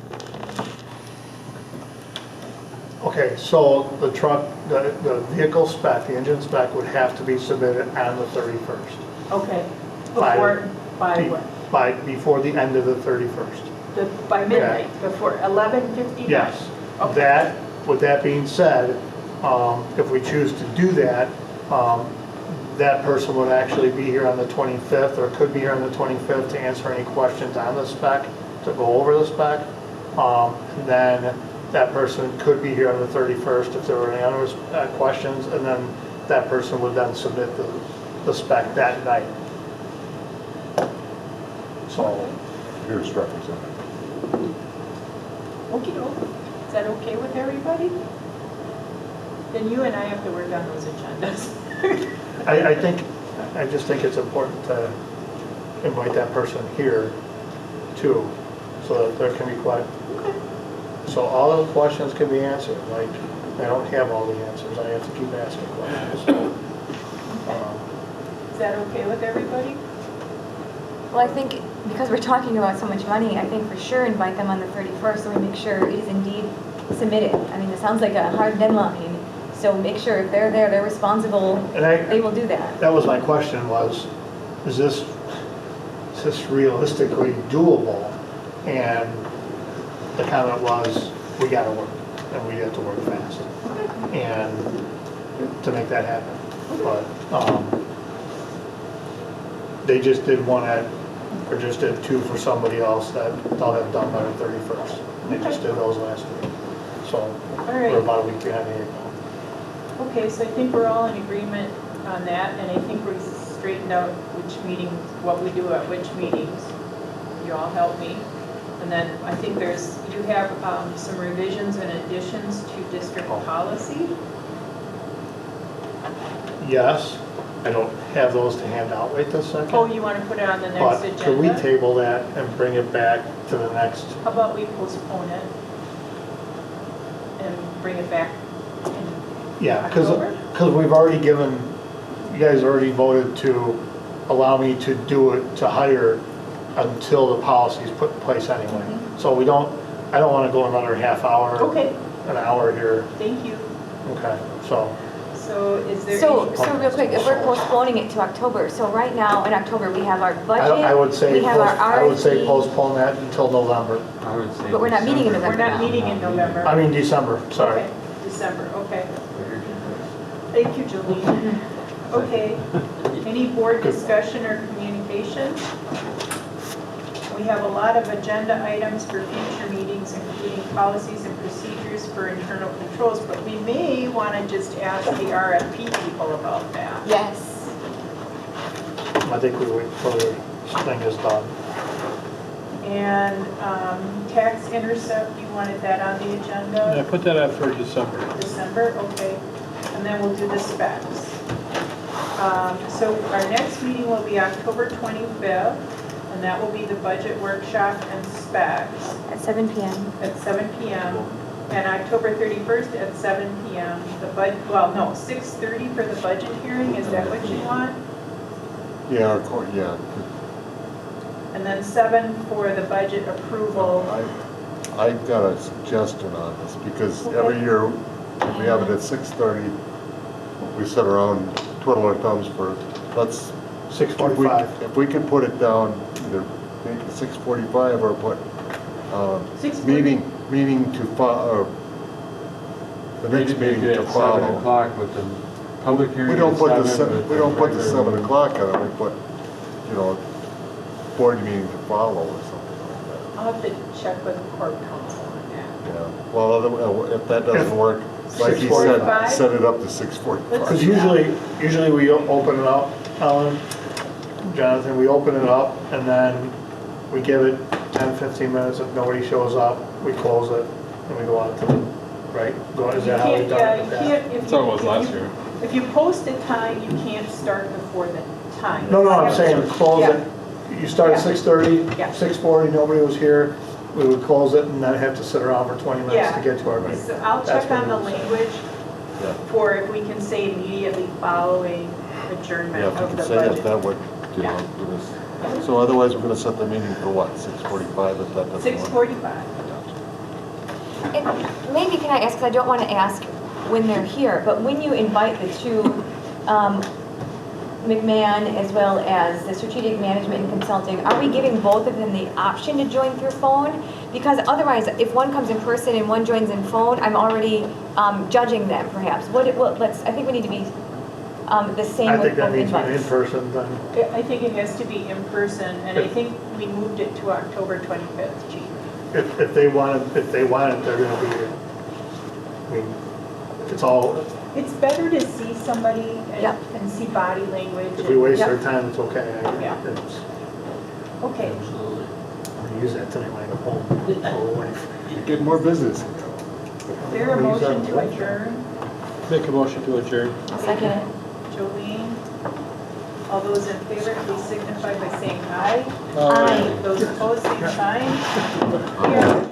Okay, so the truck, the vehicle spec, the engine spec would have to be submitted on the 31st. Okay. By- By what? Before the end of the 31st. By midnight, before 11:59? Yes. Okay. With that being said, if we choose to do that, that person would actually be here on the 25th, or could be here on the 25th to answer any questions on the spec, to go over the spec. And then that person could be here on the 31st if there were any other questions, and then that person would then submit the spec that night. So, Here's representative. Okey-doke. Is that okay with everybody? Then you and I have to work on those agendas. I just think it's important to invite that person here too, so that there can be so all of the questions can be answered. Like, I don't have all the answers, I have to keep asking questions. Is that okay with everybody? Well, I think because we're talking about so much money, I think for sure invite them on the 31st, so we make sure it is indeed submitted. I mean, it sounds like a hard deadline, So make sure if they're there, they're responsible, And I, they will do that. that was my question was, is this realistically doable? And the comment was, we gotta work, and we have to work fast. And to make that happen. But, they just did one or just did two for somebody else that they'll have done by the 31st. They just did those last week. So, right. we're about a week behind the eight ball. Okay, so I think we're all in agreement on that, and I think we straightened out which meetings, what we do at which meetings. You all help me. And then I think you have some revisions and additions to district policy. Yes, I don't have those to hand out right this second. Oh, you want to put it on the next But agenda? could we table that and bring it back to the next? How about we postpone it and bring it back in Yeah, October? because we've already given, you guys already voted to allow me to do it, to hire until the policy's put in place anyway. Mhm. So I don't want to go another half hour. Okay, An hour here. thank you. Okay, so. So is there So any, real quick, if we're postponing it to October, so right now in October, we have our budget. I would say, we have our I would say RFP, postpone that until November. I would say. But we're not meeting in December. we're not meeting in November? I mean, December, sorry. Okay, December, okay. Thank you, Jolene. Okay, any board discussion or communication? We have a lot of agenda items for future meetings, including policies and procedures for internal controls, but we may want to just ask the RFP people about that. yes. I think we wait till the thing is done. And tax intercept, you wanted that on the agenda? Yeah, put that out for December. December, okay. And then we'll do the specs. So our next meeting will be October 25th, and that will be the budget workshop and specs At 7 p.m. at 7 p.m. And October 31st at 7 p.m. 6:30 for the budget hearing, is that what you want? Yeah, yeah. And then 7 for the budget approval. I've got a suggestion on this, because Okay. every year we have it at 6:30. We sit around, twiddle our thumbs for, let's, 6:45. if we can put it down, either make it 6:45 or put, 6:40. meeting to follow, the next Maybe meeting at to 7 follow. o'clock with the public hearing. We don't at put the, 7 with we don't put the regular 7 meeting. o'clock on it, we put, board meeting to follow or something like I'll have to check with court counsel on that. that. Yeah, well, if that doesn't work, like he said, 6:45? set it up to 6:45. Because usually we open it up, Alan, Jonathan, we open it up and then we give it 10, 15 minutes. If nobody shows up, we close it and we go on to, right? Is that how we've done it? in the past? That's how it was last year. If you post a time, you can't start before the time. No, I'm saying close Yeah. it. You start at Yeah. 6:30, Yeah. 6:40, nobody was here. We would close it and then have to sit around for 20 minutes Yeah. to get to our meeting. So I'll That's check what on the it is. language Yeah. for if we can say immediately following adjournment Yeah, if you of could the say that, budget. that would, Yeah. give us, so otherwise we're gonna set the meeting for what, 6:45 if that doesn't work? 6:45. And maybe can I ask, because I don't want to ask when they're here, but when you invite the two, McMahon as well as the strategic management and consulting, are we giving both of them the option to join through phone? Because otherwise, if one comes in person and one joins in phone, I'm already judging them perhaps. I think we need to be the same I with think that both needs to be in invites. person then. I think it has to be in person, and I think we moved it to October 25th, Chief. If they want it, they're gonna be here. I mean, it's all, It's better to see somebody Yep. and see body language. if we waste Yep. our time, it's okay. Yeah. It's- Okay, I'm gonna use that tonight when I go home. Oh, wife. Get more business. is there a motion to adjourn? Make a motion to adjourn. I'll second it. Jolene? All those in favor, please signify by saying aye. Aye. Those opposed, same sign. We are